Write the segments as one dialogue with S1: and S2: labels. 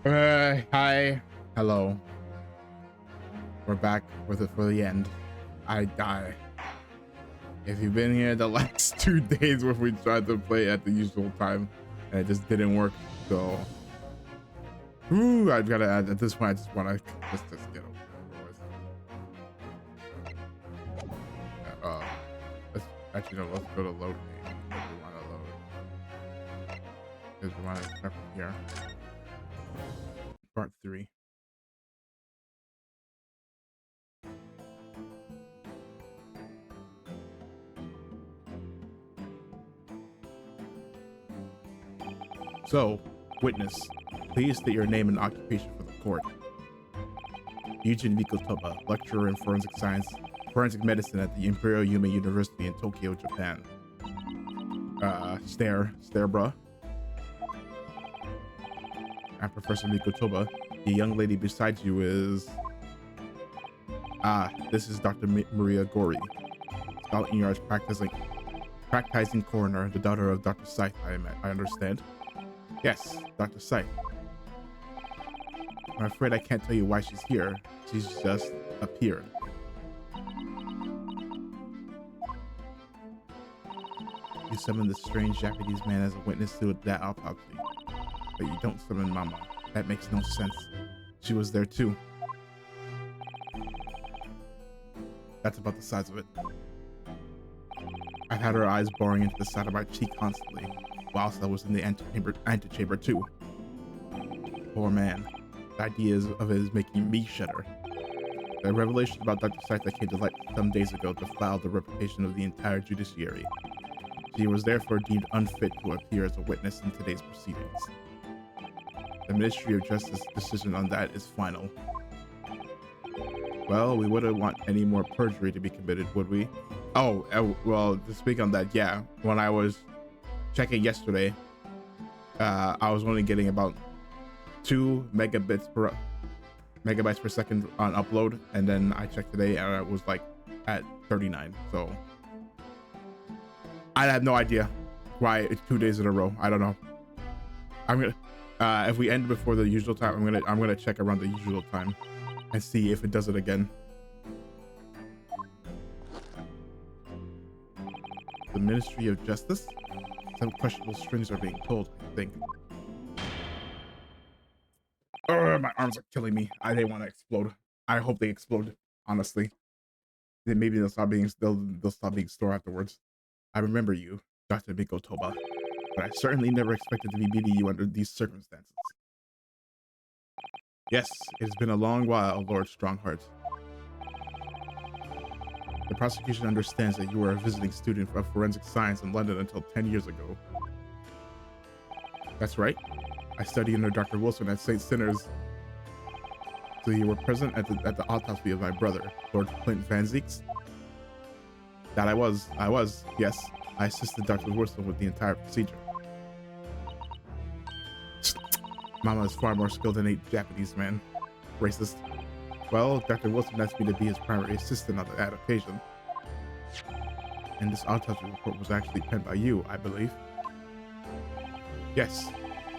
S1: Hi. Hello. We're back with it for the end. I die. If you've been here the last 2 days where we tried to play at the usual time and it just didn't work, so I've gotta at this point I just wanna just get over it. Let's actually no, let's go to load game. We wanna load because we wanna start from here. Part 3. So, witness, please state your name and occupation for the court. Eugene Mikotoba, lecturer in forensic medicine at the Imperial Yume University in Tokyo, Japan. Stare, bruh. And Professor Mikotoba, the young lady beside you is... this is Dr. Maria Gori, Scotland Yard's practicing coroner, the daughter of Dr. Scythe, I understand. Yes, Dr. Scythe. I'm afraid I can't tell you why she's here. She's just appeared. You summoned this strange Japanese man as a witness to that autopsy. But you don't summon Mama. That makes no sense. She was there too. That's about the size of it. I've had her eyes boring into the side of my cheek constantly, whilst I was in the antechamber too. Poor man. The ideas of it is making me shudder. The revelation about Dr. Scythe that came to light some days ago defiled the reputation of the entire judiciary. She was therefore deemed unfit to appear as a witness in today's proceedings. The Ministry of Justice's decision on that is final. Well, we wouldn't want any more perjury to be committed, would we? Oh, well, to speak on that, yeah. When I was checking yesterday, I was only getting about 2 megabytes per second on upload, and then I checked today and it was like at 39. So I have no idea why it's 2 days in a row. I don't know. I'm gonna if we end before the usual time, I'm gonna check around the usual time and see if it does it again. The Ministry of Justice? Some questionable strings are being pulled, I think. My arms are killing me. I didn't want to explode. I hope they explode, honestly. Then maybe they'll stop being stored afterwards. I remember you, Dr. Mikotoba, but I certainly never expected to be meeting you under these circumstances. Yes, it has been a long while, Lord Strongheart. The prosecution understands that you were a visiting student of forensic science in London until 10 years ago. That's right. I studied under Dr. Wilson at St. Sinners. So you were present at the autopsy of my brother, Lord Clint Van Zeeks? That I was, yes. I assisted Dr. Wilson with the entire procedure. Mama is far more skilled than a Japanese man. Racist. Well, Dr. Wilson asked me to be his primary assistant on that occasion. And this autopsy report was actually penned by you, I believe. Yes,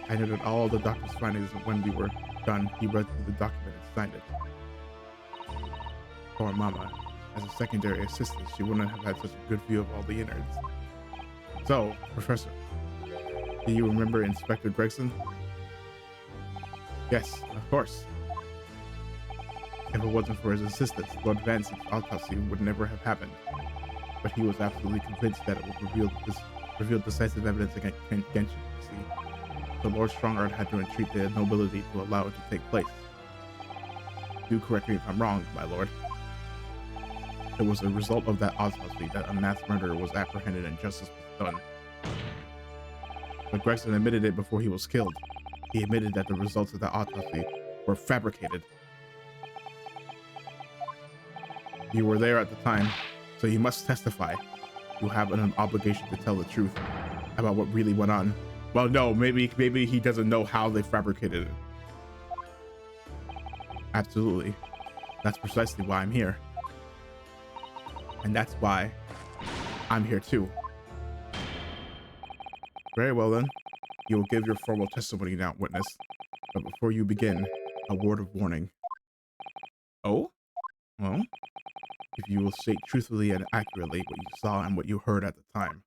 S1: I noted all the doctor's findings, and when we were done, he read through the document and signed it. Poor Mama. As a secondary assistant, she wouldn't have had such a good view of all the innards. So, Professor, do you remember Inspector Gregson? Yes, of course. If it wasn't for his assistance, Lord Van Zeek's autopsy would never have happened. But he was absolutely convinced that it would reveal decisive evidence against Genshin, see. So Lord Strongheart had to entreat the nobility to allow it to take place. Do correct me if I'm wrong, my lord. It was a result of that autopsy that a mass murderer was apprehended and justice was done. But Gregson admitted it before he was killed. He admitted that the results of the autopsy were fabricated. You were there at the time, so you must testify. You have an obligation to tell the truth about what really went on. Well, no, maybe he doesn't know how they fabricated it. Absolutely. That's precisely why I'm here. And that's why I'm here too. Very well then. You will give your formal testimony now, witness. But before you begin, a word of warning. Oh? Well, if you will state truthfully and accurately what you saw and what you heard at the time,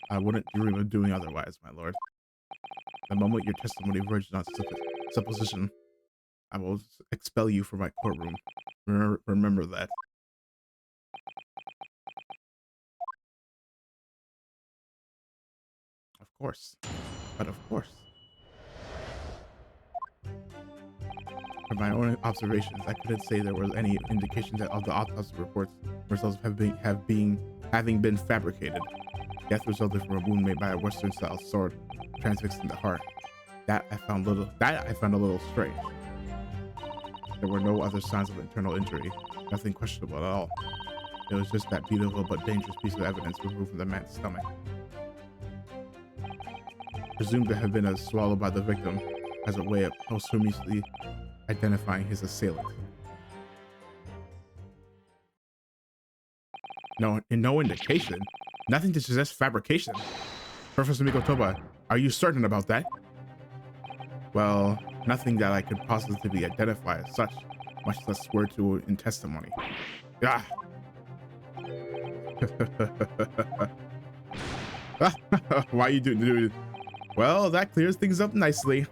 S1: I wouldn't dream of doing otherwise, my lord. The moment your testimony verges on supposition, I will expel you from my courtroom. Remember that. Of course. But of course. From my own observations, I couldn't say there was any indication that of the autopsy reports results having been fabricated. Death resulted from a wound made by a Western-style sword transfixed in the heart. That I found a little strange. There were no other signs of internal injury, nothing questionable at all. It was just that beautiful but dangerous piece of evidence removed from the man's stomach. Presumed to have been swallowed by the victim as a way of posthumously identifying his assailant. No indication. Nothing to suggest fabrication. Professor Mikotoba, are you certain about that? Well, nothing that I could positively identify as such, much less swear to in testimony. Ah. Why you do? Well, that clears things up nicely.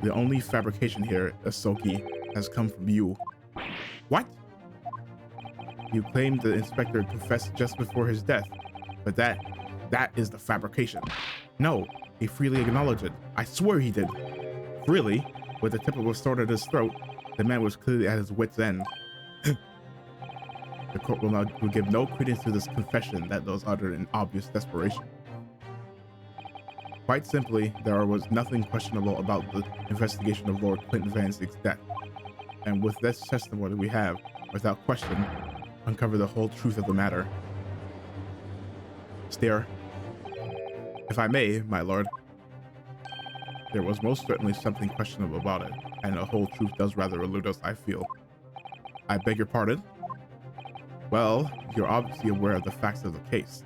S1: The only fabrication here, Asoki, has come from you. What? You claimed the inspector confessed just before his death, but that is the fabrication. No, he freely acknowledged it. I swear he did. Freely, with the tip of a sword at his throat, the man was clearly at his wit's end. The court will give no credence to this confession that was uttered in obvious desperation. Quite simply, there was nothing questionable about the investigation of Lord Clinton Van Zyck's death. And with this testimony we have, without question, uncovered the whole truth of the matter. Stare. If I may, my lord, there was most certainly something questionable about it, and the whole truth does rather elude us, I feel. I beg your pardon? Well, you're obviously aware of the facts of the case.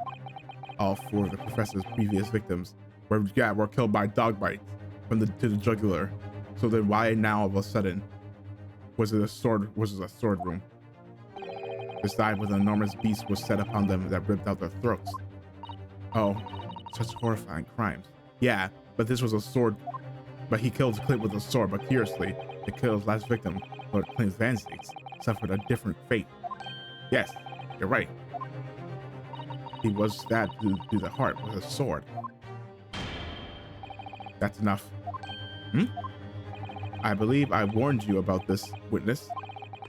S1: All four of the professor's previous victims were killed by dog bites to the jugular. So then why now all of a sudden was it a sword room? This dive with an enormous beast was set upon them that ripped out their throats. Oh, such horrifying crimes. Yeah, but this was a sword. But he killed Clint with a sword, but curiously, to kill his last victim, Lord Clint Van Zyck, suffered a different fate. Yes, you're right. He was stabbed through the heart with a sword. That's enough. I believe I warned you about this, witness.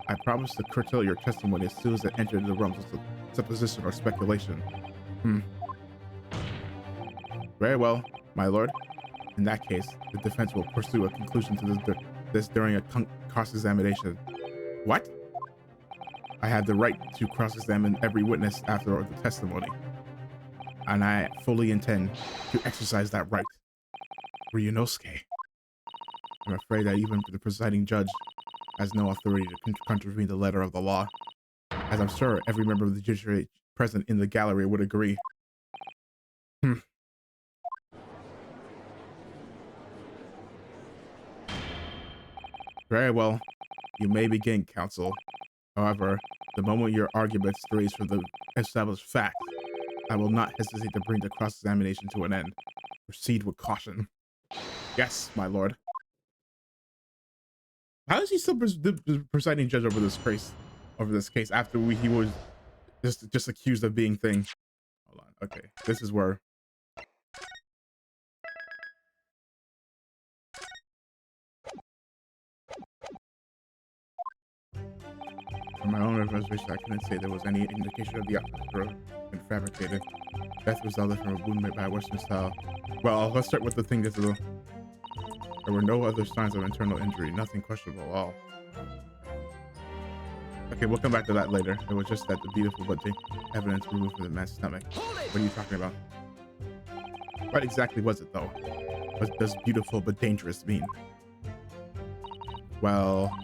S1: I promise to curtail your testimony as soon as it entered the realms of supposition or speculation. Very well, my lord. In that case, the defense will pursue a conclusion to this during a cross-examination. What? I have the right to cross-examine every witness after the testimony, and I fully intend to exercise that right. Ryunosuke, I'm afraid that even the presiding judge has no authority to contravene the letter of the law, as I'm sure every member of the judiciary present in the gallery would agree. Very well, you may begin, counsel. However, the moment your argument strays from the established facts, I will not hesitate to bring the cross-examination to an end. Proceed with caution. Yes, my lord. How is he still the presiding judge over this case after he was just accused of being thing? Hold on. Okay, this is where. From my own observation, I couldn't say there was any indication of the autopsy been fabricated. Death resulted from a wound made by a Western style. Well, let's start with the thing that's there were no other signs of internal injury, nothing questionable at all. Okay, we'll come back to that later. It was just that the beautiful but evidence removed from the man's stomach. What are you talking about? What exactly was it, though? What does beautiful but dangerous mean? Well,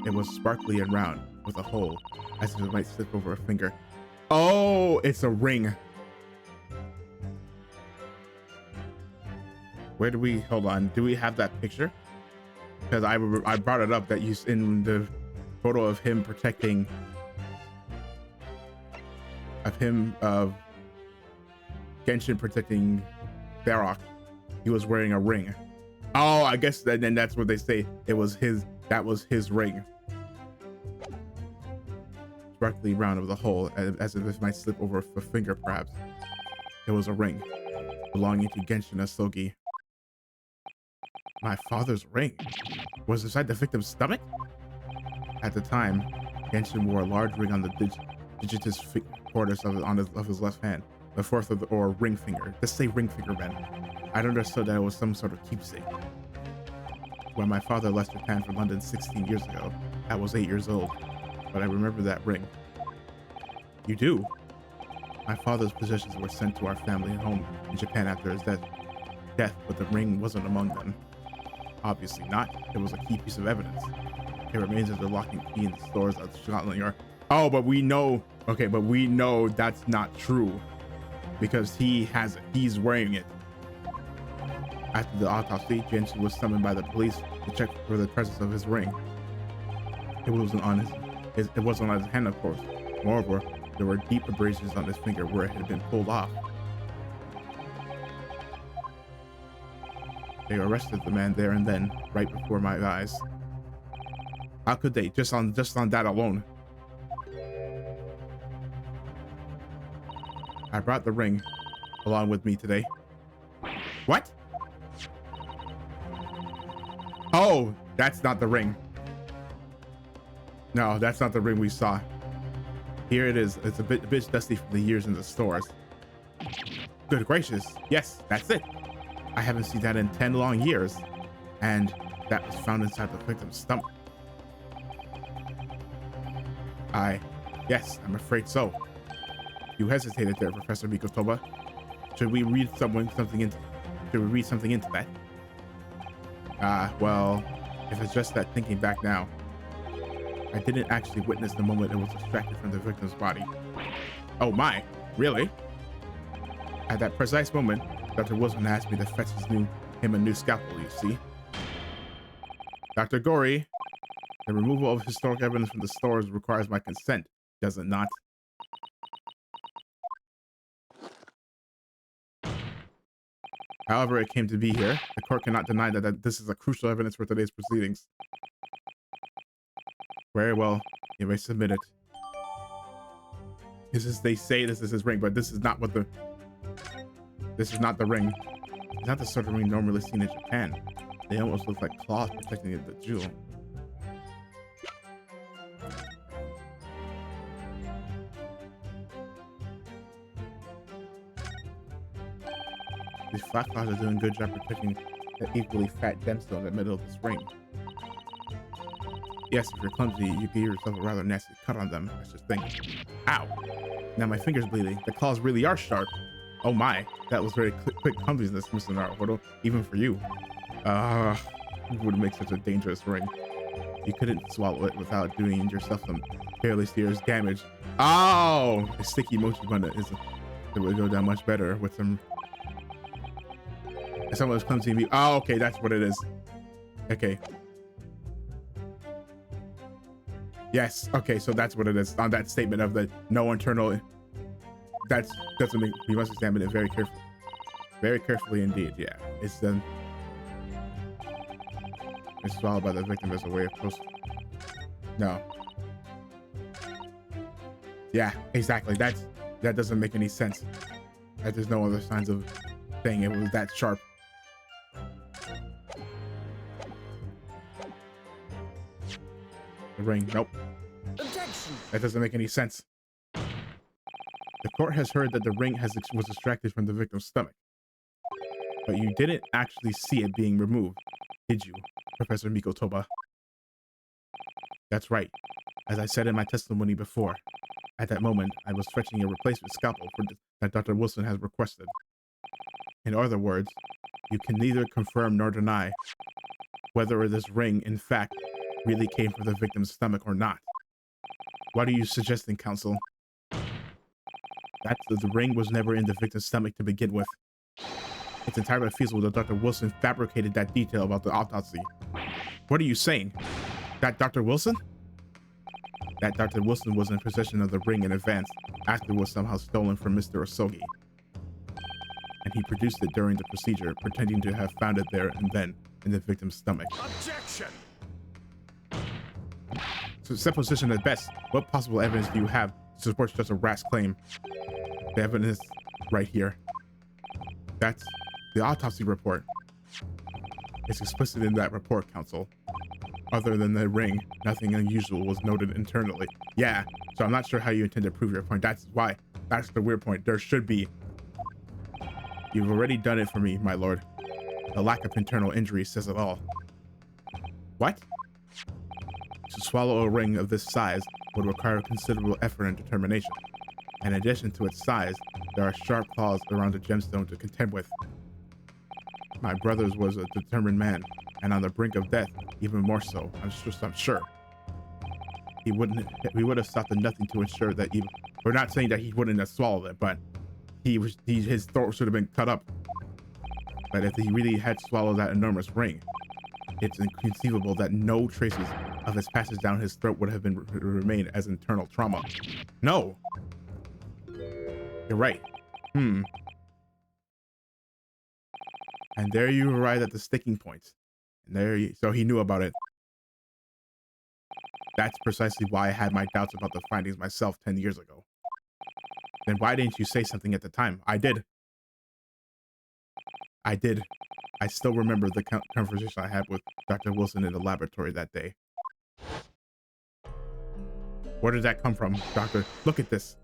S1: it was sparkly and round, with a hole, as if it might slip over a finger. Oh, it's a ring. Where do we, hold on, do we have that picture? Because I brought it up that you, in the photo of him protecting, of Genshin protecting Barrock, he was wearing a ring. Oh, I guess then that's what they say. It was his, that was his ring. Directly round of the hole, as if it might slip over a finger, perhaps. It was a ring belonging to Genshin Asogi. My father's ring was inside the victim's stomach? At the time, Genshin wore a large ring on the digitus cordis of his left hand, the fourth of the, or ring finger. Let's say ring finger, man. I'd understood that it was some sort of keepsake. When my father left Japan for London 16 years ago, I was 8 years old, but I remember that ring. You do? My father's possessions were sent to our family home in Japan after his death, but the ring wasn't among them. Obviously not. It was a key piece of evidence. It remains as a locking key in the stores of Scotland Yard. Oh, but we know, okay, but we know that's not true because he has it. He's wearing it. After the autopsy, Genshin was summoned by the police to check for the presence of his ring. It wasn't on it wasn't on his hand, of course. Moreover, there were deep abrasions on his finger where it had been pulled off. They arrested the man there and then, right before my eyes. How could they? Just on that alone. I brought the ring along with me today. What? Oh, that's not the ring. No, that's not the ring we saw. Here it is. It's a bit dusty from the years in the stores. Good gracious. Yes, that's it. I haven't seen that in 10 long years. And that was found inside the victim's stomach. Yes, I'm afraid so. You hesitated there, Professor Mikotoba. Should we read something into that? Well, if it's just that thinking back now, I didn't actually witness the moment it was extracted from the victim's body. Oh my, really? At that precise moment, Dr. Wilson asked me to fetch him a new scalpel, you see. Dr. Gori, the removal of historic evidence from the stores requires my consent, does it not? However it came to be here, the court cannot deny that this is a crucial evidence for today's proceedings. Very well, you may submit it. They say this is his ring, but this is not the ring. It's not the sort of ring normally seen in Japan. They almost look like claws protecting the jewel. These flat claws are doing a good job protecting the equally fat gemstone in the middle of this ring. Yes, if you're clumsy, you can give yourself a rather nasty cut on them. I just think. Ow! Now my finger's bleeding. The claws really are sharp. Oh my, that was very quick clumsiness, Mr. Naruhodo, even for you. It would make such a dangerous ring. You couldn't swallow it without doing yourself some fairly serious damage. Oh! The sticky mochi bunda it would go down much better with some. If someone was clumsy me. Oh, okay, that's what it is. Okay. Yes, okay, so that's what it is. On that statement of the no internal, that doesn't mean we must examine it very carefully. Very carefully indeed, yeah. It's swallowed by the victim as a way of No. Yeah, exactly. That doesn't make any sense. That there's no other signs of saying it was that sharp. The ring, nope.
S2: Objection.
S1: That doesn't make any sense. The court has heard that the ring was extracted from the victim's stomach. But you didn't actually see it being removed, did you, Professor Mikotoba? That's right. As I said in my testimony before, at that moment, I was fetching a replacement scalpel that Dr. Wilson has requested. In other words, you can neither confirm nor deny whether this ring, in fact, really came from the victim's stomach or not. What are you suggesting, counsel? That the ring was never in the victim's stomach to begin with. It's entirely feasible that Dr. Wilson fabricated that detail about the autopsy. What are you saying? That Dr. Wilson? That Dr. Wilson was in possession of the ring in advance after it was somehow stolen from Mr. Osogi. And he produced it during the procedure, pretending to have found it there and then in the victim's stomach.
S2: Objection!
S1: So supposition at best. What possible evidence do you have to support such a rash claim? The evidence right here. That's the autopsy report. It's explicit in that report, Counsel. Other than the ring, nothing unusual was noted internally. Yeah, so I'm not sure how you intend to prove your point. That's why. That's the weird point. There should be. You've already done it for me, my lord. The lack of internal injury says it all. What? To swallow a ring of this size would require considerable effort and determination. In addition to its size, there are sharp claws around the gemstone to contend with. My brother's was a determined man, and on the brink of death, even more so. I'm sure. We would have stopped at nothing to ensure that even. We're not saying that he wouldn't have swallowed it, but his throat should have been cut up. But if he really had swallowed that enormous ring, it's inconceivable that no traces of its passage down his throat would have remained as internal trauma. No. You're right. And there you arrive at the sticking point. And so he knew about it. That's precisely why I had my doubts about the findings myself 10 years ago. Then why didn't you say something at the time? I did. I still remember the conversation I had with Dr. Wilson in the laboratory that day. Where did that come from, Doctor? Look at this.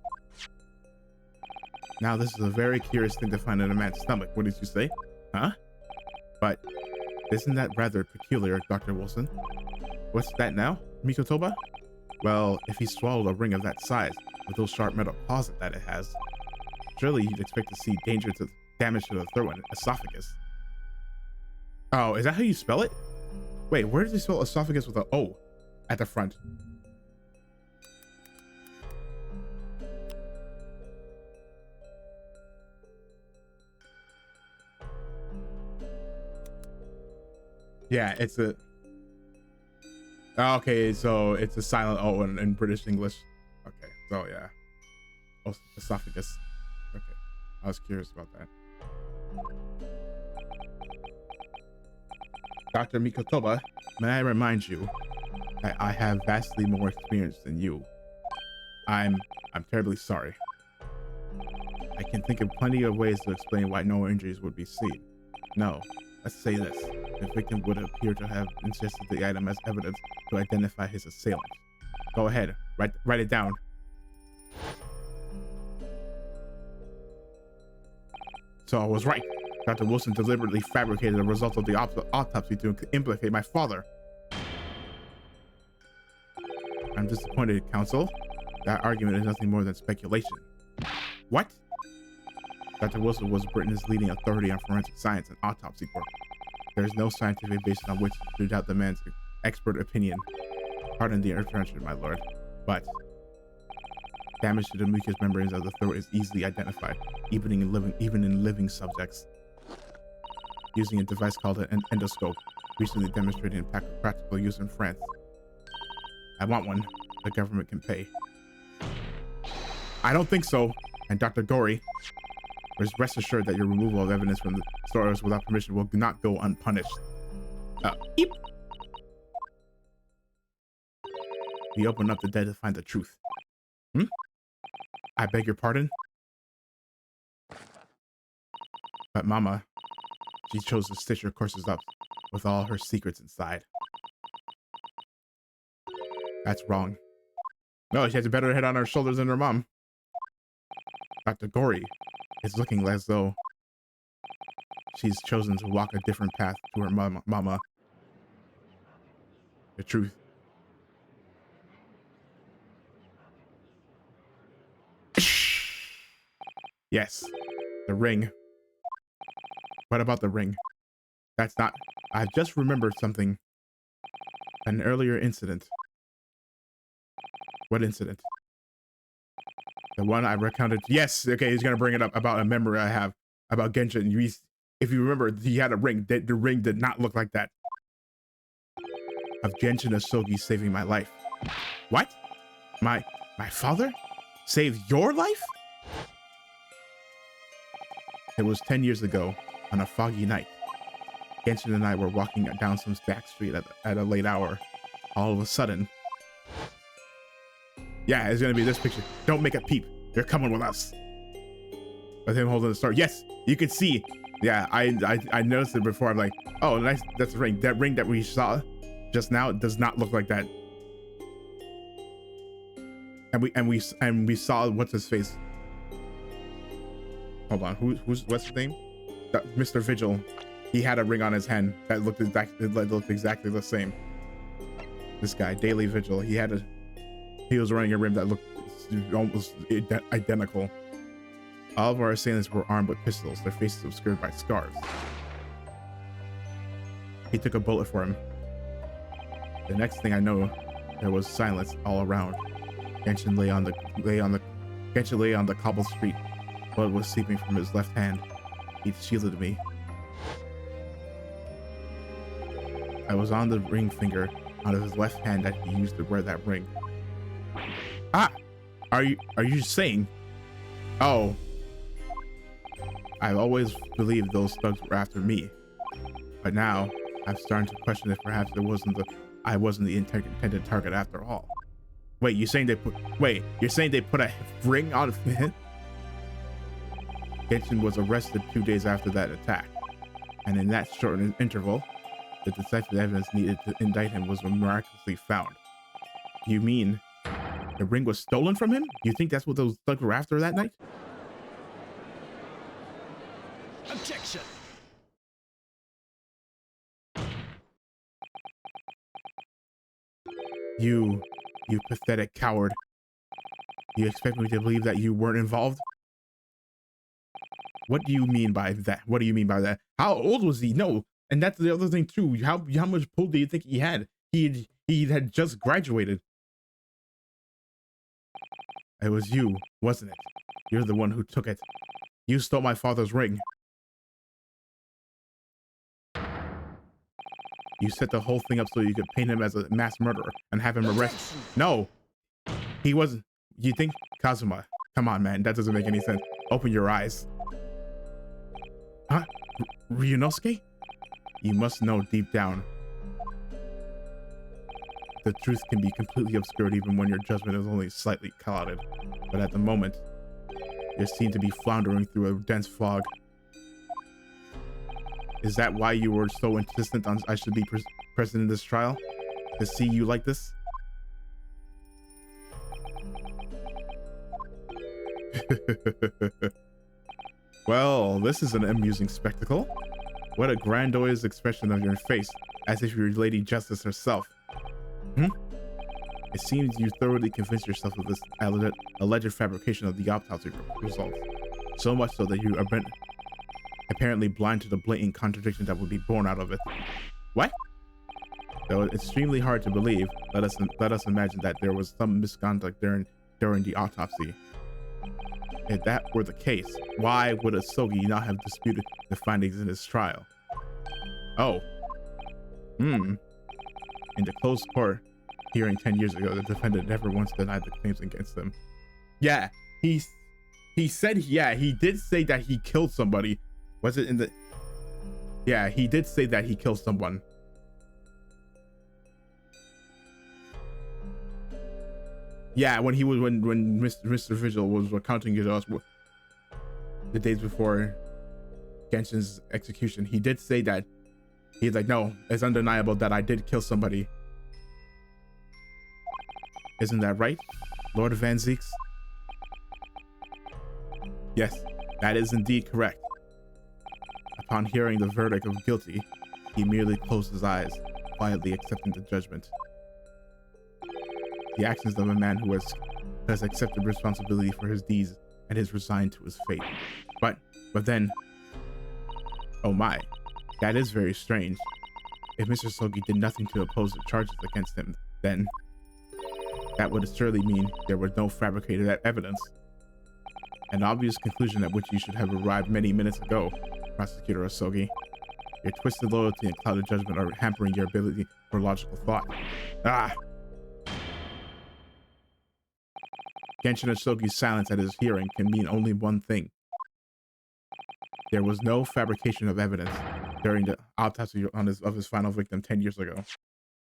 S1: Now, this is a very curious thing to find in a man's stomach. What did you say? Huh? But isn't that rather peculiar, Dr. Wilson? What's that now, Mikotoba? Well, if he swallowed a ring of that size, with those sharp metal claws that it has, surely you'd expect to see damage to the throat and esophagus. Oh, is that how you spell it? Wait, where does he spell esophagus with an O at the front? Yeah, it's a. Okay, so it's a silent O in British English. Okay, so yeah. Esophagus. Okay, I was curious about that. Dr. Mikotoba, may I remind you that I have vastly more experience than you. I'm terribly sorry. I can think of plenty of ways to explain why no injuries would be seen. No, let's say this. The victim would appear to have ingested the item as evidence to identify his assailant. Go ahead, write it down. So I was right. Dr. Wilson deliberately fabricated the results of the autopsy to implicate my father. I'm disappointed, Counsel. That argument is nothing more than speculation. What? Dr. Wilson was Britain's leading authority on forensic science and autopsy work. There is no scientific basis on which to doubt the man's expert opinion. Pardon the interruption, my lord, but damage to the mucous membranes of the throat is easily identified, even in living subjects, using a device called an endoscope, recently demonstrated in practical use in France. I want one. The government can pay. I don't think so. And Dr. Gory, rest assured that your removal of evidence from the stores without permission will not go unpunished. Eep. We open up the dead to find the truth. I beg your pardon? But Mama, she chose to stitch her courses up with all her secrets inside. That's wrong. No, she has a better head on her shoulders than her mom. Dr. Gory is looking as though she's chosen to walk a different path to her mama. The truth. Yes, the ring. What about the ring? That's not. I just remembered something. An earlier incident. What incident? The one I recounted. Yes, okay, he's gonna bring it up about a memory I have about Genshin. If you remember, he had a ring. The ring did not look like that. Of Genshin Asogi saving my life. What? My father? Saved your life? It was 10 years ago, on a foggy night. Genshin and I were walking down some back street at a late hour. All of a sudden... Yeah, it's gonna be this picture. Don't make a peep. You're coming with us. With him holding the star. Yes, you can see. Yeah, I noticed it before. I'm like, oh, nice. That's the ring. That ring that we saw just now does not look like that. And we saw what's his face. Hold on, what's his name? Mr. Vigil. He had a ring on his hand that looked exactly the same. This guy, Daily Vigil. He was wearing a ring that looked almost identical. All of our assailants were armed with pistols, their faces obscured by scarves. He took a bullet for him. The next thing I know, there was silence all around. Genshin lay on the cobbled street. Blood was seeping from his left hand. He shielded me. I was on the ring finger on his left hand that he used to wear that ring. Ah! Are you saying? Oh. I've always believed those thugs were after me. But now, I'm starting to question if perhaps I wasn't the intended target after all. Wait, you're saying they put a ring on him? Genshin was arrested 2 days after that attack. And in that short interval, the decisive evidence needed to indict him was miraculously found. You mean the ring was stolen from him? You think that's what those thugs were after that night?
S2: Objection!
S1: You pathetic coward. You expect me to believe that you weren't involved? What do you mean by that? What do you mean by that? How old was he? No, and that's the other thing too. How much pull do you think he had? He had just graduated. It was you, wasn't it? You're the one who took it. You stole my father's ring. You set the whole thing up so you could paint him as a mass murderer and have him arrested. No, he wasn't. You think? Kazuma, come on, man. That doesn't make any sense. Open your eyes. Huh? Ryunosuke? You must know deep down. The truth can be completely obscured even when your judgment is only slightly clouded. But at the moment, you seem to be floundering through a dense fog. Is that why you were so insistent on I should be present in this trial? To see you like this? Well, this is an amusing spectacle. What a grandiose expression of your face, as if you were Lady Justice herself. It seems you thoroughly convinced yourself of this alleged fabrication of the autopsy results. So much so that you are apparently blind to the blatant contradiction that would be born out of it. What? Though it's extremely hard to believe, let us imagine that there was some misconduct during the autopsy. If that were the case, why would Asogi not have disputed the findings in his trial? Oh. In the closed court hearing 10 years ago, the defendant never once denied the claims against him. Yeah, he said, yeah, he did say that he killed somebody. Was it in the... Yeah, he did say that he killed someone. Yeah, when Mr. Vigil was recounting to us the days before Genshin's execution, he did say that he's like, no, it's undeniable that I did kill somebody. Isn't that right, Lord Van Zieks? Yes, that is indeed correct. Upon hearing the verdict of guilty, he merely closed his eyes, quietly accepting the judgment. The actions of a man who has accepted responsibility for his deeds and is resigned to his fate. But then, oh my, that is very strange. If Mr. Sogi did nothing to oppose the charges against him, then that would surely mean there was no fabricated evidence. An obvious conclusion at which you should have arrived many minutes ago. Prosecutor Osogi. Your twisted loyalty and clouded judgment are hampering your ability for logical thought. Ah! Genshin Osogi's silence at his hearing can mean only one thing. There was no fabrication of evidence during the autopsy of his final victim 10 years ago.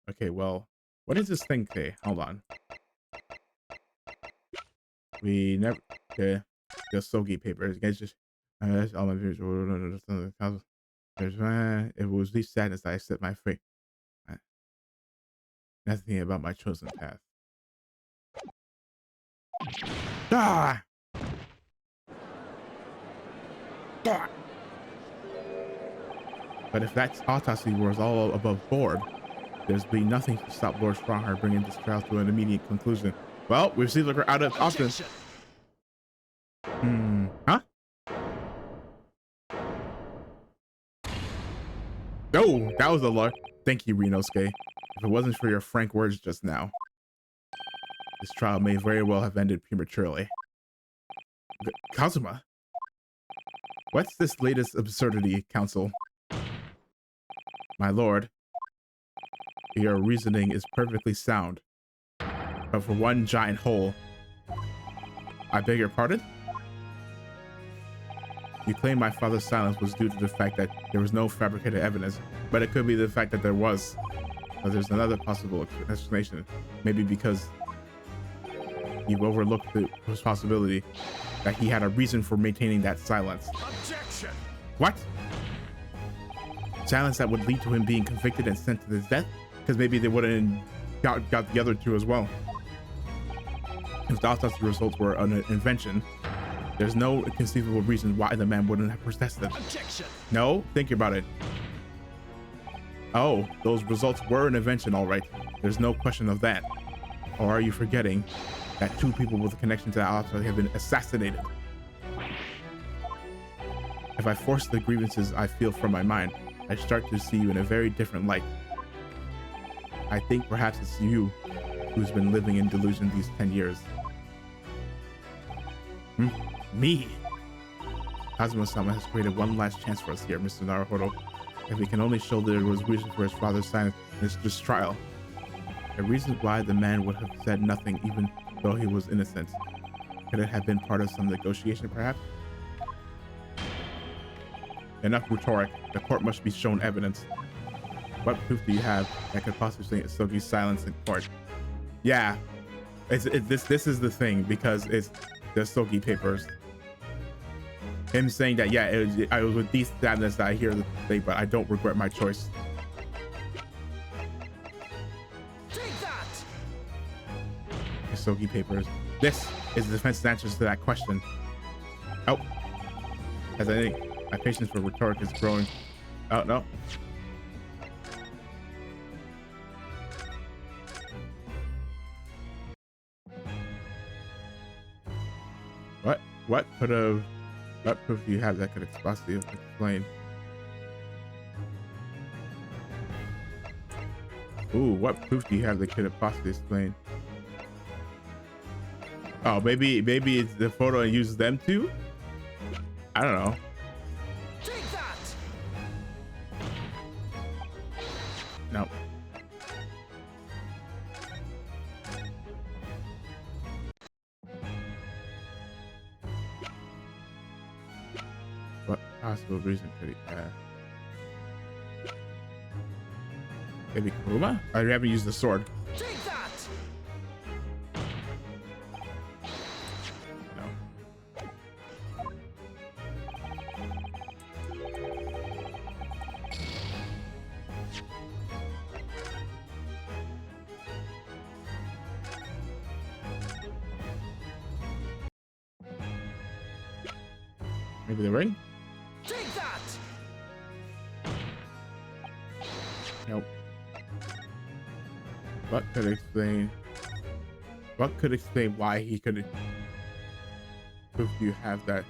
S1: Okay, well, what does this thing say? Hold on. We never... Okay. The Osogi papers. Guys, just... all my viewers... It was deep sadness that I set my fate. Nothing about my chosen path. Ah! Ah! But if that autopsy was all above board, there's been nothing to stop Lord Strongheart bringing this trial to an immediate conclusion. Well, we see like we're out of options. Huh? Oh, that was a lot. Thank you, Rinosuke. If it wasn't for your frank words just now, this trial may very well have ended prematurely. Kazuma? What's this latest absurdity, Council? My lord, your reasoning is perfectly sound. But for one giant hole, I beg your pardon? You claim my father's silence was due to the fact that there was no fabricated evidence, but it could be the fact that there was. But there's another possible explanation. Maybe because you've overlooked the possibility that he had a reason for maintaining that silence.
S2: Objection!
S1: What? Silence that would lead to him being convicted and sent to his death? Because maybe they wouldn't got the other two as well. If the autopsy results were an invention, there's no conceivable reason why the man wouldn't have possessed them.
S2: Objection!
S1: No, think about it. Oh, those results were an invention, all right. There's no question of that. Or are you forgetting that two people with a connection to the autopsy have been assassinated? If I force the grievances I feel from my mind, I start to see you in a very different light. I think perhaps it's you who's been living in delusion these 10 years. Me? Kazuma-sama has created one last chance for us here, Mr. Naruhodo. If we can only show that there was reason for his father's silence in this trial. A reason why the man would have said nothing even though he was innocent. Could it have been part of some negotiation, perhaps? Enough rhetoric. The court must be shown evidence. What proof do you have that could possibly explain Sogi's silence in court? Yeah, this is the thing, because it's the Sogi papers. Him saying that, yeah, I was with these sadness that I hear the thing, but I don't regret my choice.
S2: Take that!
S1: The Sogi papers. This is the defense's answers to that question. Oh, as I think my patience for rhetoric is growing. Oh no. What proof do you have that could possibly explain? Ooh, what proof do you have that could have possibly explained? Oh, maybe it's the photo and uses them too? I don't know.
S2: Take that!
S1: No. What possible reason could he have? Maybe Kuruma? I haven't used the sword.
S2: Take that!
S1: No. Maybe the ring?
S2: Take that!
S1: Nope. What could explain why he could prove you have that?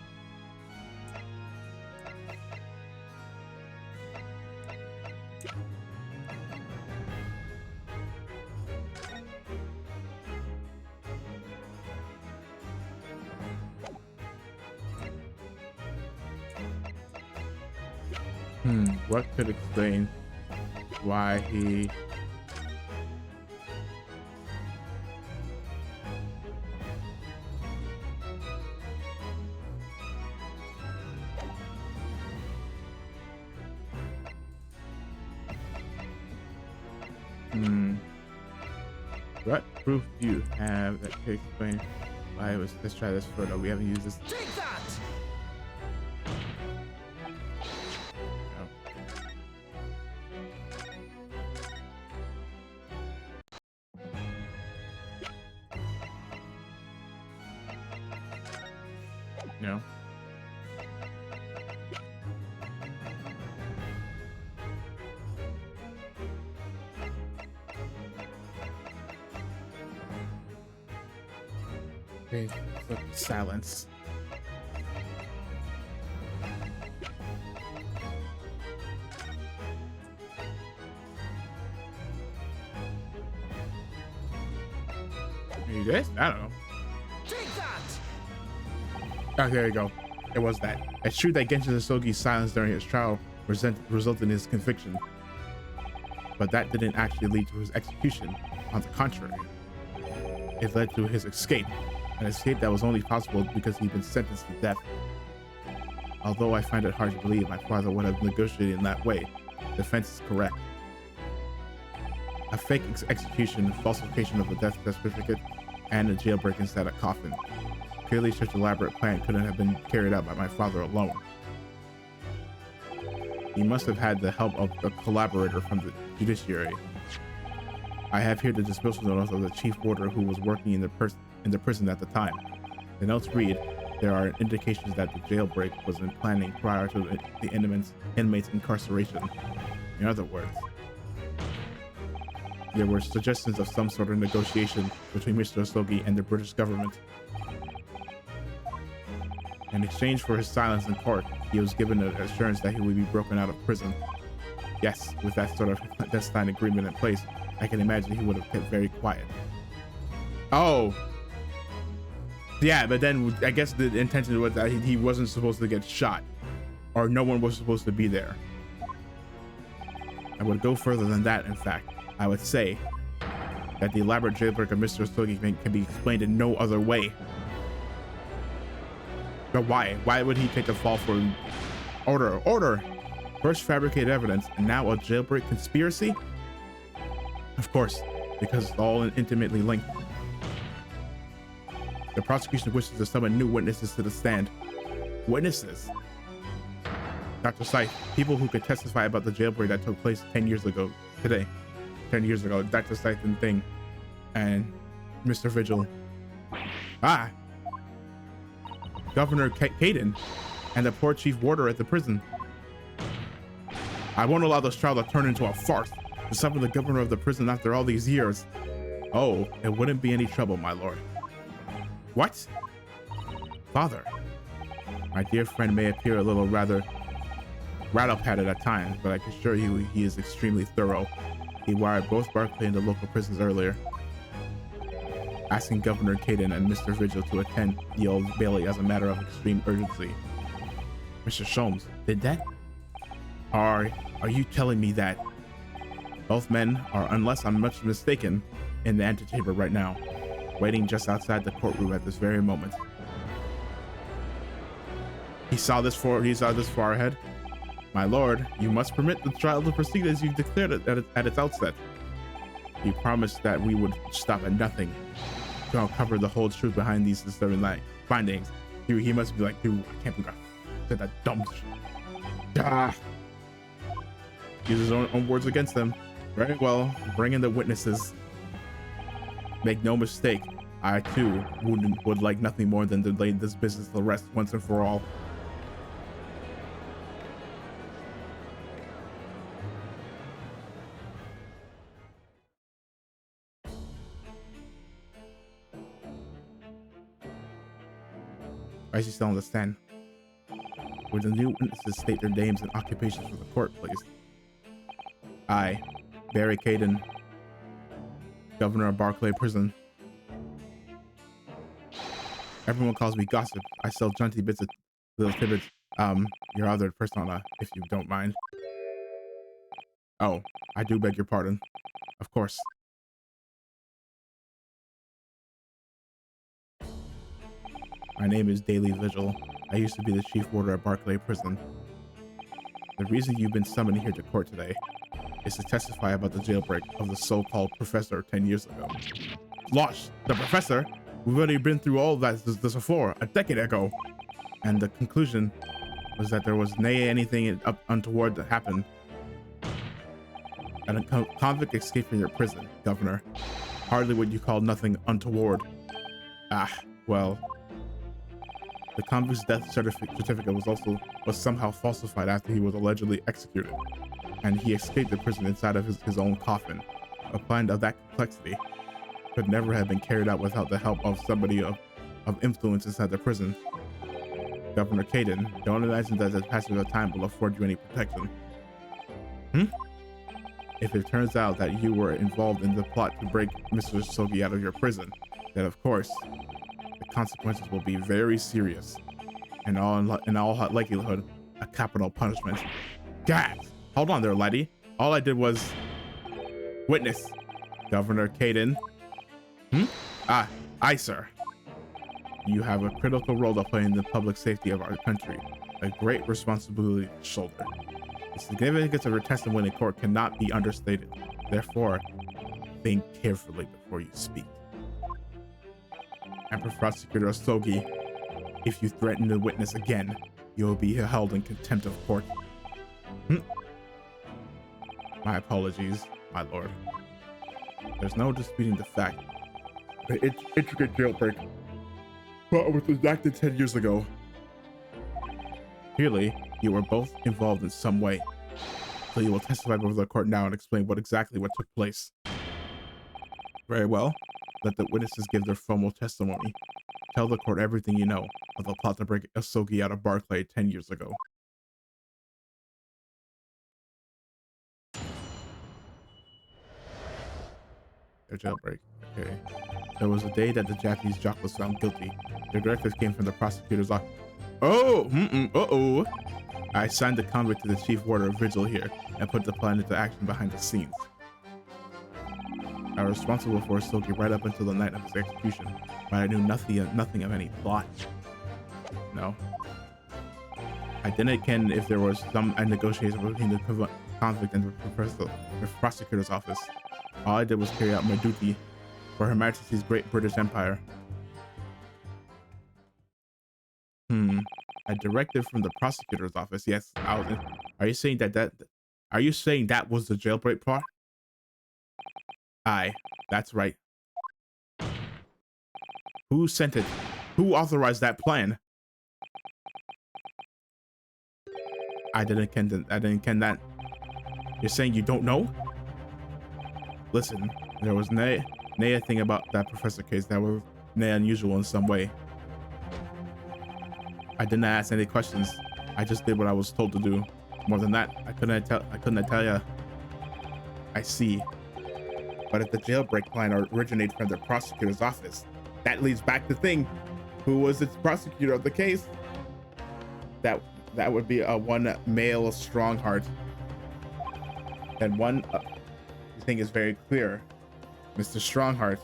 S1: What could explain why he... What proof do you have that could explain why it was... Let's try this photo. We haven't used this.
S2: Take that!
S1: No. No. Okay, so silence. Are you this? I don't know.
S2: Take that!
S1: Oh, there you go. It was that. It's true that Genshin Hisogi's silence during his trial resulted in his conviction, but that didn't actually lead to his execution. On the contrary, it led to his escape, an escape that was only possible because he'd been sentenced to death. Although I find it hard to believe my father would have negotiated in that way, the defense is correct. A fake execution, falsification of a death certificate, and a jailbreak inside a coffin. Clearly, such elaborate plan couldn't have been carried out by my father alone. He must have had the help of a collaborator from the judiciary. I have here the dismissal notice of the chief warder who was working in the prison at the time. The notes read, there are indications that the jailbreak was in planning prior to the inmate's incarceration. In other words, there were suggestions of some sort of negotiation between Mr. Hisogi and the British government. In exchange for his silence in court, he was given an assurance that he would be broken out of prison. Yes, with that sort of clandestine agreement in place, I can imagine he would have kept very quiet. Oh. Yeah, but then I guess the intention was that he wasn't supposed to get shot, or no one was supposed to be there. I would go further than that, in fact. I would say that the elaborate jailbreak of Mr. Hisogi can be explained in no other way. But why? Why would he take a fall for order? Order! First fabricated evidence, and now a jailbreak conspiracy? Of course, because it's all intimately linked. The prosecution wishes to summon new witnesses to the stand. Witnesses? Dr. Scythe, people who could testify about the jailbreak that took place 10 years ago today. 10 years ago, Dr. Scythe and Thing, and Mr. Vigil. Ah! Governor Caden, and the poor chief warder at the prison. I won't allow this trial to turn into a farce. To summon the governor of the prison after all these years. Oh, it wouldn't be any trouble, my lord. What? Father, my dear friend may appear a little rather rattle-pated at times, but I can assure you he is extremely thorough. He wired both Barclay and the local prisons earlier, asking Governor Caden and Mr. Vigil to attend the Old Bailey as a matter of extreme urgency. Mr. Sholmes, did that? Are you telling me that? Both men are, unless I'm much mistaken, in the antechamber right now, waiting just outside the courtroom at this very moment. He saw this far ahead. My lord, you must permit the trial to proceed as you declared it at its outset. You promised that we would stop at nothing to uncover the whole truth behind these disturbing findings. He must be like, dude, I can't believe I said that dumb shit. Ah. Use his own words against them. Very well, bring in the witnesses. Make no mistake, I too would like nothing more than to lay this business to rest once and for all. I still understand. Would the new witnesses state their names and occupations for the court, please? I, Barry Caden, Governor of Barclay Prison. Everyone calls me Gossip. I sell jaunty bits of little tidbits. Your other persona, if you don't mind. Oh, I do beg your pardon. Of course. My name is Daily Vigil. I used to be the chief warder at Barclay Prison. The reason you've been summoned here to court today is to testify about the jailbreak of the so-called professor 10 years ago. Lost! The professor? We've already been through all of that this before, a decade ago. And the conclusion was that there was anything untoward that happened. And a convict escaped from your prison, Governor. Hardly what you call nothing untoward. Ah, well. The convict's death certificate was somehow falsified after he was allegedly executed, and he escaped the prison inside of his own coffin. A plan of that complexity could never have been carried out without the help of somebody of influence inside the prison. Governor Caden, don't imagine that the passage of time will afford you any protection. If it turns out that you were involved in the plot to break Mr. Sogi out of your prison, then of course, the consequences will be very serious, and in all likelihood, a capital punishment. Gad! Hold on there, laddie. All I did was witness. Governor Caden. Aye, sir. You have a critical role to play in the public safety of our country, a great responsibility to shoulder. The significance of your testimony in court cannot be understated. Therefore, think carefully before you speak. Emperor Prosecutor Sogi, if you threaten to witness again, you will be held in contempt of court. My apologies, my lord. There's no disputing the fact that intricate jailbreak was enacted 10 years ago. Clearly, you were both involved in some way. So you will testify before the court now and explain what took place. Very well. Let the witnesses give their formal testimony. Tell the court everything you know of the plot to break Asogi out of Barclay 10 years ago. Their jailbreak. Okay. There was a day that the Japanese jock was found guilty. The directives came from the prosecutor's office. Oh! I assigned the convict to the chief warder of Vigil here and put the plan into action behind the scenes. I was responsible for Sogi right up until the night of his execution, but I knew nothing of any plot. No. I didn't ken if there was some negotiation between the convict and the prosecutor's office. All I did was carry out my duty for Her Majesty's Great British Empire. A directive from the prosecutor's office. Yes, are you saying that was the jailbreak part? Aye, that's right. Who sent it? Who authorized that plan? I didn't ken that. You're saying you don't know? Listen, there was nay thing about that professor case that was nay unusual in some way. I didn't ask any questions. I just did what I was told to do. More than that, I couldn't tell ya. I see. But if the jailbreak plan originated from the prosecutor's office, that leads back to thing. Who was the prosecutor of the case? That would be one male Strongheart. And one thing is very clear. Mr. Strongheart.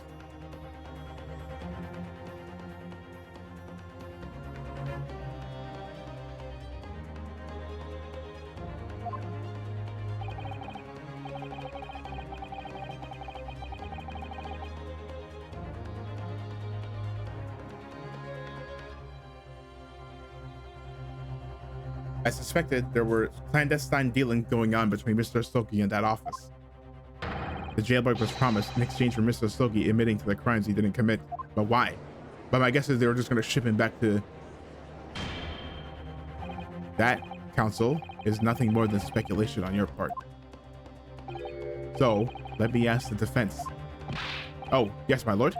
S1: I suspected there were clandestine dealings going on between Mr. Sogi and that office. The jailbreak was promised in exchange for Mr. Sogi admitting to the crimes he didn't commit. But why? But my guess is they were just going to ship him back to... That, counsel, is nothing more than speculation on your part. So, let me ask the defense. Oh, yes, my lord.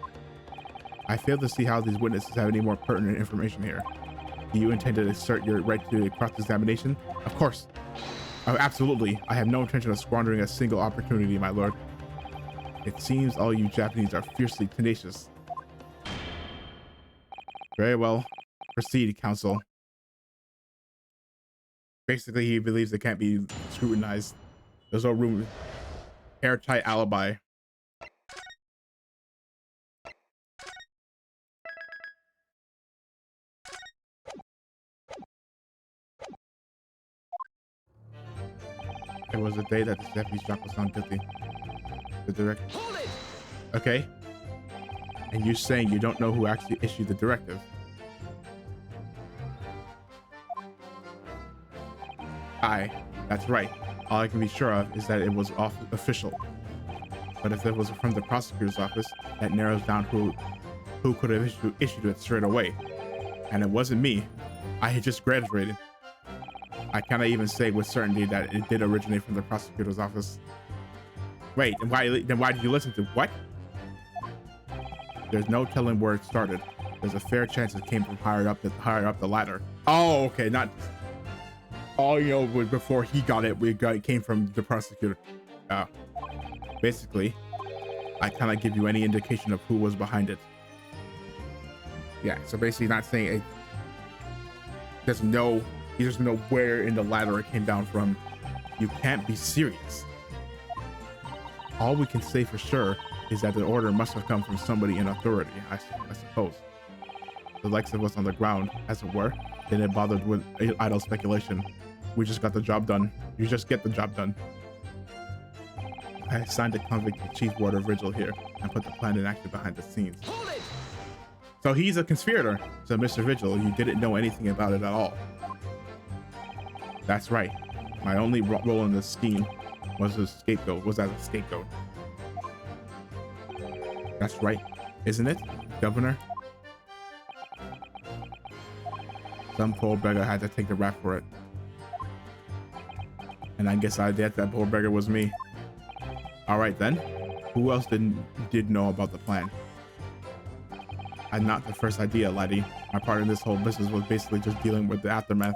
S1: I fail to see how these witnesses have any more pertinent information here. Do you intend to assert your right to cross-examination? Of course. Oh, absolutely. I have no intention of squandering a single opportunity, my lord. It seems all you Japanese are fiercely tenacious. Very well. Proceed, counsel. Basically, he believes it can't be scrutinized. There's no room. Airtight alibi. It was the day that the deputy's job was found guilty. The director.
S2: Hold it!
S1: Okay. And you're saying you don't know who actually issued the directive? Aye, that's right. All I can be sure of is that it was official. But if it was from the prosecutor's office, that narrows down who could have issued it straight away. And it wasn't me. I had just graduated. I cannot even say with certainty that it did originate from the prosecutor's office. Wait, and why did you listen to what? There's no telling where it started. There's a fair chance it came from higher up the ladder. Oh, okay, not. All you know was before he got it, it came from the prosecutor. Basically, I cannot give you any indication of who was behind it. Yeah, so basically not saying it. He doesn't know where in the ladder it came down from. You can't be serious. All we can say for sure is that the order must have come from somebody in authority, I suppose. The likes of us on the ground, as it were, didn't bother with idle speculation. We just got the job done. You just get the job done. I assigned a convict to Chief Warder Vigil here and put the plan in action behind the scenes. So he's a conspirator. So Mr. Vigil, you didn't know anything about it at all. That's right. My only role in this scheme was as a scapegoat. That's right, isn't it, Governor? Some poor beggar had to take the rap for it. And I guess that poor beggar was me. All right then, who else did know about the plan? I had not the first idea, laddie. My part in this whole business was basically just dealing with the aftermath.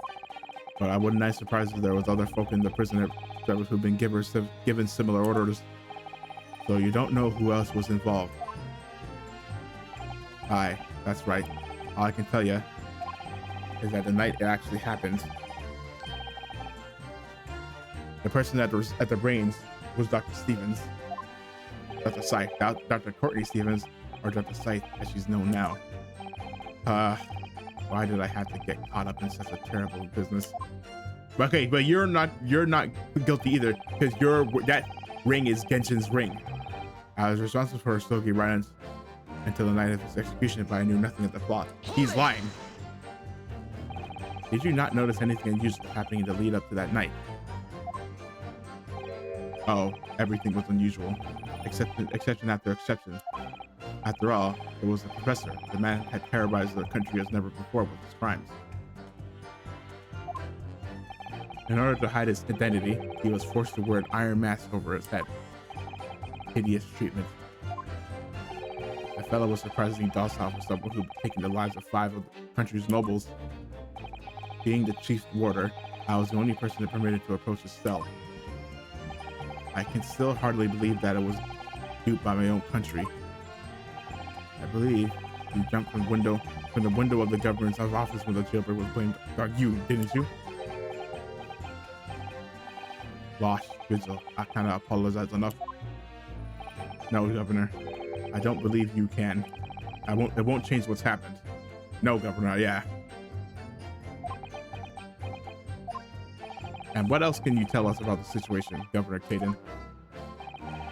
S1: But I wouldn't be surprised if there was other folk in the prison service who've been given similar orders. So you don't know who else was involved. Aye, that's right. All I can tell you is that the night it actually happened, the person that was at the brains was Dr. Stevens. Dr. Scythe, Dr. Courtney Stevens, or Dr. Scythe as she's known now. Why did I have to get caught up in such a terrible business? Okay, but you're not guilty either, because that ring is Genshin's ring. I was responsible for Stogie Ryan's until the night of his execution, but I knew nothing of the plot. He's lying. Did you not notice anything unusual happening in the lead up to that night? Oh, everything was unusual, exception after exception. After all, it was the professor. The man had terrorized the country as never before with his crimes. In order to hide his identity, he was forced to wear an iron mask over his head. Hideous treatment. The fellow was surprisingly docile for someone who had taken the lives of 5 of the country's nobles. Being the chief warder, I was the only person permitted to approach his cell. I can still hardly believe that it was duped by my own country. I believe you jumped from the window of the governor's office when the jailbird was blamed on you, didn't you? Gosh, Vigil, I kind of apologize enough. No, Governor, I don't believe you can. It won't change what's happened. No, Governor, yeah. And what else can you tell us about the situation, Governor Caden?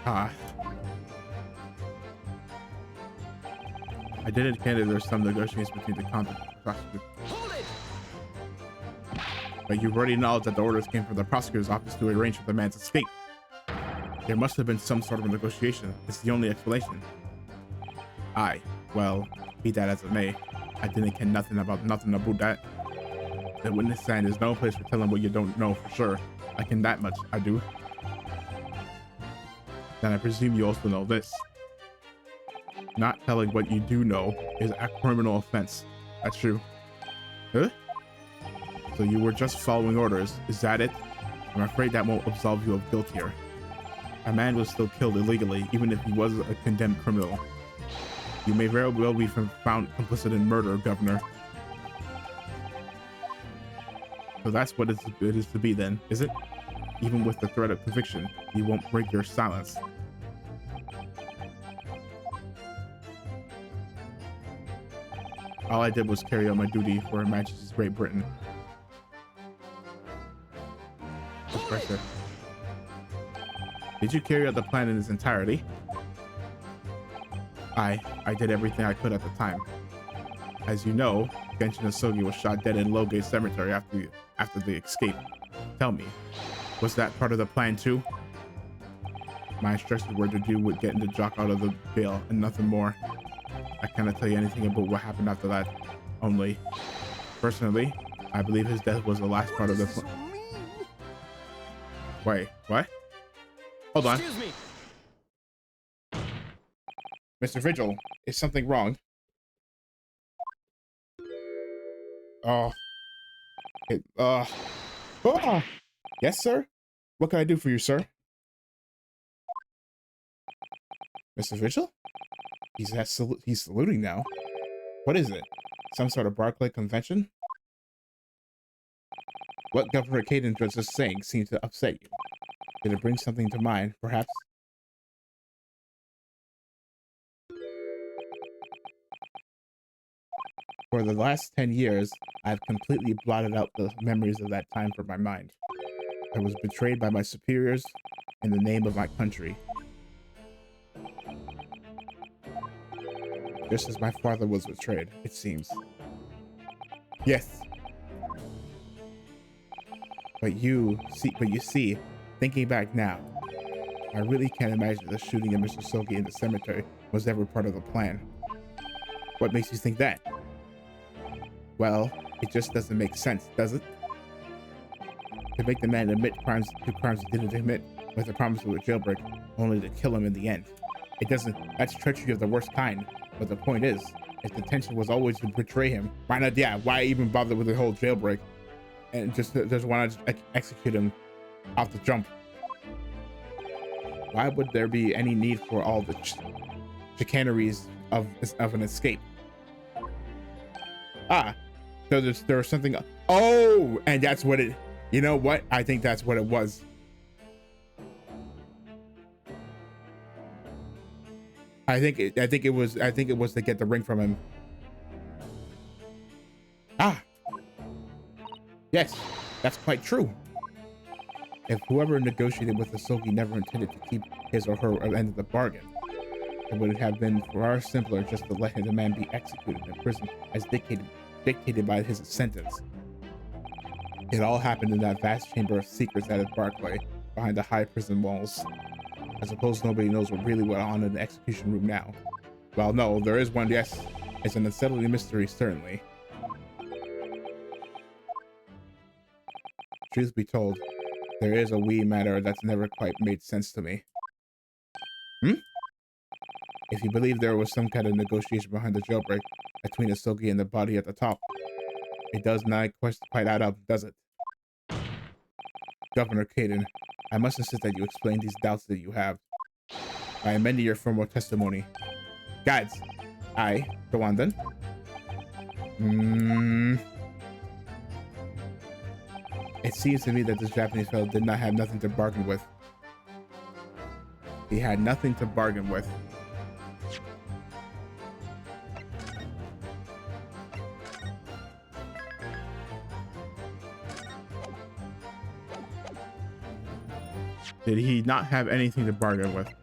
S1: I did indicate that there's some negotiations between the convict and the prosecutor. But you've already acknowledged that the orders came from the prosecutor's office to arrange for the man's escape. There must have been some sort of a negotiation. It's the only explanation. Aye, well, be that as it may, I didn't care nothing about that. The witness stand is no place for telling what you don't know for sure. I can that much, I do. Then I presume you also know this. Not telling what you do know is a criminal offense. That's true. Huh? So you were just following orders, is that it? I'm afraid that won't absolve you of guilt here. A man was still killed illegally, even if he was a condemned criminal. You may very well be found complicit in murder, Governor. So that's what it is to be then, is it? Even with the threat of conviction, you won't break your silence. All I did was carry out my duty for Her Majesty's Great Britain. Pressure. Did you carry out the plan in its entirety? I did everything I could at the time. As you know, Genshin Asogi was shot dead in Logate Cemetery after the escape. Tell me, was that part of the plan too? My instructions were to do what getting the jock out of the jail and nothing more. I cannot tell you anything about what happened after that. Only, personally, I believe his death was the last part of the plan. Wait, what? Hold on.
S2: Excuse me.
S1: Mr. Vigil, is something wrong? Oh. Oh. Yes, sir? What can I do for you, sir? Mr. Vigil? He's saluting now. What is it? Some sort of Barclay convention? What Governor Caden was just saying seemed to upset you. Did it bring something to mind, perhaps? For the last 10 years, I've completely blotted out the memories of that time from my mind. I was betrayed by my superiors in the name of my country. Just as my father was betrayed, it seems. Yes. But you see, thinking back now, I really can't imagine the shooting of Mr. Sogi in the cemetery was ever part of the plan. What makes you think that? Well, it just doesn't make sense, does it? To make the man admit to crimes he didn't commit with the promise of a jailbreak, only to kill him in the end. That's treachery of the worst kind. But the point is, if the intention was always to betray him, why even bother with the whole jailbreak? And just why not just execute him off the jump? Why would there be any need for all the chicaneries of an escape? So there's something. Oh, and that's what it. You know what? I think that's what it was. I think it was to get the ring from him. Yes, that's quite true. If whoever negotiated with Asogi never intended to keep his or her end of the bargain, it would have been far simpler just to let the man be executed in prison as dictated by his sentence. It all happened in that vast chamber of secrets at Barclay, behind the high prison walls. I suppose nobody knows what really went on in the execution room now. Well, no, there is one, yes. It's an unsettling mystery, certainly. Truth be told, there is a wee matter that's never quite made sense to me. If you believe there was some kind of negotiation behind the jailbreak between Asogi and the body at the top, it does not quite add up, does it? Governor Caden, I must insist that you explain these doubts that you have. By amending your formal testimony. Guides, go on then. It seems to me that this Japanese fellow did not have nothing to bargain with. He had nothing to bargain with. Did he not have anything to bargain with?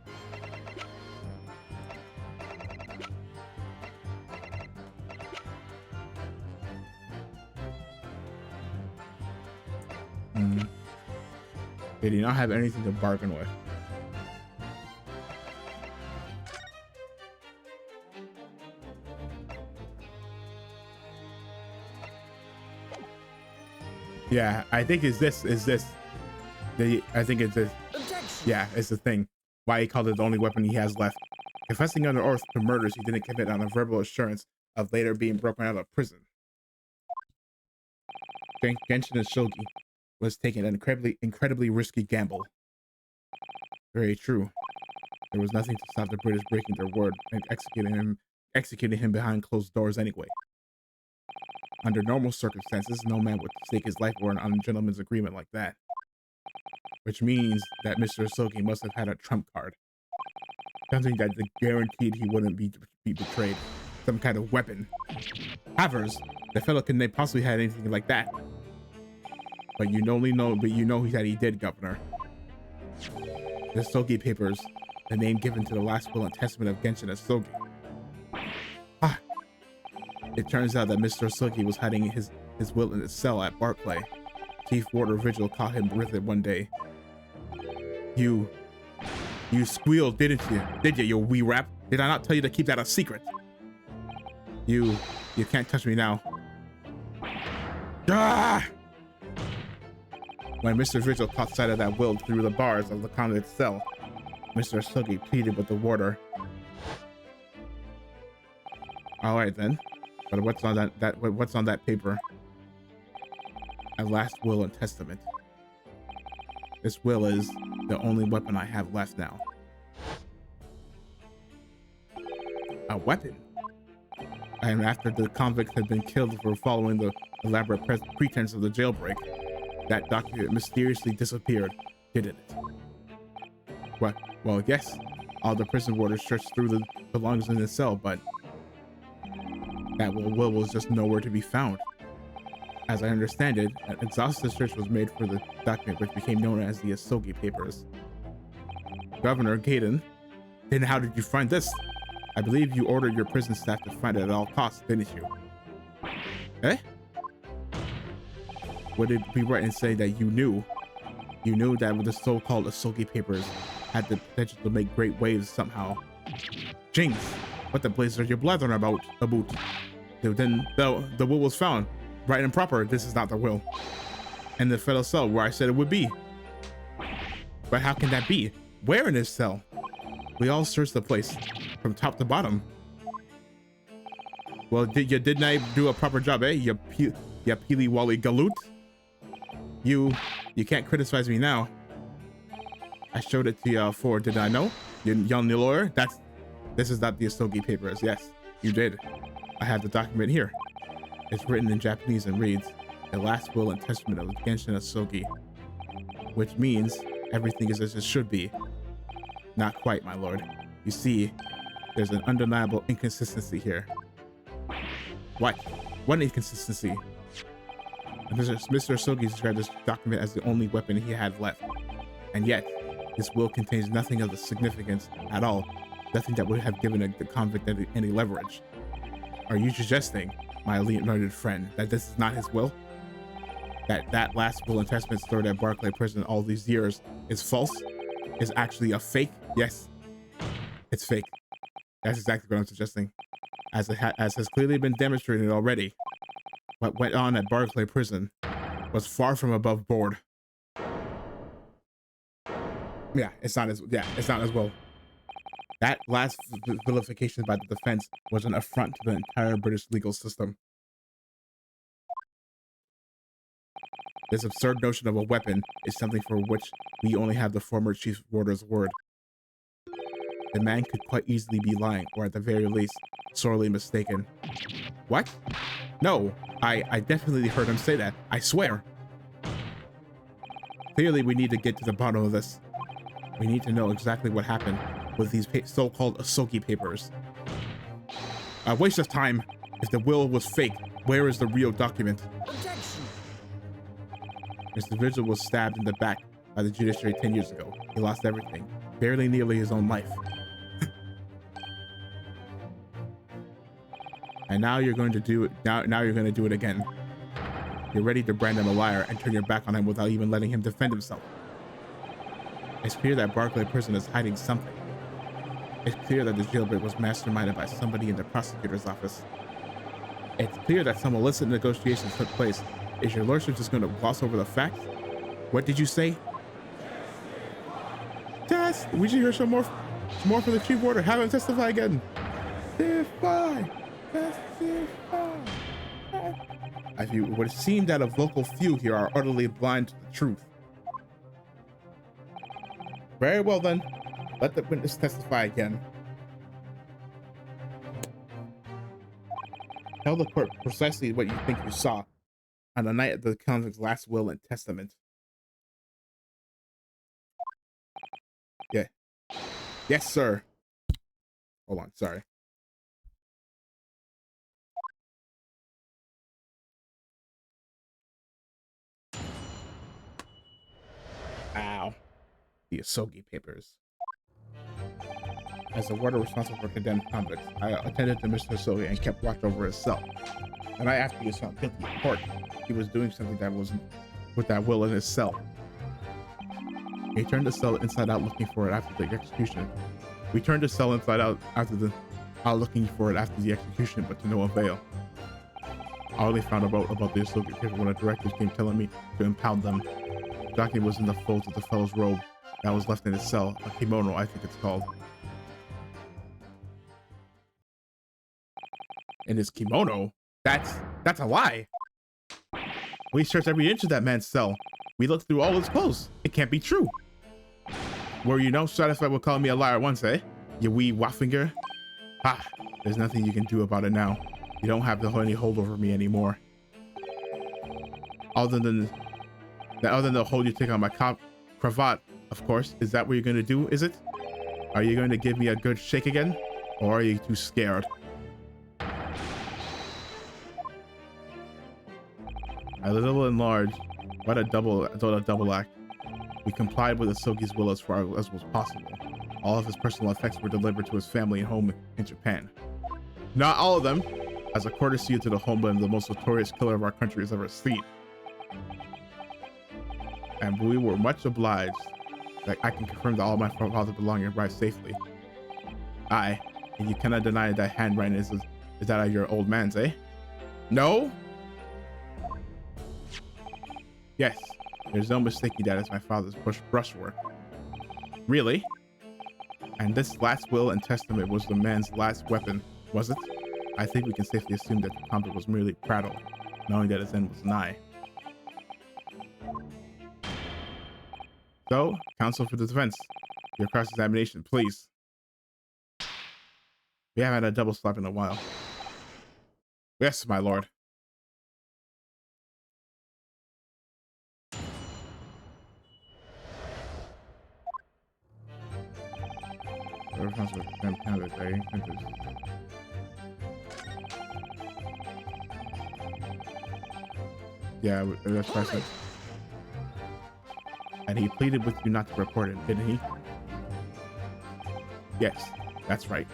S1: Did he not have anything to bargain with? Yeah, I think I think it's this. Yeah, it's the thing. Why he called it the only weapon he has left. Confessing under oath to murders he didn't commit on a verbal assurance of later being broken out of prison. Genshin Shogi was taking an incredibly risky gamble. Very true. There was nothing to stop the British breaking their word and executing him behind closed doors anyway. Under normal circumstances, no man would stake his life for an ungentleman's agreement like that. which means that Mr. Soki must have had a trump card. Something that guaranteed he wouldn't be betrayed. Some kind of weapon. Havers, the fellow couldn't have possibly had anything like that. But you know that he did, Governor. The Sogi papers, the name given to the last will and testament of Genshin as Sogi. Ah, it turns out that Mr. Sogi was hiding his will in his cell at Barclay. Chief Warder Vigil caught him with it one day. You squealed, didn't you? Did you wee rap? Did I not tell you to keep that a secret? You can't touch me now. Ah! When Mr. Vigil caught sight of that will through the bars of the convict's cell, Mr. Sugi pleaded with the warder. All right then, but what's on that paper? A last will and testament. This will is the only weapon I have left now. A weapon? And after the convict had been killed for following the elaborate pretense of the jailbreak, that document mysteriously disappeared, didn't it? What? Well, yes. All the prison warders searched through the belongings in the cell, but that will was just nowhere to be found. As I understand it, an exhaustive search was made for the document, which became known as the Asogi Papers. Governor Gaiden, then how did you find this? I believe you ordered your prison staff to find it at all costs, didn't you? Eh? Would it be right in saying that you knew that with the so-called Asogi Papers had the potential to make great waves somehow? Jinx, what the blazes are you blathering about? Then the will was found. Right and proper, this is not the will. And the fellow cell where I said it would be. But how can that be? Where in this cell? We all searched the place, from top to bottom. Well, didn't I do a proper job, eh? You peely wally galoot? You can't criticize me now. I showed it to you for, did I know? You young lawyer? This is not the Asogi Papers. Yes, you did. I have the document here. It's written in Japanese and reads, the last will and testament of Genshin Asogi. Which means everything is as it should be. Not quite, my lord. You see, there's an undeniable inconsistency here. What? What inconsistency? Mr. Asogi described this document as the only weapon he had left. And yet, this will contains nothing of the significance at all. Nothing that would have given the convict any leverage. Are you suggesting, my learned friend, that this is not his will? That last will and testament stored at Barclay prison all these years is false? Is actually a fake? Yes, it's fake. That's exactly what I'm suggesting. As has clearly been demonstrated already, what went on at Barclay prison was far from above board. It's not as well. That last vilification by the defense was an affront to the entire British legal system. This absurd notion of a weapon is something for which we only have the former chief warder's word. The man could quite easily be lying, or at the very least, sorely mistaken. What? No, I definitely heard him say that. I swear. Clearly, we need to get to the bottom of this. We need to know exactly what happened with these so-called Asogi Papers. A waste of time. If the will was fake, where is the real document?
S2: Objection.
S1: Mr. Vigil was stabbed in the back by the judiciary 10 years ago. He lost everything, barely nearly his own life. And now you're going to do it. Now you're going to do it again. You're ready to brand him a liar and turn your back on him without even letting him defend himself. It's clear that Barclay prison is hiding something. It's clear that the jailbreak was masterminded by somebody in the prosecutor's office. It's clear that some illicit negotiations took place. Is your lordship just going to gloss over the facts? What did you say? Test! We should hear some more from the chief warder. Have him testify again. Testify! Testify! It would seem that a vocal few here are utterly blind to the truth. Very well then. Let the witness testify again. Tell the court precisely what you think you saw on the night of the convict's last will and testament. Yes, sir. Hold on, sorry. Ow. The Asogi papers. As the warder responsible for condemned convicts, I attended to Mr. Asogi and kept watch over his cell. The night after he was found guilty in court, he was doing something that wasn't with that will in his cell. He turned the cell inside out looking for it after the execution. We turned the cell inside out looking for it after the execution, but to no avail. I only found about the Asogi paper when the directors came telling me to impound them. The document was in the folds of the fellow's robe that was left in his cell, a kimono I think it's called. In his kimono? That's a lie. We searched every inch of that man's cell. We looked through all his clothes. It can't be true. Were you no satisfied with calling me a liar once, eh? You wee waffinger? Ah, there's nothing you can do about it now. You don't have any hold over me anymore. Other than the hold you take on my cravat, of course. Is that what you're going to do, is it? Are you going to give me a good shake again? Or are you too scared? A little and large. What a double act. We complied with Asogi's will as far as was possible. All of his personal effects were delivered to his family and home in Japan. Not all of them, as a courtesy to the homeland the most notorious killer of our country has ever seen. And we were much obliged that I can confirm that all my father's belongings arrived safely. Aye, and you cannot deny that handwriting is that of your old man's, eh? No? Yes, there's no mistaking that it's my father's brushwork. Really? And this last will and testament was the man's last weapon, was it? I think we can safely assume that the convict was merely prattle, knowing that his end was nigh. So, counsel for the defense, your cross-examination, please. We haven't had a double slap in a while. Yes, my lord. Yeah, that's what I said. And he pleaded with you not to report it, didn't he? Yes, that's right.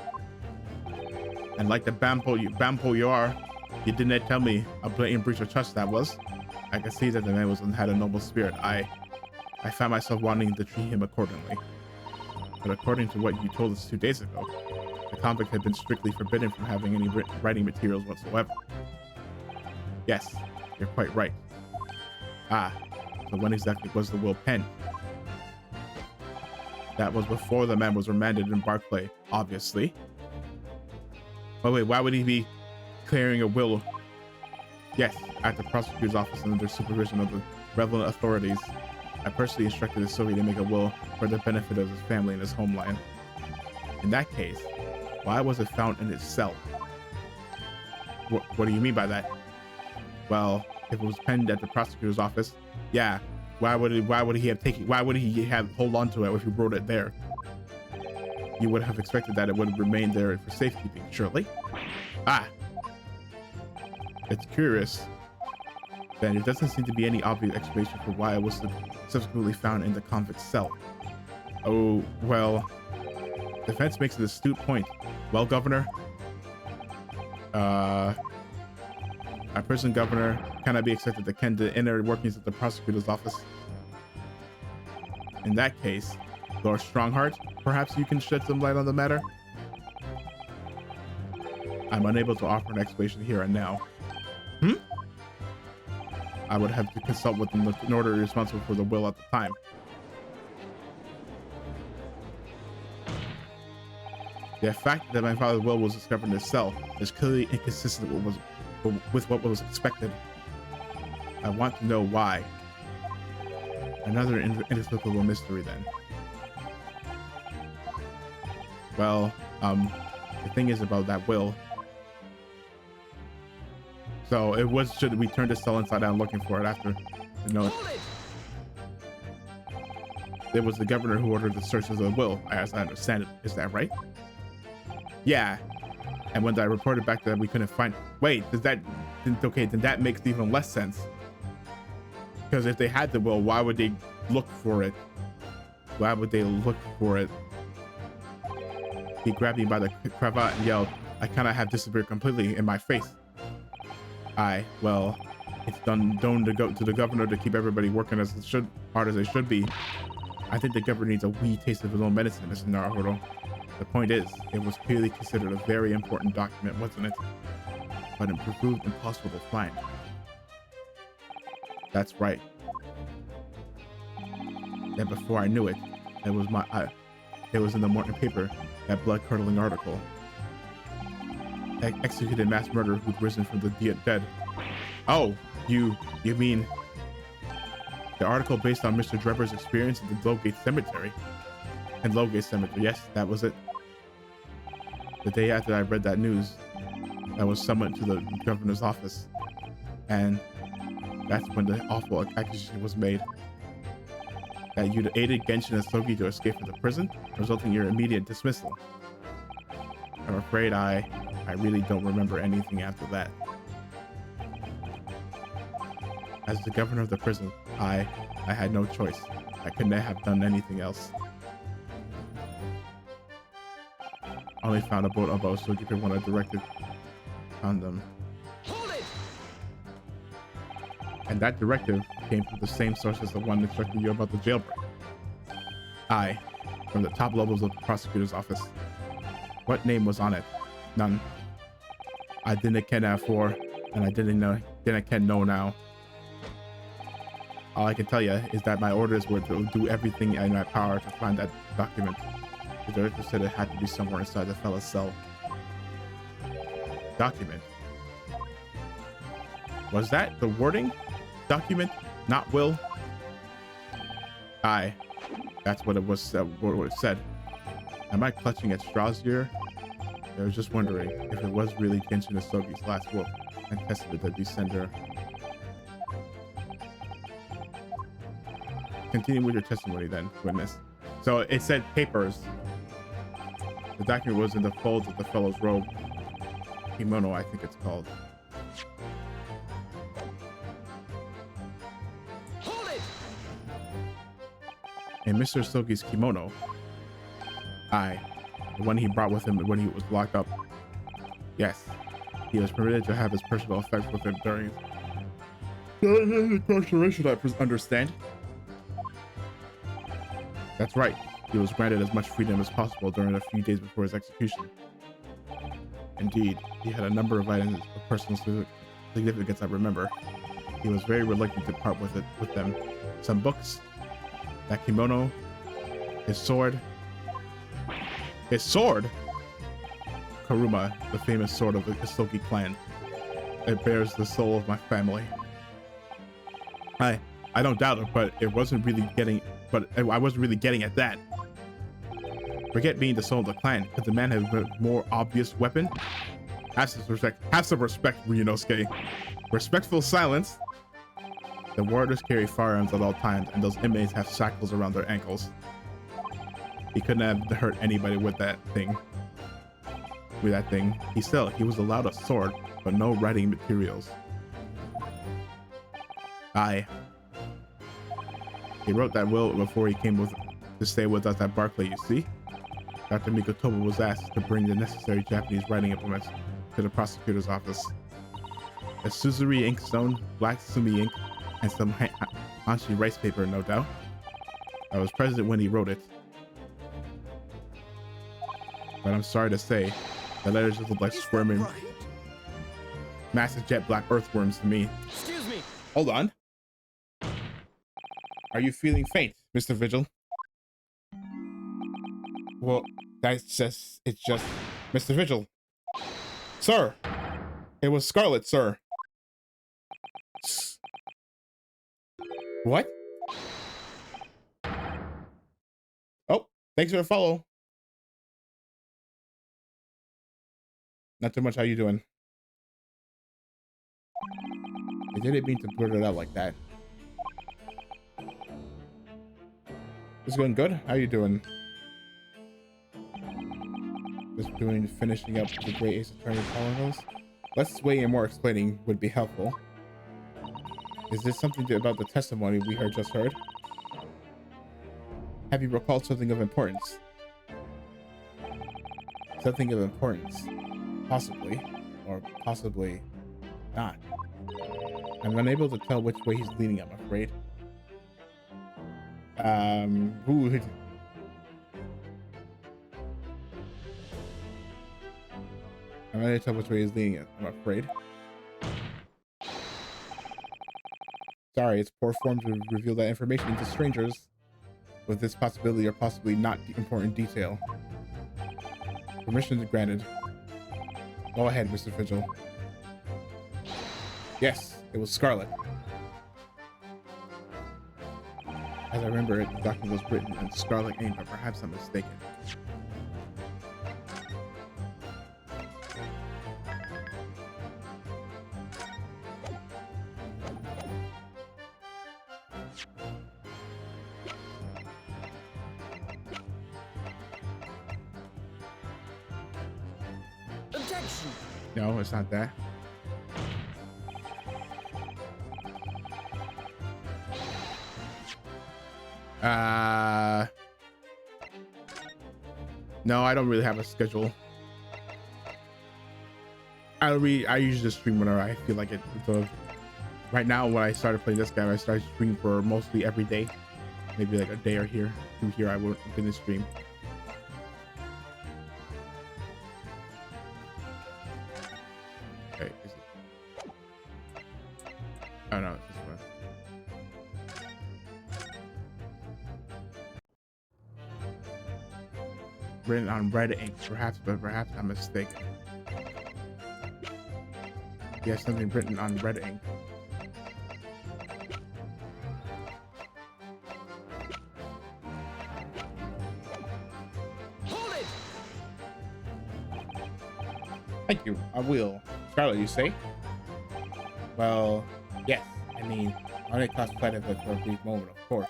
S1: And like the bampo you are, you didn't tell me a blatant breach of trust that was. I could see that the man had a noble spirit. I found myself wanting to treat him accordingly. But according to what you told us 2 days ago, the convict had been strictly forbidden from having any writing materials whatsoever. Yes, you're quite right. Ah, so when exactly was the will penned? That was before the man was remanded in Barclay, obviously. But wait, why would he be clearing a will? Yes, at the prosecutor's office and under supervision of the relevant authorities. I personally instructed the Soviet to make a will for the benefit of his family and his homeland. In that case, why was it found in his cell? What do you mean by that? Well, if it was penned at the prosecutor's office, yeah. Why would he have hold on to it if he wrote it there? You would have expected that it would remain there for safekeeping, surely. Ah, it's curious. Then there doesn't seem to be any obvious explanation for why it was subsequently found in the convict's cell. Oh, well, defense makes an astute point. Well, Governor, a prison governor cannot be expected to ken the inner workings of the prosecutor's office. In that case, Lord Strongheart, perhaps you can shed some light on the matter? I'm unable to offer an explanation here and now. I would have to consult with the notary responsible for the will at the time. The fact that my father's will was discovered in his cell is clearly inconsistent with what was expected. I want to know why. Another inexplicable mystery then. Well, the thing is about that will. So it was, should we turn the cell inside out looking for it after, you know. It was the governor who ordered the search of the will, as I understand it. Is that right? Yeah. And when I reported back that we couldn't find... Wait, okay, then that makes even less sense. Because if they had the will, why would they look for it? Why would they look for it? He grabbed me by the cravat and yelled, I kind of have disappeared completely in my face. Well, it's done to go to the governor to keep everybody working as it should, hard as they should be. I think the governor needs a wee taste of his own medicine, Mr. Naruhodo. The point is, it was clearly considered a very important document, wasn't it? But it proved impossible to find. That's right. And before I knew it, it was in the morning paper, that blood-curdling article. Executed mass murderer who'd risen from the dead. Oh, you mean the article based on Mr. Drebber's experience in the Lowgate Cemetery? And Lowgate Cemetery, yes, that was it. The day after I read that news, I was summoned to the governor's office, and that's when the awful accusation was made. That you'd aided Genshin and Sogi to escape from the prison, resulting in your immediate dismissal. I'm afraid I really don't remember anything after that. As the governor of the prison, I had no choice. I couldn't have done anything else. I only found a boat about Sogi when I directed on them.
S2: Hold it!
S1: And that directive came from the same source as the one instructing you about the jailbreak. From the top levels of the prosecutor's office. What name was on it? None. I didn't ken afore, and I didn't ken know now. All I can tell you is that my orders were to do everything in my power to find that document. The director said it had to be somewhere inside the fella's cell. Document? Was that the wording? Document, not will? That's what it was. What it said. Am I clutching at straws here? I was just wondering if it was really Genshin Asogi's last will and testament that descender. Continue with your testimony then, witness. So it said papers. The document was in the folds of the fellow's robe. Kimono, I think it's called.
S2: Hold it!
S1: And Mr. Sogi's kimono. The one he brought with him when he was locked up. Yes, he was permitted to have his personal effects with him during his incarceration, I understand. That's right. He was granted as much freedom as possible during a few days before his execution. Indeed, he had a number of items of personal significance I remember. He was very reluctant to part with them. Some books, that kimono, his sword. His sword? Karuma, the famous sword of the Hisoki clan. It bears the soul of my family. I don't doubt it, but I wasn't really getting at that. Forget being the soul of the clan. Could the man have a more obvious weapon? Have some respect, Ryunosuke. Respectful silence. The warders carry firearms at all times, and those inmates have shackles around their ankles. He couldn't have hurt anybody with that thing. He was allowed a sword, but no writing materials. He wrote that will before he came to stay with us at Barclay, you see? Dr. Mikotoba was asked to bring the necessary Japanese writing implements to the prosecutor's office. A Suzuri inkstone, black sumi ink, and some Hanshi rice paper, no doubt. I was present when he wrote it. But I'm sorry to say, the letters just look like squirming,
S2: Right?
S1: massive jet black earthworms to me.
S2: Excuse me.
S1: Hold on. Are you feeling faint, Mr. Vigil? Well, it's just, Mr. Vigil. Sir! It was Scarlet, sir. What? Oh, thanks for the follow. Not too much, how you doing? I didn't mean to blurt it out like that. It's going good. How you doing? Just finishing up the Great Ace Attorney Chronicles. Less weighing and more explaining would be helpful. Is this something about the testimony we just heard? Have you recalled something of importance? Something of importance. Possibly. Or possibly not. I'm unable to tell which way he's leaning, I'm afraid. Rude. I'm unable to tell which way he's leaning, I'm afraid. Sorry, it's poor form to reveal that information to strangers with this possibility or possibly not important detail. Permission granted. Go ahead, Mr. Vigil. Yes, it was Scarlet. As I remember it, the document was written in scarlet ink, but perhaps I'm mistaken.
S2: Objection!
S1: No, it's not that. No, I don't really have a schedule. I usually just stream whenever I feel like it. So right now, when I started playing this game, I started streaming for mostly every day. Maybe like a day or two here I didn't stream. Okay, is it? Oh no, it's this one. Written on red ink, perhaps, but perhaps I'm mistaken. Yes, something written on red ink.
S2: Hold it!
S1: Thank you, I will. Scarlet, you say? Well, yes. I mean, I only caught sight of it for a brief moment, of course.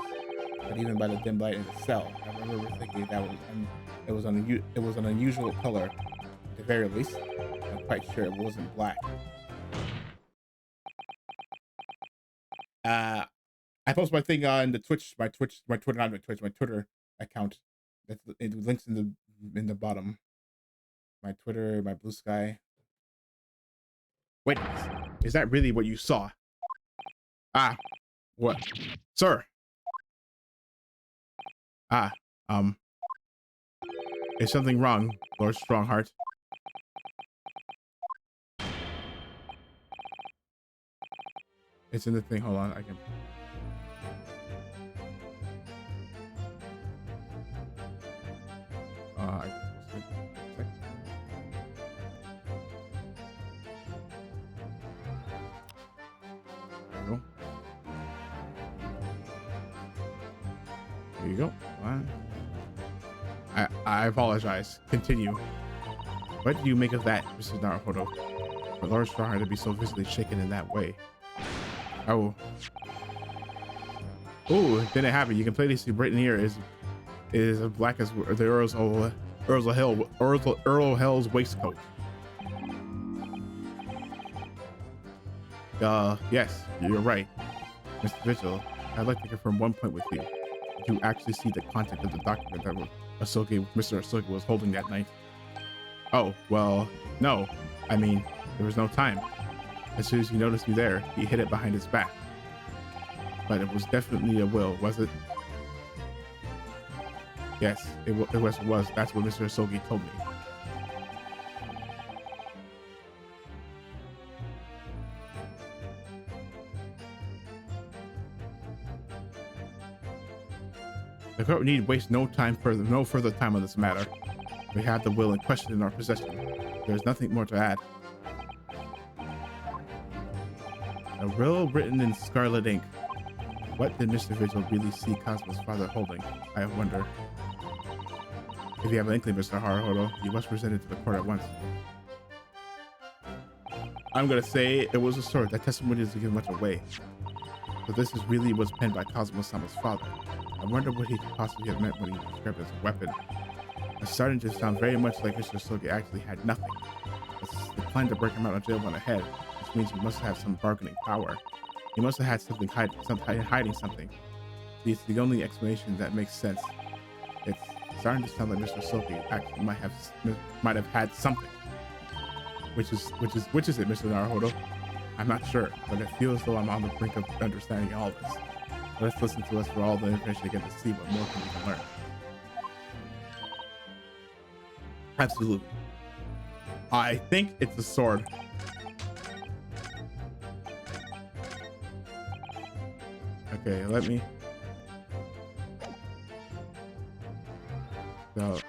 S1: But even by the dim light in the cell, I remember thinking that it was an unusual color. At the very least, I'm quite sure it wasn't black. I post my thing on the my Twitter account. It links in the bottom. My Twitter, my Blue Sky. Wait, is that really what you saw? Ah, what, sir? Ah, is something wrong, Lord Strongheart? It's in the thing. Hold on, I can. I there you go. There you go. I apologize. Continue. What do you make of that, Mrs. Naruhodo? For Lord Strongheart to be so visibly shaken in that way. Oh. Ooh, didn't happen. You can plainly see Britain here is as black as the Earl Hell's waistcoat. Yes, you're right. Mr. Vigil, I'd like to confirm one point with you. Did you actually see the content of the document that Mr. Ahsoka was holding that night? Oh, well, no. I mean, there was no time. As soon as he noticed me there, he hid it behind his back. But it was definitely a will, was it? Yes, it was. That's what Mr. Ahsoka told me. The court need waste no further time on this matter. We have the will in question in our possession. There's nothing more to add. A will written in scarlet ink. What did Mr. Vigil really see Cosmo's father holding? I wonder. If you have an inkling, Mr. Haruhodo, you must present it to the court at once. I'm gonna say it was a sword. That testimony doesn't give much away. But this is really was penned by Cosmo-sama's father. I wonder what he could possibly have meant when he described it as a weapon. It's starting to sound very much like Mr. Silky actually had nothing. The plan to break him out of jail went ahead, which means he must have some bargaining power. He must have had something hiding something. It's the only explanation that makes sense. It's starting to sound like Mr. Silky actually might have had something. Which is it, Mr. Naruhodo? I'm not sure, but it feels as though I'm on the brink of understanding all this. Let's listen to us for all the information again to see what more we can learn. Absolutely. I think it's a sword. Okay, let me. So.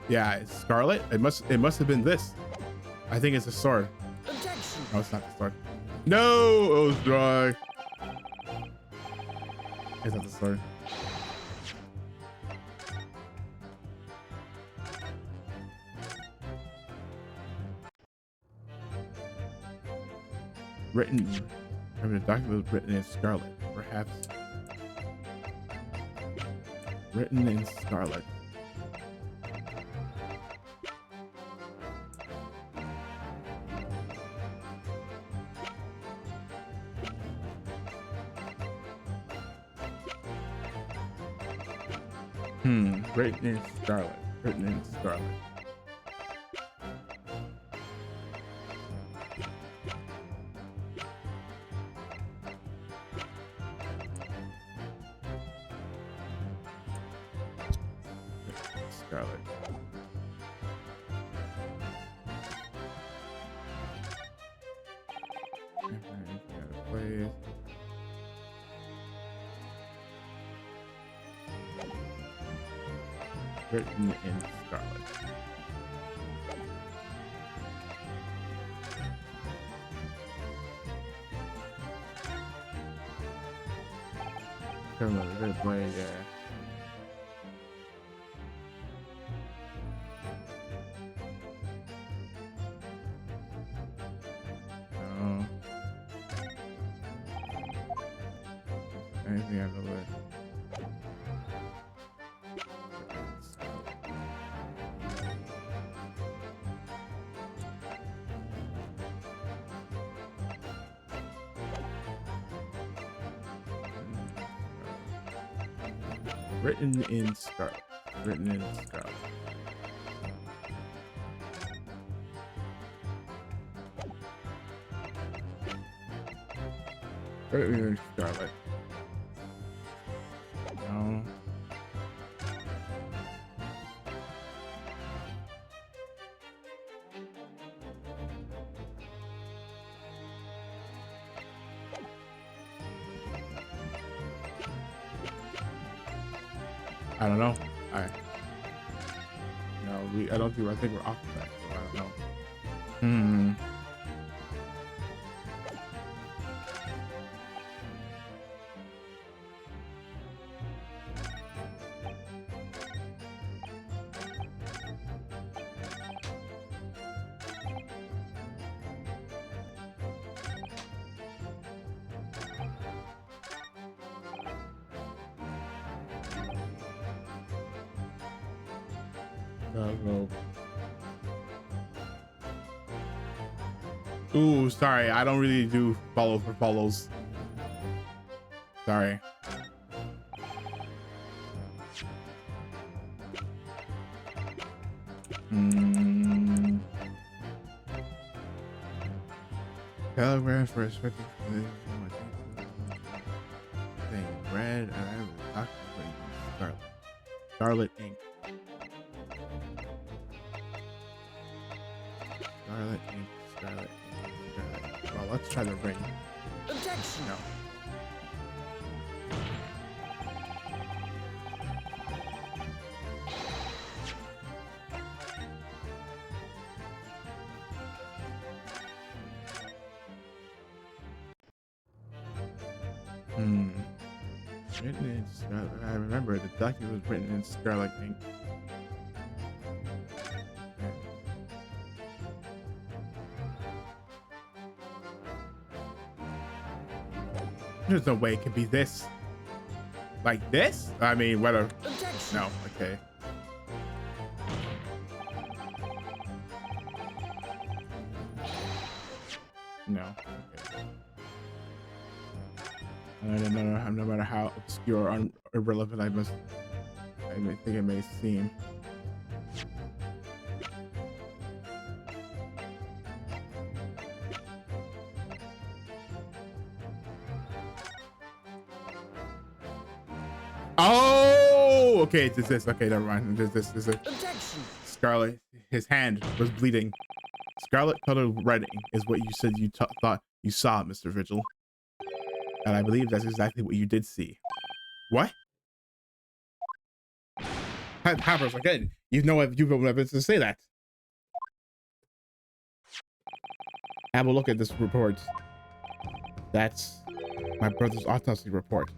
S1: Yeah, it's Scarlet. It must have been this. I think it's a sword.
S2: Objection.
S1: No, it's not the sword. No, it was dry. It's not the sword. Written. Remember, the document was written in Scarlet. Perhaps. Written in Scarlet. Written in Scarlet. Written in Scarlet. Scarlet. Place. Written in Scarlet. Come on, we're gonna play, yeah. No. Anything out of the way. Written in Scarlet. Written in Scarlet. Written in Scarlet. No. I don't know. I think we're off of that, so I don't know. Go. Ooh, sorry. I don't really do follow for follows. Sorry. Telegram for respective thing. Red. I was Scarlet. Scarlet ink. Scarlet ink. Scarlet ink. Well, let's try the ring.
S2: Objection.
S1: No. Written in Scarlet. I remember the document was written in Scarlet ink. There's no way it could be this. Like this? I mean, whether.
S2: Objection.
S1: No, okay. No. Okay. No matter how obscure or irrelevant I may think it may seem. Oh, okay, it's this. Okay, never mind. This is it.
S2: Objection.
S1: Scarlet, his hand was bleeding. Scarlet colored writing is what you said you thought you saw, Mr. Vigil. And I believe that's exactly what you did see. What? Havers, again, you've no evidence to say that. Have a look at this report. That's my brother's autopsy report.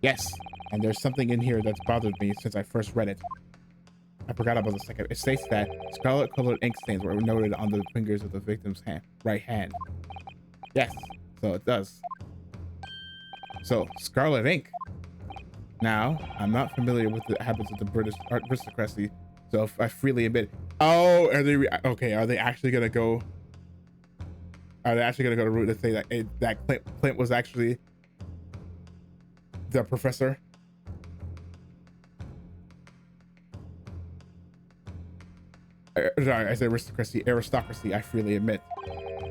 S1: Yes, and there's something in here that's bothered me since I first read it. I forgot about the second. It states that scarlet-colored ink stains were noted on the fingers of the victim's right hand. Yes, so it does. So, scarlet ink. Now, I'm not familiar with the habits of the British aristocracy, so if I freely admit. Oh, are they okay? Are they actually gonna go? Are they actually gonna go to root and say that that Clint was actually the professor? Sorry, I say aristocracy. I freely admit,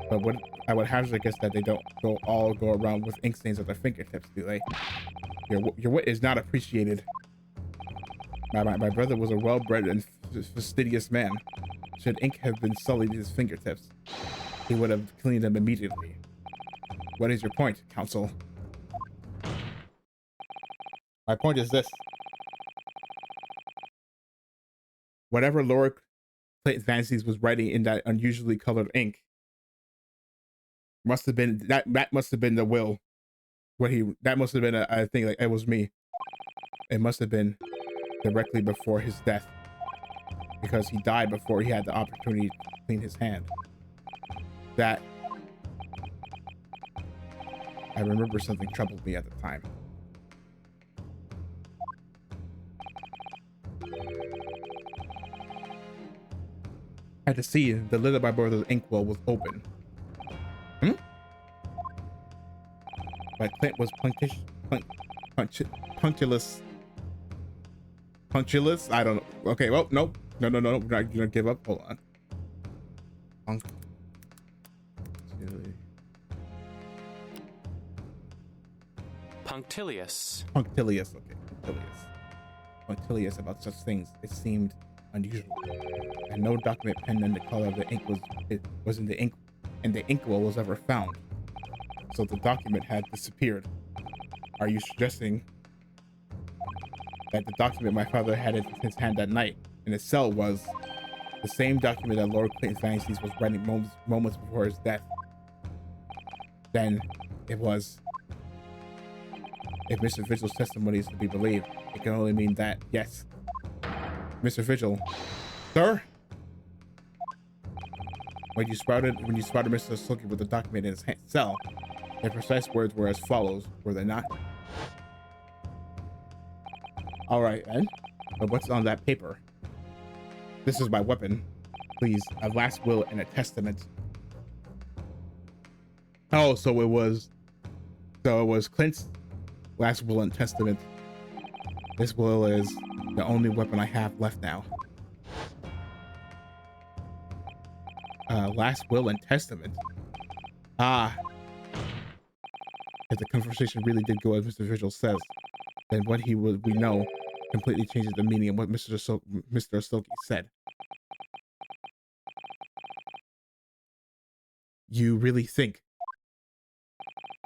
S1: but what I would hazard a guess that they don't all go around with ink stains at their fingertips, do they? Your wit is not appreciated. My brother was a well-bred and fastidious man. Should ink have been sullied his fingertips, he would have cleaned them immediately. What is your point, counsel? My point is this. Whatever Lord Clayton Fancies was writing in that unusually colored ink must have been that must have been the will. That must have been a thing, like it was me. It must have been directly before his death, because he died before he had the opportunity to clean his hand. That I remember something troubled me at the time. I had to see the lid of my brother's inkwell was open. But Clint was punctilious. Punctilious? I don't know. Okay, well, no. We're not gonna give up. Hold on.
S2: Punctilious.
S1: Punctilious. Okay, punctilious. Punctilious about such things. It seemed unusual, and no document penned in the color of the ink was in the ink, and the inkwell was ever found. So the document had disappeared. Are you suggesting that the document my father had in his hand that night in his cell was the same document that Lord Clayton Fancies was writing moments before his death? Then it was. If Mr. Vigil's testimony is to be believed, it can only mean that, yes. Mr. Vigil, sir? When you sprouted Mr. Silky with the document in his cell, the precise words were as follows, were they not? All right, then. But what's on that paper? This is my weapon. Please, a last will and a testament. Oh, so it was Clint's last will and testament. This will is the only weapon I have left now. Last will and testament. Ah. If the conversation really did go as Mr. Vigil says, then what we know completely changes the meaning of what Mr. Asoki said. You really think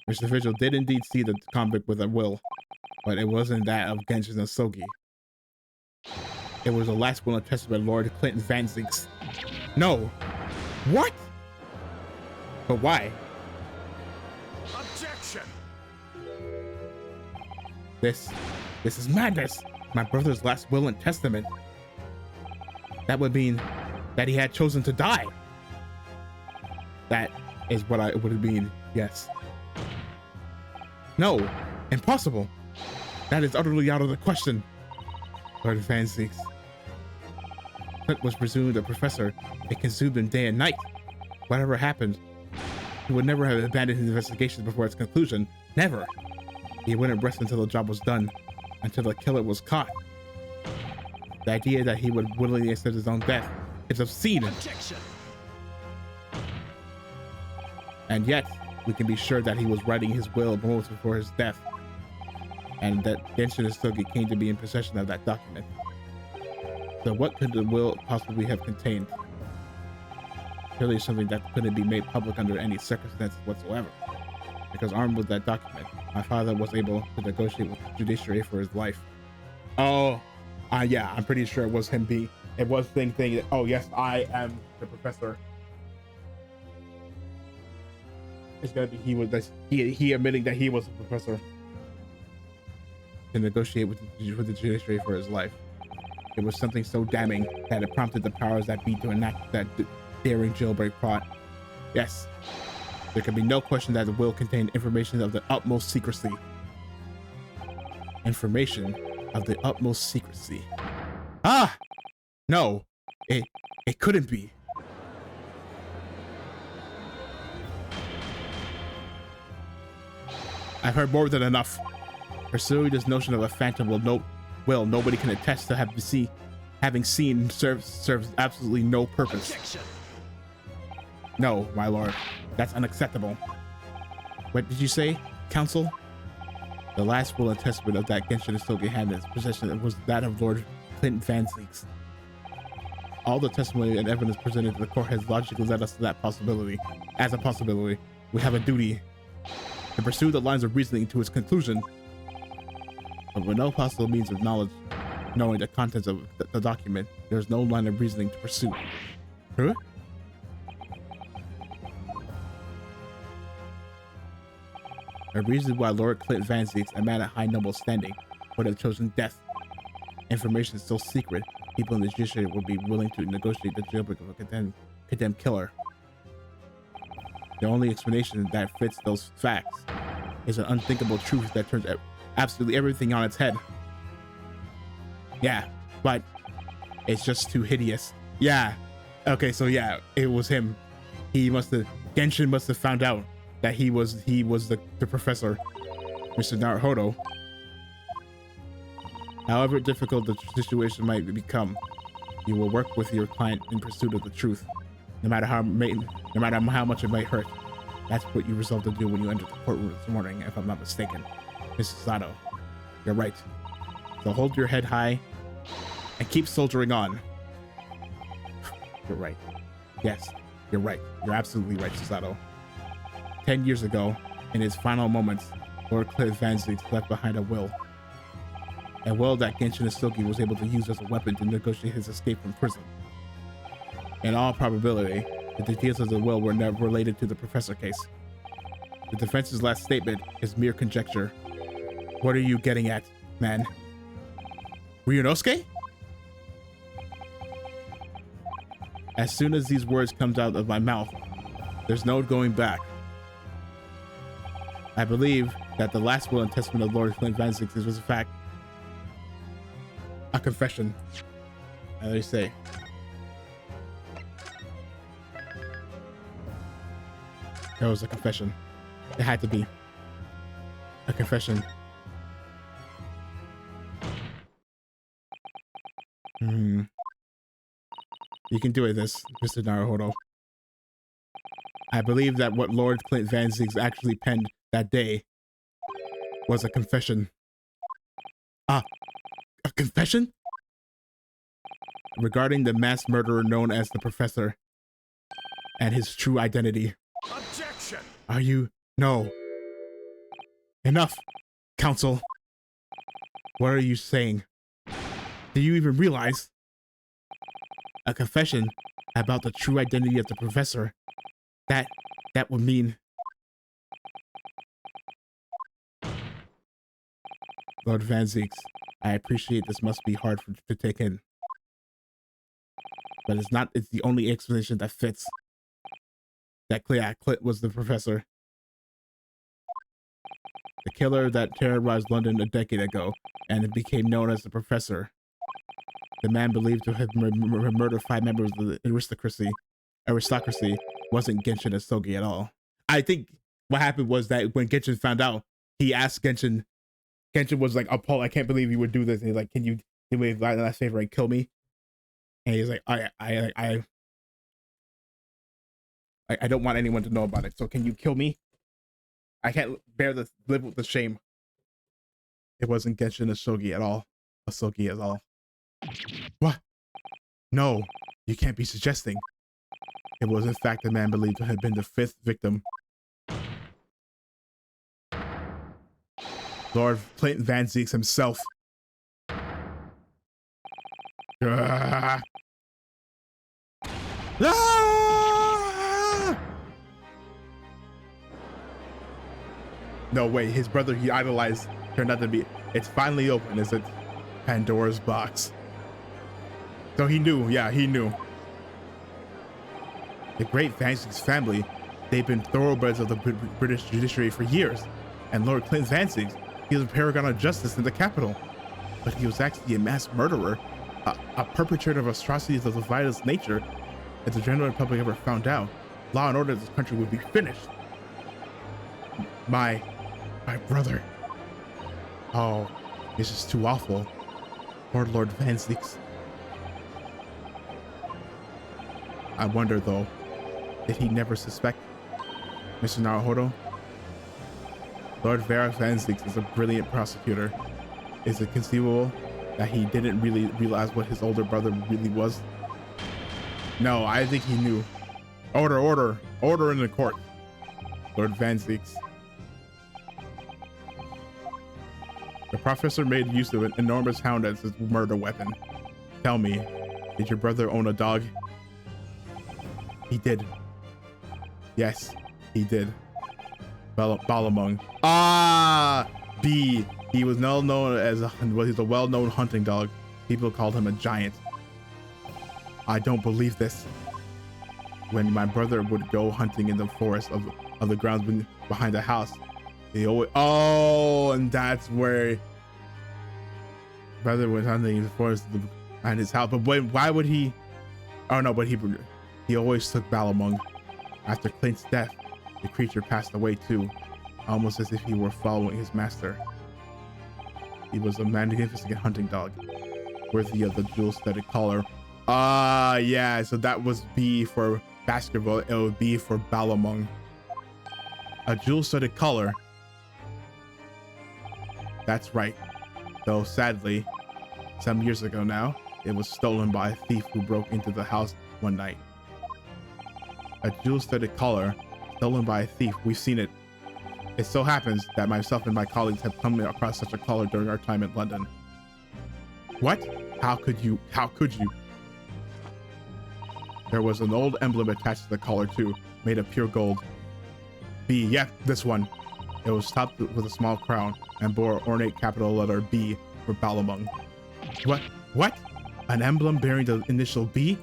S1: Mr. Vigil did indeed see the convict with a will, but it wasn't that of Genshin Asoki. It was the last will and testament Lord Clinton Vanzig's. No. What? But why?
S2: Objection.
S1: This is madness. My brother's last will and testament. That would mean that he had chosen to die. That is what it would mean, yes. No, impossible. That is utterly out of the question. Lord Van Zieks. Clint was presumed a professor. It consumed him day and night. Whatever happened, he would never have abandoned his investigations before its conclusion. Never. He wouldn't rest until the job was done, until the killer was caught. The idea that he would willingly accept his own death is obscene.
S2: Objection.
S1: And yet, we can be sure that he was writing his will moments before his death, and that Genshin Istogi came to be in possession of that document. So what could the will possibly have contained? Surely something that couldn't be made public under any circumstances whatsoever. Because armed with that document, my father was able to negotiate with the judiciary for his life. Oh, yeah, I'm pretty sure it was him it was thing that, oh yes, I am the professor. It's gonna be he admitting that he was a professor to negotiate with the judiciary for his life. It was something so damning that it prompted the powers that be to enact that daring jailbreak plot. Yes, there can be no question that the will contained information of the utmost secrecy. Information of the utmost secrecy. Ah! No, it couldn't be. I've heard more than enough. Pursuing this notion of a phantom will nobody can attest to having seen serves absolutely no purpose.
S2: Objection.
S1: No, my lord, that's unacceptable. What did you say, counsel? The last will and testament of that Genshin Istogi had in its possession was that of Lord Clint Van Zieks. All the testimony and evidence presented to the court has logically led us to that possibility. As a possibility, we have a duty to pursue the lines of reasoning to its conclusion. But with no possible means of knowing the contents of the document, there is no line of reasoning to pursue. Huh? A reason why Lord Clint Van Zieks, a man of high noble standing, would have chosen death. Information so secret, people in the judiciary would be willing to negotiate the jailbreak of a condemned killer. The only explanation that fits those facts is an unthinkable truth that turns absolutely everything on its head. Yeah, but it's just too hideous. Yeah. Okay, so yeah, it was him. Genshin must have found out that he was the professor, Mr. Naruhodo. However difficult the situation might become, you will work with your client in pursuit of the truth, no matter how much it might hurt. That's what you resolved to do when you entered the courtroom this morning, if I'm not mistaken. Mrs. Sato, you're right. So hold your head high and keep soldiering on. You're right. Yes, you're right. You're absolutely right, Susato. 10 years ago, in his final moments, Lord Clint Van Zieks left behind a will. A will that Genshin Istogi was able to use as a weapon to negotiate his escape from prison. In all probability, the details of the will were never related to the professor case. The defense's last statement is mere conjecture. What are you getting at, man? Ryunosuke? As soon as these words comes out of my mouth, there's no going back. I believe that the last will and testament of Lord Clint Van Zieks was in fact a confession. As they say. It was a confession. It had to be a confession. You can do it, Mr. Naruhodo. I believe that what Lord Clint Van Zieks actually penned that day was a confession. A confession? Regarding the mass murderer known as the Professor and his true identity.
S2: Objection!
S1: Are you? No. Enough, counsel. What are you saying? Do you even realize? A confession about the true identity of the Professor. That would mean... Lord Van Zieks, I appreciate this must be hard to take in. But it's the only explanation that fits. That Clint was the Professor. the killer that terrorized London a decade ago, and it became known as the Professor. The man believed to have murdered 5 members of the aristocracy wasn't Genshin Asogi at all. I think what happened was that when Genshin found out, he asked Genshin. Genshin was like, "Oh, Paul, I can't believe you would do this." And he's like, "Can you do me a last favor and kill me?" And he's like, "I don't want anyone to know about it. So can you kill me? I can't live with the shame." It wasn't Genshin Asogi at all. Asogi at all. What? No, you can't be suggesting. It was in fact the man believed to have been the 5th victim. Lord Clinton Van Zeeks himself. Ah! Ah! No way, his brother he idolized turned out to be. It's finally open. Is it Pandora's box? So he knew. Yeah, he knew. The great Van Zeeks family, they've been thoroughbreds of the British judiciary for years. And Lord Clinton Van Zeeks, he was a paragon of justice in the capital. But he was actually a mass murderer, a perpetrator of atrocities of the vilest nature. If the general public ever found out, law and order in this country would be finished. My brother. Oh, this is too awful. Lord Van Zeeks. I wonder though, did he never suspect Mr. Naruhodo? Lord Vera Van Zeeks is a brilliant prosecutor. Is it conceivable that he didn't really realize what his older brother really was? No, I think he knew. Order in the court. Lord Van Zeeks. The professor made use of an enormous hound as his murder weapon. Tell me, did your brother own a dog? He did. Yes, he did. Balamung. Ah, B. He was well known as he's a well-known hunting dog. People called him a giant. I don't believe this. When my brother would go hunting in the forest of the grounds behind the house, they always and that's where brother was hunting in the forest behind his house. But why would he? Oh no, but he always took Balamung. After Clint's death, the creature passed away too, almost as if he were following his master. He was a magnificent hunting dog, worthy of the jewel-studded collar. Yeah, so that was B for Baskerville. It would be for Balamung. A jewel-studded collar. That's right. Though sadly, some years ago now, it was stolen by a thief who broke into the house one night. A jewel-studded collar stolen by a thief. We've seen it. It so happens that myself and my colleagues have come across such a collar during our time in London. What? How could you? How could you? There was an old emblem attached to the collar too, made of pure gold. B, yeah, this one. It was topped with a small crown and bore ornate capital letter B for Balamung. What? What? An emblem bearing the initial B?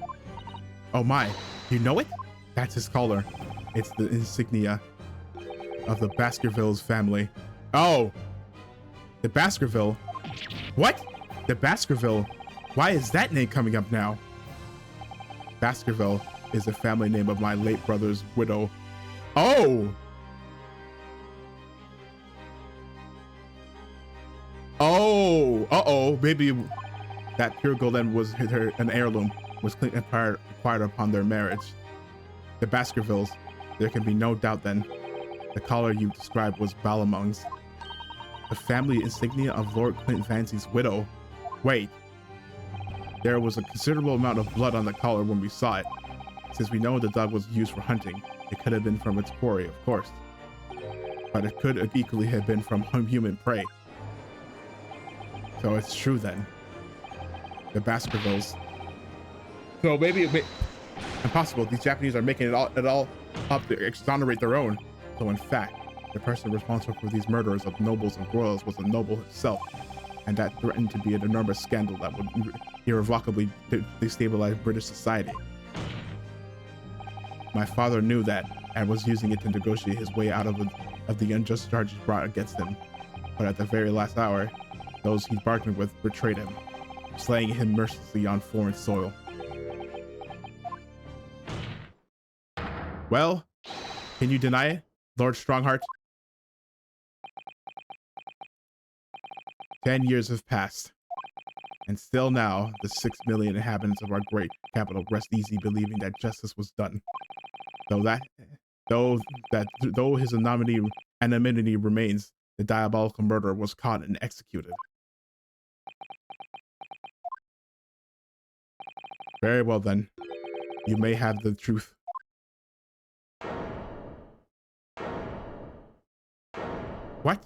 S1: Oh my, you know it? That's his collar. It's the insignia of the Baskervilles family. Oh, the Baskerville. What? The Baskerville? Why is that name coming up now? Baskerville is the family name of my late brother's widow. Oh! Oh! Uh-oh, maybe that pure gold then was an heirloom, was Clinton acquired upon their marriage. The Baskervilles, there can be no doubt then. The collar you described was Balamung's. The family insignia of Lord Clinton Van Zeeks' widow. Wait. There was a considerable amount of blood on the collar when we saw it. Since we know the dog was used for hunting, it could have been from its quarry, of course. But it could equally have been from human prey. So it's true then. The Baskervilles. So maybe impossible. These Japanese are making it all up to exonerate their own. So in fact, the person responsible for these murders of nobles and royals was the noble himself, and that threatened to be an enormous scandal that would irrevocably destabilize British society. My father knew that and was using it to negotiate his way out of the unjust charges brought against him. But at the very last hour, those he bargained with betrayed him, slaying him mercilessly on foreign soil. Well, can you deny it, Lord Strongheart? 10 years have passed, and still now the 6 million inhabitants of our great capital rest easy believing that justice was done. Though his anonymity remains, the diabolical murderer was caught and executed. Very well then, you may have the truth. What?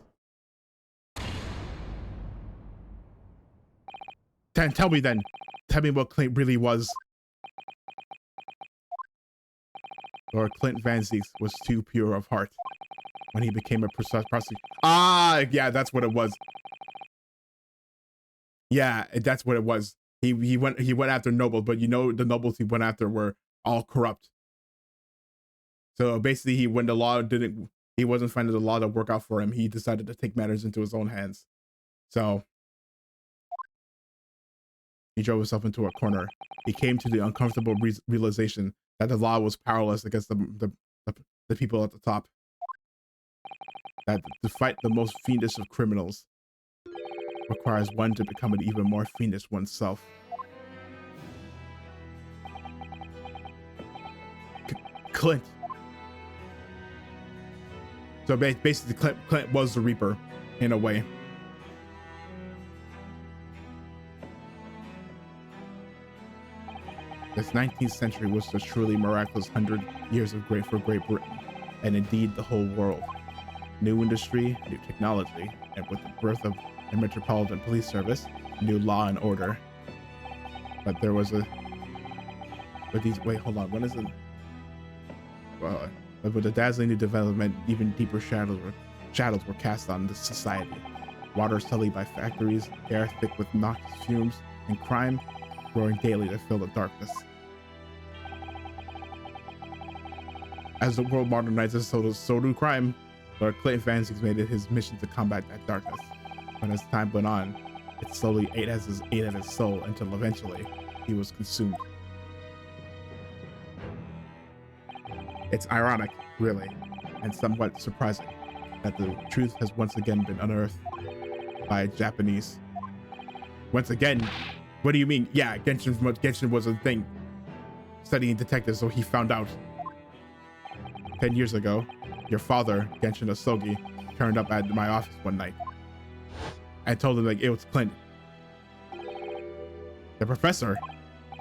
S1: Then tell me then. Tell me what Clint really was. Lord Clint Van Zieks was too pure of heart when he became a prosecutor. Ah, yeah, that's what it was. Yeah, that's what it was. He went after nobles, but you know the nobles he went after were all corrupt. So basically, when he wasn't finding the law to work out for him, he decided to take matters into his own hands. So he drove himself into a corner. He came to the uncomfortable realization that the law was powerless against the people at the top. That to fight the most fiendish of criminals requires one to become an even more fiendish oneself. Clint. So basically, Clint was the Reaper, in a way. This 19th century was a truly miraculous 100 years of for Great Britain, and indeed the whole world. New industry, new technology, and with the birth of the Metropolitan Police Service, new law and order. But there was wait, hold on, when is it? But with the dazzling new development, even deeper shadows were cast on the society. Water sullied by factories, air thick with noxious fumes, and crime growing daily to fill the darkness. As the world modernizes, so do crime. Lord Clint Van Zieks made it his mission to combat that darkness. But as time went on, it slowly ate at his soul until eventually he was consumed. It's ironic, really, and somewhat surprising that the truth has once again been unearthed by a Japanese. Once again, what do you mean? Yeah, Genshin was a thing. Studying detectives, so he found out. 10 years ago, your father, Genshin Asogi, turned up at my office one night. I told him like it was Clint. The professor?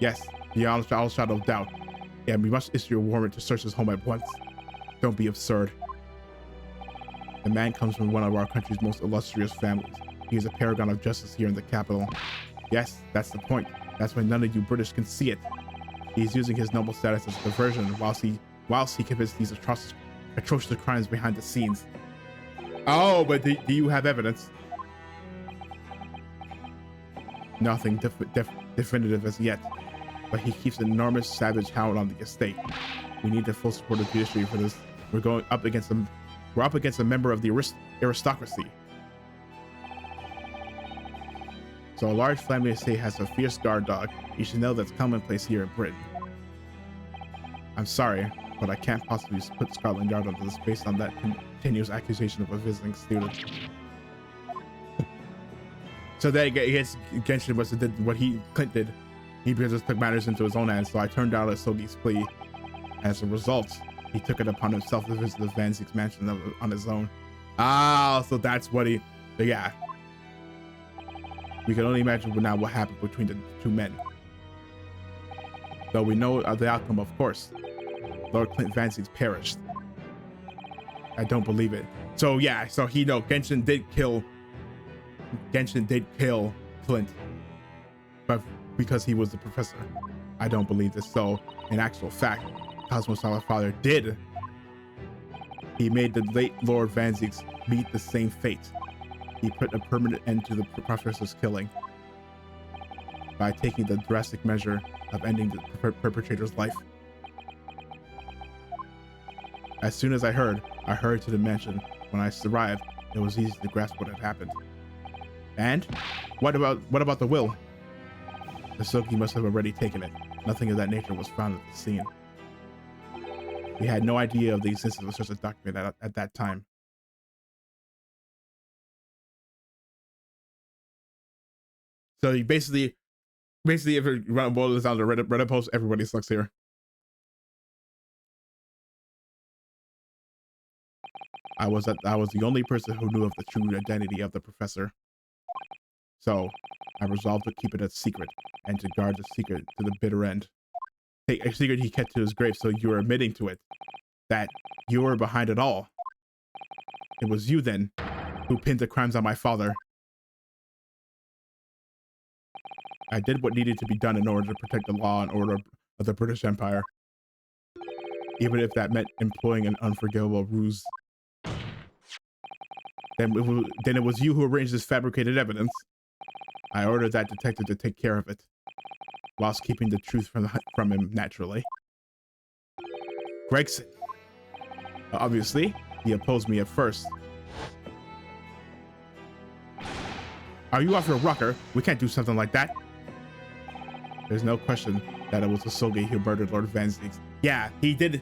S1: Yes, beyond all shadow of doubt. And we must issue a warrant to search his home at once. Don't be absurd. The man comes from one of our country's most illustrious families. He is a paragon of justice here in the capital. Yes, that's the point. That's why none of you British can see it. He's using his noble status as a diversion whilst he commits these atrocious crimes behind the scenes. Oh, but do you have evidence? Nothing definitive as yet, but he keeps an enormous savage hound on the estate. We need the full support of the judiciary for this. We're up against a member of the aristocracy. So a large family estate has a fierce guard dog. You should know that's commonplace here in Britain. I'm sorry, but I can't possibly put Scotland Yard on this based on that continuous accusation of a visiting student. So that Genshin was what Clint did. He just took matters into his own hands, so I turned down Asogi's plea. As a result, he took it upon himself to visit the Van Zieks mansion on his own. Ah, so that's what yeah. We can only imagine now what happened between the two men. Though we know the outcome, of course. Lord Clint Van Zieks perished. I don't believe it. So yeah, so Genshin did kill Clint, but because he was the professor. I don't believe this. So in actual fact, Cosmo-sama's father did. He made the late Lord Van Zieks meet the same fate. He put a permanent end to the professor's killing by taking the drastic measure of ending the perpetrator's life. As soon as I hurried to the mansion. When I arrived, It was easy to grasp what had happened. And what about the will? The Soki must have already taken it. Nothing of that nature was found at the scene. We had no idea of the existence of such a document at that time. So you basically, if you run boil this down to Reddit post, everybody sucks here. I was the only person who knew of the true identity of the professor. So I resolved to keep it a secret and to guard the secret to the bitter end. A secret he kept to his grave. So you were admitting to it, that you were behind it all. It was you then who pinned the crimes on my father. I did what needed to be done in order to protect the law and order of the British Empire, even if that meant employing an unforgivable ruse. Then it was you who arranged this fabricated evidence. I ordered that detective to take care of it, whilst keeping the truth from him naturally. Gregson. Obviously, he opposed me at first. Are you off your rocker? We can't do something like that. There's no question that it was Asogi who murdered Lord Vansley. Yeah, he did.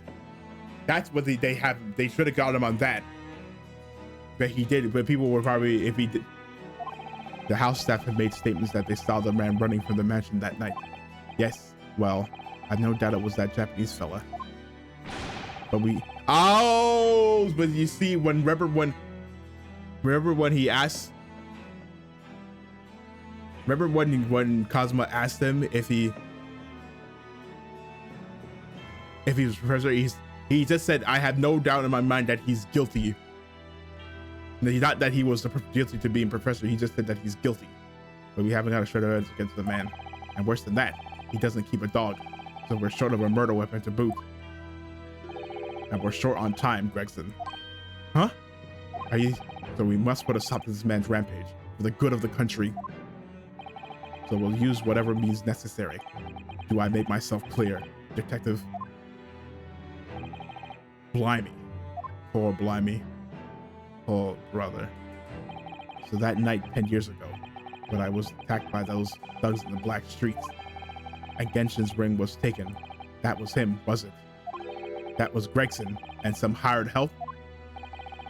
S1: That's what they should have got him on that. But he did. But people were probably, if he did. The house staff had made statements that they saw the man running from the mansion that night. Yes, well, I've no doubt it was that Japanese fella. But but you see, remember when he asked, remember when Cosmo asked him if he was professor, he just said, I have no doubt in my mind that he's guilty. Not that he was guilty to being professor, he just said that he's guilty. But we haven't got a shred of evidence against the man. And worse than that, he doesn't keep a dog. So we're short of a murder weapon to boot. And we're short on time, Gregson. Huh? So we must put a stop to this man's rampage for the good of the country. So we'll use whatever means necessary. Do I make myself clear, Detective? Blimey. Poor Blimey. Oh, brother. So that night 10 years ago, when I was attacked by those thugs in the black streets, and Genshin's ring was taken, that was him, was it? That was Gregson and some hired help?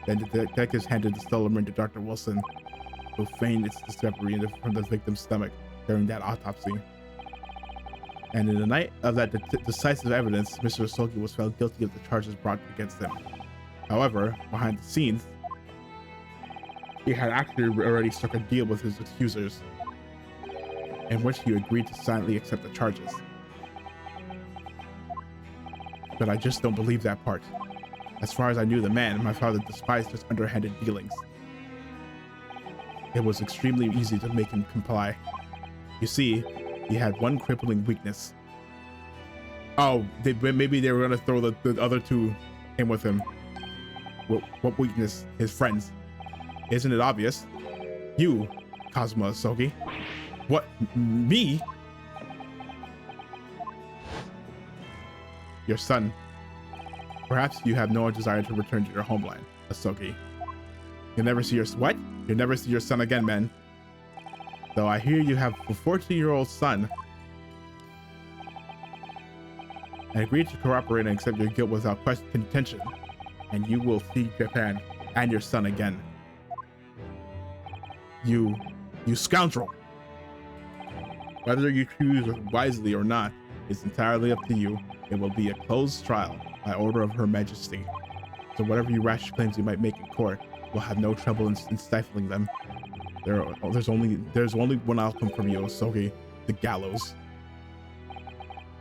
S1: Then the detectives handed the stolen ring to Dr. Wilson, who feigned its discovery from the victim's stomach during that autopsy. And in the night of that decisive evidence, Mr. Asogi was found guilty of the charges brought against him. However, behind the scenes, he had actually already struck a deal with his accusers, in which he agreed to silently accept the charges. But I just don't believe that part. As far as I knew the man, my father despised his underhanded dealings. It was extremely easy to make him comply. You see, he had one crippling weakness. Oh, maybe they were going to throw the other two in with him. What weakness? His friends. Isn't it obvious? You, Cosmo Asogi. What? Me? Your son. Perhaps you have no desire to return to your homeland, Asogi. You'll never see what? You'll never see your son again, man. Though I hear you have a 14-year-old son. I agree to cooperate and accept your guilt without contention, and you will see Japan and your son again. You scoundrel! Whether you choose wisely or not is entirely up to you. It will be a closed trial by order of Her Majesty. So whatever you rash claims you might make in court, will have no trouble in stifling them. There's only one outcome from you, Asogi, the gallows.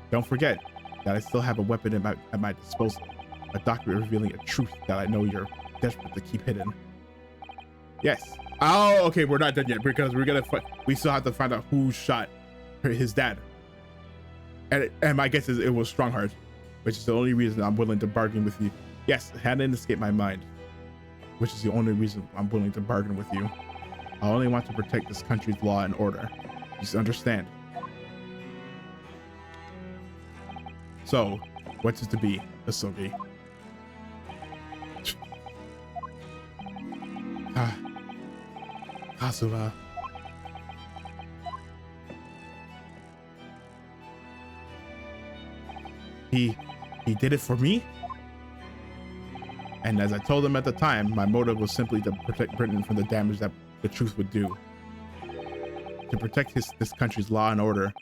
S1: Don't forget that I still have a weapon at my disposal, a document revealing a truth that I know you're desperate to keep hidden. Yes. Oh, okay, we're not done yet because we still have to find out who shot his dad. And my guess is it was Strongheart, which is the only reason I'm willing to bargain with you. Yes, it hadn't escaped my mind, which is the only reason I'm willing to bargain with you. I only want to protect this country's law and order. Just understand. So, what's it to be, Asogi? Kazuma. He did it for me? And as I told him at the time, my motive was simply to protect Britain from the damage that the truth would do. To protect this country's law and order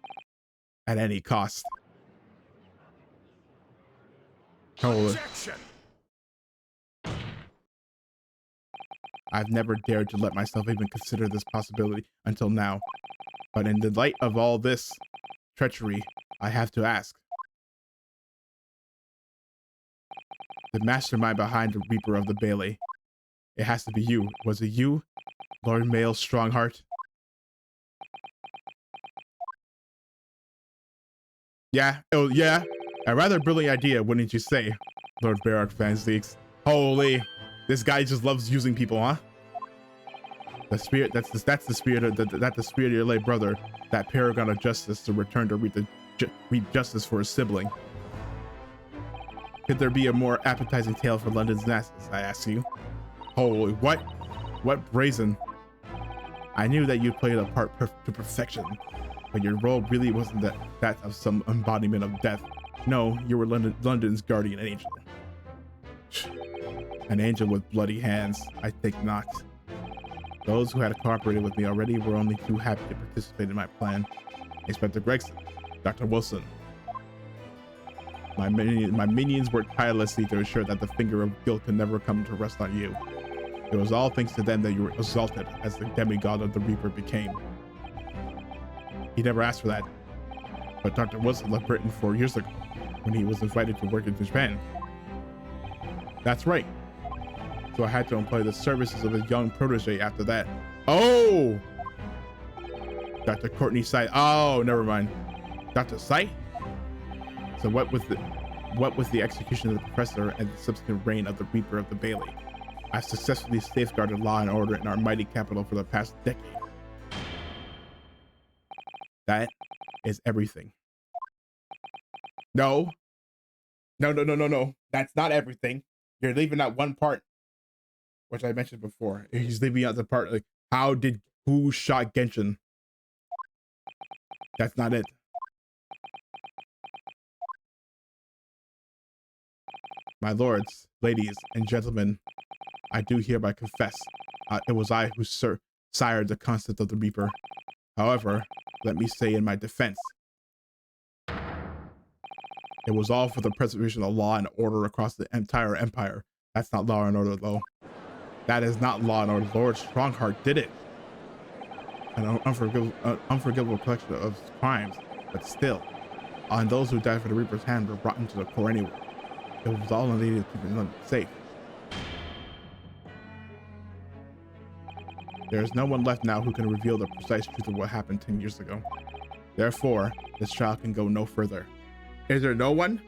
S1: at any cost.
S2: Objection.
S1: I've never dared to let myself even consider this possibility until now. But in the light of all this treachery, I have to ask. The mastermind behind the Reaper of the Bailey. It has to be you. Was it you, Lord Mail Strongheart? Yeah. Oh, yeah. A rather brilliant idea, wouldn't you say, Lord Barak Fansteaks? Holy, this guy just loves using people, huh? The spirit. That's the spirit of the spirit of your late brother, that paragon of justice, to return to reap justice for his sibling. Could there be a more appetizing tale for London's masses, I ask you? Holy, what brazen. I knew that you played a part to perfection, but your role really wasn't that of some embodiment of death. No, you were London's guardian angel. An angel with bloody hands? I think not. Those who had cooperated with me already were only too happy to participate in my plan. Inspector Gregson, Dr. Wilson. My minions worked tirelessly to ensure that the finger of guilt could never come to rest on you. It was all thanks to them that you were exalted as the demigod of the Reaper became. He never asked for that, but Dr. Wilson left Britain 4 years ago when he was invited to work in Japan. That's right. So I had to employ the services of his young protege after that. Oh! Dr. Courtney Sight. Oh, never mind. Dr. Sight? So what was the execution of the professor and the subsequent reign of the Reaper of the Bailey? I've successfully safeguarded law and order in our mighty capital for the past decade. That is everything. No. No. That's not everything. You're leaving out one part, which I mentioned before. He's leaving out the part like, who shot Genshin? That's not it. My lords, ladies, and gentlemen, I do hereby confess, it was I who sired the concept of the Reaper. However, let me say in my defense, it was all for the preservation of law and order across the entire empire. That's not law and order, though. That is not law and order. Lord Strongheart did it. An unforgivable collection of crimes, but still, on those who died for the Reaper's hand were brought into the core anyway. It was all needed to keep them safe. There is no one left now who can reveal the precise truth of what happened 10 years ago. Therefore, this trial can go no further. Is there no one?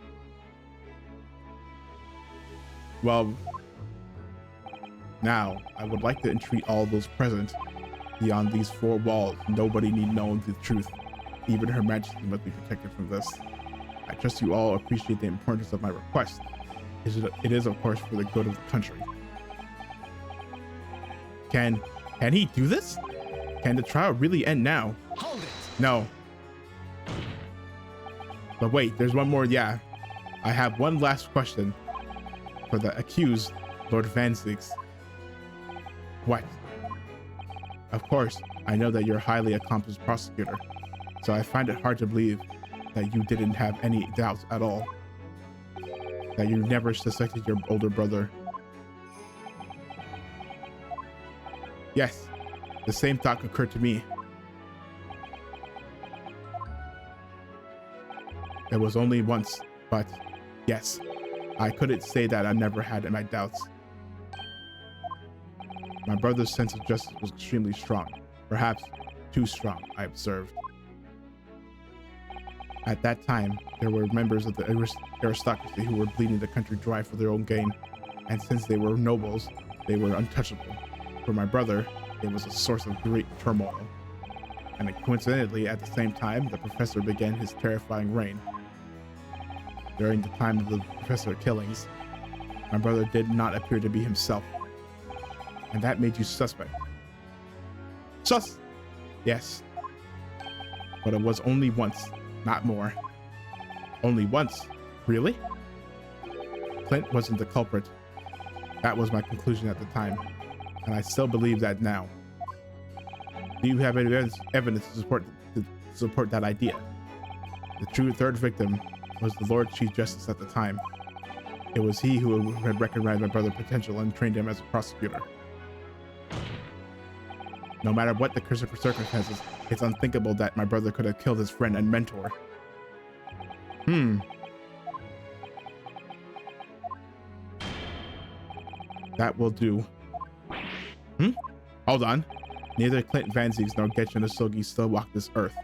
S1: Well, now, I would like to entreat all those present. Beyond these 4 walls, nobody need know the truth. Even Her Majesty must be protected from this. I trust you all appreciate the importance of my request. It is, of course, for the good of the country. Can he do this? Can the trial really end now?
S2: Hold it.
S1: No. But wait, there's one more. Yeah, I have one last question for the accused, Lord Vansix. What? Of course, I know that you're a highly accomplished prosecutor, so I find it hard to believe that you didn't have any doubts at all. That you never suspected your older brother. Yes, the same thought occurred to me. It was only once, but yes, I couldn't say that I never had my doubts. My brother's sense of justice was extremely strong, perhaps too strong, I observed. At that time, there were members of the aristocracy who were bleeding the country dry for their own gain, and since they were nobles, they were untouchable. For my brother, it was a source of great turmoil. And coincidentally, at the same time, the professor began his terrifying reign. During the time of the professor killings, my brother did not appear to be himself, and that made you suspect. Sus! Yes. But it was only once, not more. Only once? Really? Clint wasn't the culprit. That was my conclusion at the time, and I still believe that now. Do you have any evidence to support that idea? The true third victim was the Lord Chief Justice at the time. It was he who had recognized my brother's potential and trained him as a prosecutor. No matter what the circumstances, it's unthinkable that my brother could have killed his friend and mentor. That will do. Hold on. Neither Clint Van Ziegs nor Genshin Asogi still walk this earth.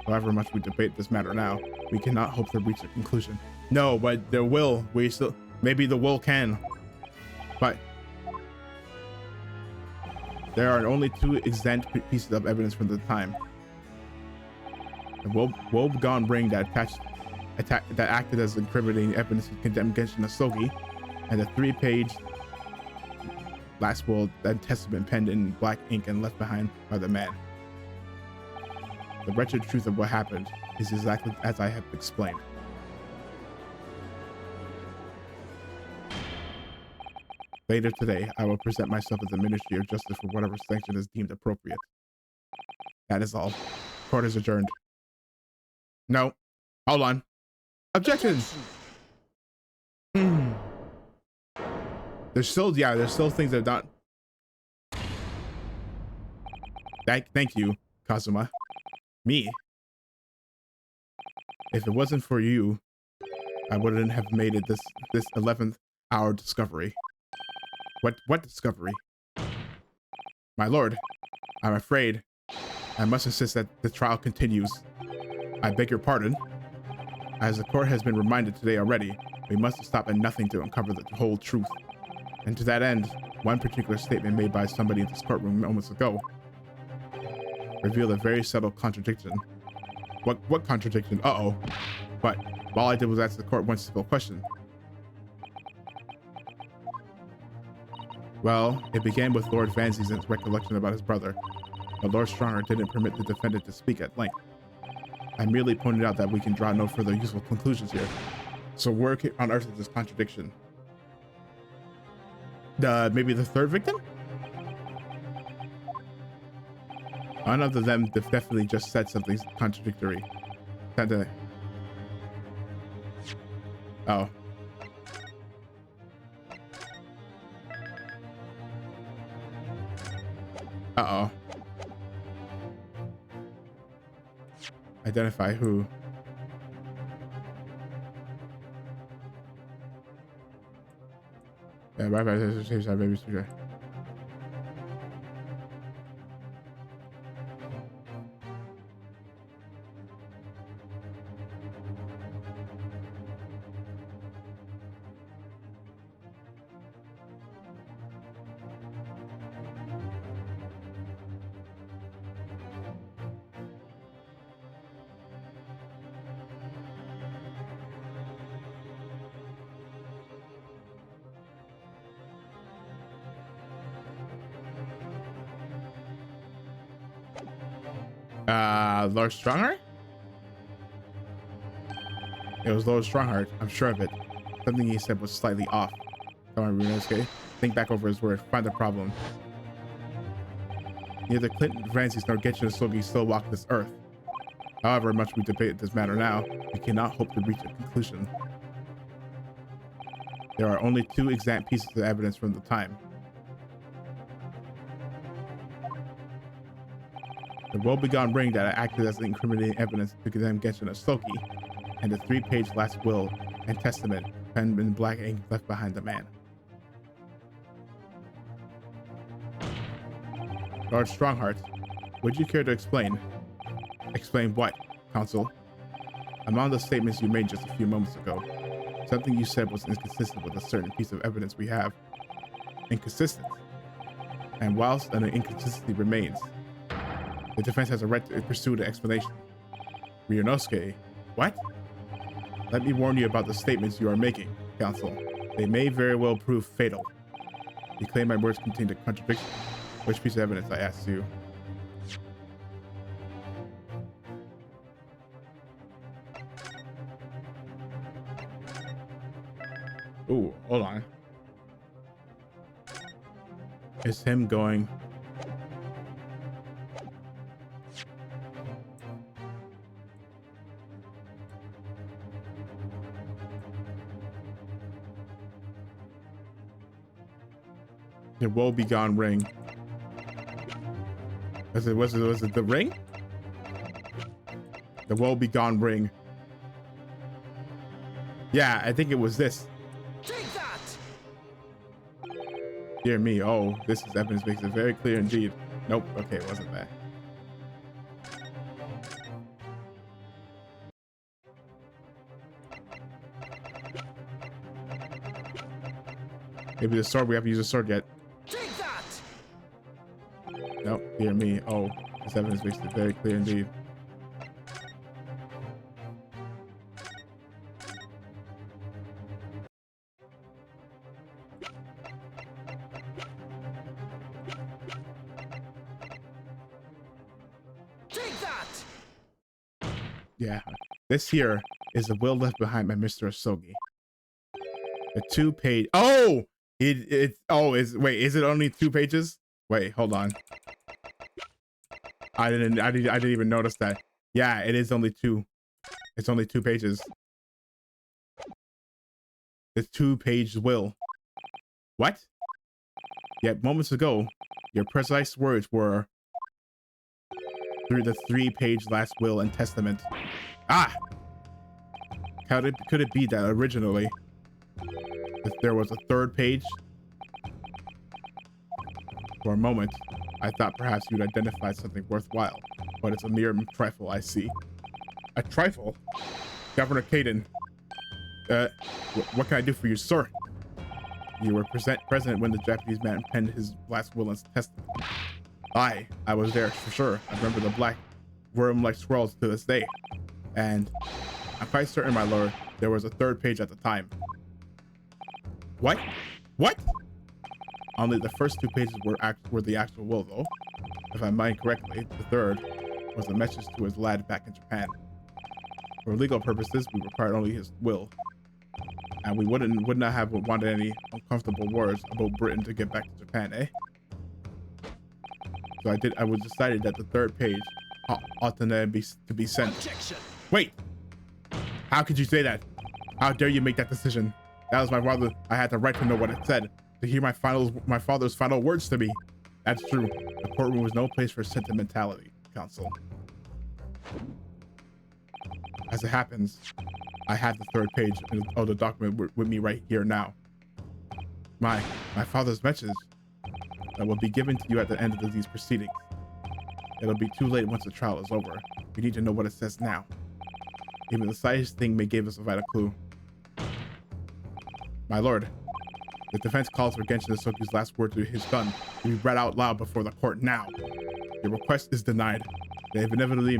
S1: However much we debate this matter now, we cannot hope to reach a conclusion. No, but there will. Maybe the will can. But there are only two exact pieces of evidence from the time. The woebegone ring that acted as incriminating evidence to condemn Genshin Asogi, and the 3-page last will and testament penned in black ink and left behind by the man. The wretched truth of what happened is exactly as I have explained. Later today, I will present myself at the Ministry of Justice for whatever sanction is deemed appropriate. That is all. Court is adjourned. No. Hold on. Objection! There's still things that are not. Thank you, Kazuma. Me? If it wasn't for you, I wouldn't have made it this 11th hour discovery. What discovery? My lord, I'm afraid I must insist that the trial continues. I beg your pardon. As the court has been reminded today already, we must stop at nothing to uncover the whole truth. And to that end, one particular statement made by somebody in this courtroom moments ago revealed a very subtle contradiction. What contradiction? Uh-oh. But all I did was ask the court one simple question. Well, it began with Lord Van Ziegen's recollection about his brother, but Lord Strongheart didn't permit the defendant to speak at length. I merely pointed out that we can draw no further useful conclusions here. So where on earth is this contradiction? Maybe the third victim? None of them definitely just said something contradictory. Oh. Uh-oh. Identify who. Yeah, bye. Lord Strongheart? It was Lord Strongheart, I'm sure of it. Something he said was slightly off. Come on, Ryunosuke. Think back over his word. Find the problem. Neither Clinton Francis nor Genshin Asogi still walk this earth. However much we debate this matter now, we cannot hope to reach a conclusion. There are only two exact pieces of evidence from the time. The woebegone ring that acted as incriminating evidence to condemn Genshin Asogi, and the 3-page last will and testament penned in black ink left behind the man. Lord Strongheart, would you care to explain? Explain what, Counsel? Among the statements you made just a few moments ago, something you said was inconsistent with a certain piece of evidence we have. Inconsistent. And whilst an inconsistency remains, the defense has a right to pursue an explanation. Ryunosuke, what? Let me warn you about the statements you are making, Counsel. They may very well prove fatal. You claim my words contained a contradiction. Which piece of evidence, I asked you? Ooh, hold on. It's him going. The woe begone ring. Was it the ring? The woe begone ring. Yeah, I think it was this.
S2: Take that!
S1: Dear me, oh, this is evidence makes it very clear indeed. Nope, okay, it wasn't that. Maybe the sword, we have to use a sword yet.
S2: Take that!
S1: Nope, dear me, oh, this evidence makes it very clear indeed.
S2: Take that!
S1: Yeah, this here is the will left behind by Mr. Asogi. The 2-page. Oh, wait, is it only 2 pages? Wait, hold on. I didn't even notice that. Yeah, it is only 2. It's only 2 pages. It's 2-page will. What? Yet moments ago, your precise words were through the 3-page last will and testament. Ah! Could it be that originally if there was a 3rd page? For a moment, I thought perhaps you'd identified something worthwhile, but it's a mere trifle, I see. A trifle? Governor Caden, what can I do for you, sir? You were present when the Japanese man penned his last will and testament. I was there for sure. I remember the black worm-like scrolls to this day. And I'm quite certain, my lord, there was a 3rd page at the time. What? What? Only the first 2 pages were the actual will, though. If I mind correctly, the 3rd was a message to his lad back in Japan. For legal purposes, we required only his will. And we would not have wanted any uncomfortable words about Britain to get back to Japan, eh? So I was decided that the 3rd page ought to be sent.
S2: Objection!
S1: Wait! How could you say that? How dare you make that decision? That was my father. I had the right to know what it said, to hear my father's final words to me. That's true. The courtroom was no place for sentimentality, counsel. As it happens, I have the 3rd page of the document with me right here now. My father's message that will be given to you at the end of these proceedings. It'll be too late once the trial is over. You need to know what it says now. Even the slightest thing may give us a vital clue. My lord, the defense calls for Genshin Asoki's last word to his son to be read out loud before the court now. Your request is denied. They have inevitably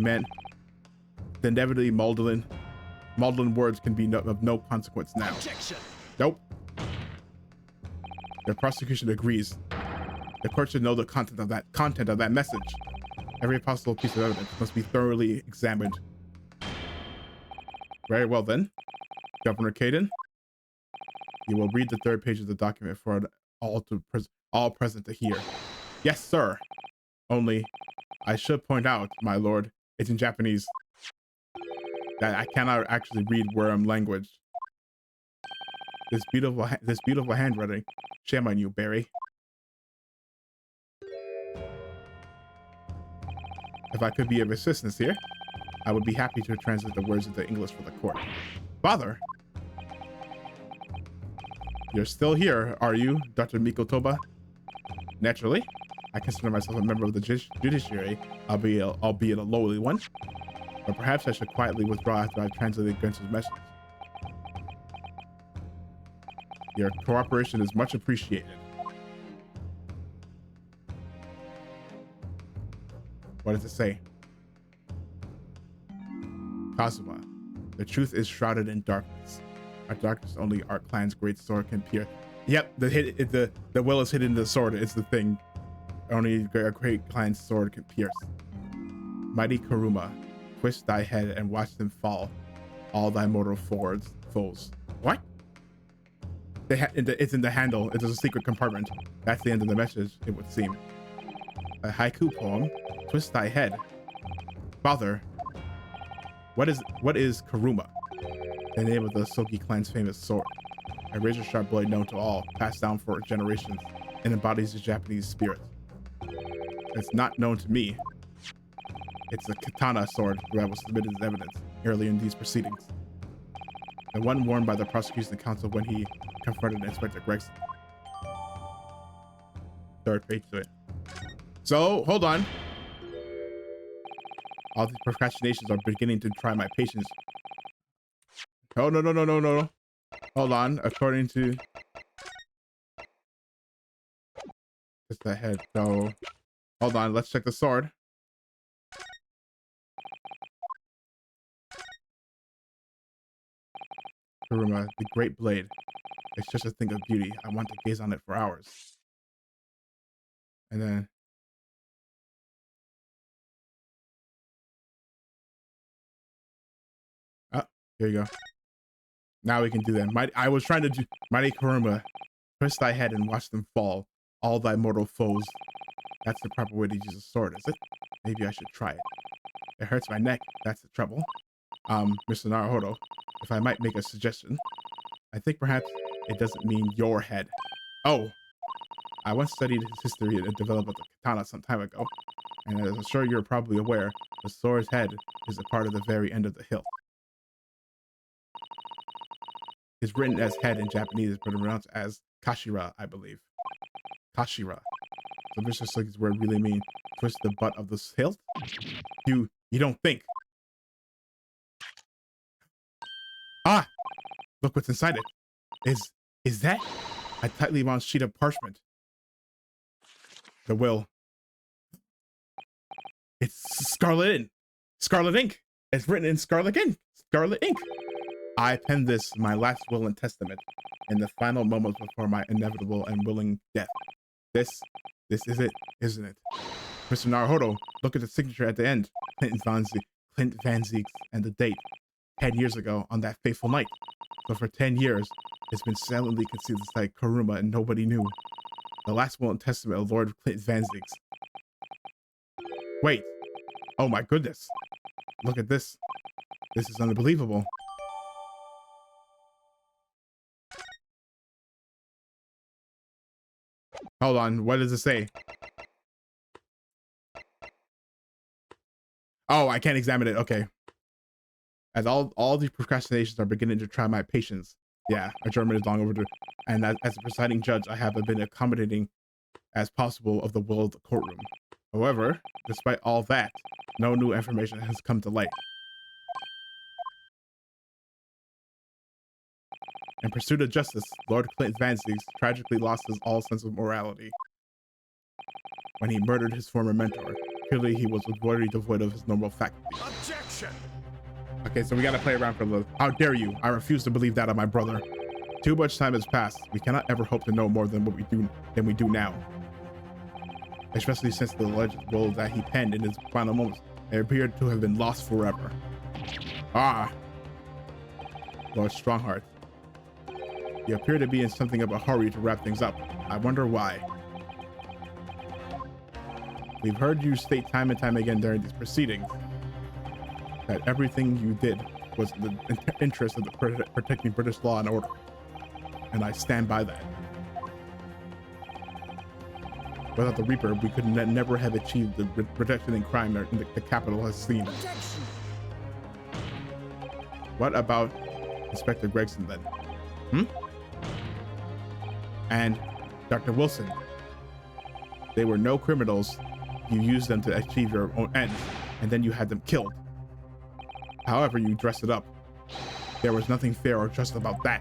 S1: maudlin words can be of no consequence now.
S2: Objection!
S1: Nope. The prosecution agrees. The court should know the content of that message. Every possible piece of evidence must be thoroughly examined. Very well then, Governor Caden. You will read the 3rd page of the document for all present to hear. Yes, sir. Only, I should point out, my lord, it's in Japanese. That I cannot actually read worm language. This beautiful handwriting. Shame on you, Barry. If I could be of assistance here, I would be happy to translate the words into English for the court. Father? You're still here, are you, Dr. Mikotoba? Naturally. I consider myself a member of the judiciary, albeit a lowly one. But perhaps I should quietly withdraw after I've translated Genshin's message. Your cooperation is much appreciated. What does it say? Kazuma, the truth is shrouded in darkness. Our darkness only our clan's great sword can pierce. Yep, the will is hidden in the sword. It's the thing. Only our great clan's sword can pierce. Mighty Karuma, twist thy head and watch them fall. All thy mortal foes. What? It's in the handle. It's a secret compartment. That's the end of the message, it would seem. A haiku poem. Twist thy head. Father, what is Karuma? The name of the Soki clan's famous sword. A razor-sharp blade known to all, passed down for generations, and embodies the Japanese spirit. It's not known to me. It's a katana sword that was submitted as evidence early in these proceedings. The one worn by the prosecution counsel when he confronted Inspector Gregson. Third page to it. So, hold on. All these procrastinations are beginning to try my patience. Oh, no. Hold on. According to... Just the head. So, hold on. Let's check the sword. Kuruma, the great blade. It's just a thing of beauty. I want to gaze on it for hours. And then... Oh, here you go. Now we can do that. I was trying to do... Mighty Kuruma, twist thy head and watch them fall. All thy mortal foes. That's the proper way to use a sword, is it? Maybe I should try it. It hurts my neck. That's the trouble. Mr. Naruhodo, if I might make a suggestion. I think perhaps it doesn't mean your head. Oh, I once studied his history and developed the katana some time ago. And as I'm sure you're probably aware, the sword's head is a part of the very end of the hilt. It's written as head in Japanese, but pronounced as kashira, I believe. Kashira. So vicious slings word really mean twist the butt of the hilt? You don't think. Ah! Look what's inside it. Is that a tightly wound sheet of parchment? The will. It's scarlet ink. It's written in scarlet ink. I penned this, my last will and testament, in the final moments before my inevitable and willing death. This is it, isn't it? Mr. Naruhodo, look at the signature at the end. Clint Van Zieks, and the date. 10 years ago, on that fateful night. So for 10 years, it's been silently concealed inside Karuma and nobody knew. The last will and testament of Lord Clint Van Zieks. Wait. Oh my goodness. Look at this. This is unbelievable. Hold on, what does it say? Oh, I can't examine it. Okay. As all these procrastinations are beginning to try my patience. Yeah, adjournment is long overdue. And as a presiding judge, I have been accommodating as possible of the will of the courtroom. However, despite all that, no new information has come to light. In pursuit of justice, Lord Clint Van Zieks tragically lost his all sense of morality when he murdered his former mentor. Clearly, he was very devoid of his normal faculties.
S2: Objection!
S1: Okay, so we gotta play around for a little. How dare you? I refuse to believe that of my brother. Too much time has passed. We cannot ever hope to know more than we do now. Especially since the alleged will that he penned in his final moments appeared to have been lost forever. Ah, Lord Strongheart. You appear to be in something of a hurry to wrap things up. I wonder why. We've heard you state time and time again during these proceedings that everything you did was in the interest of protecting British law and order. And I stand by that. Without the Reaper, we could never have achieved the reduction in crime that the capital has seen.
S2: Objection!
S1: What about Inspector Gregson then? And Dr. Wilson? They were no criminals. You used them to achieve your own ends, and then you had them killed. However you dressed it up, there was nothing fair or just about that.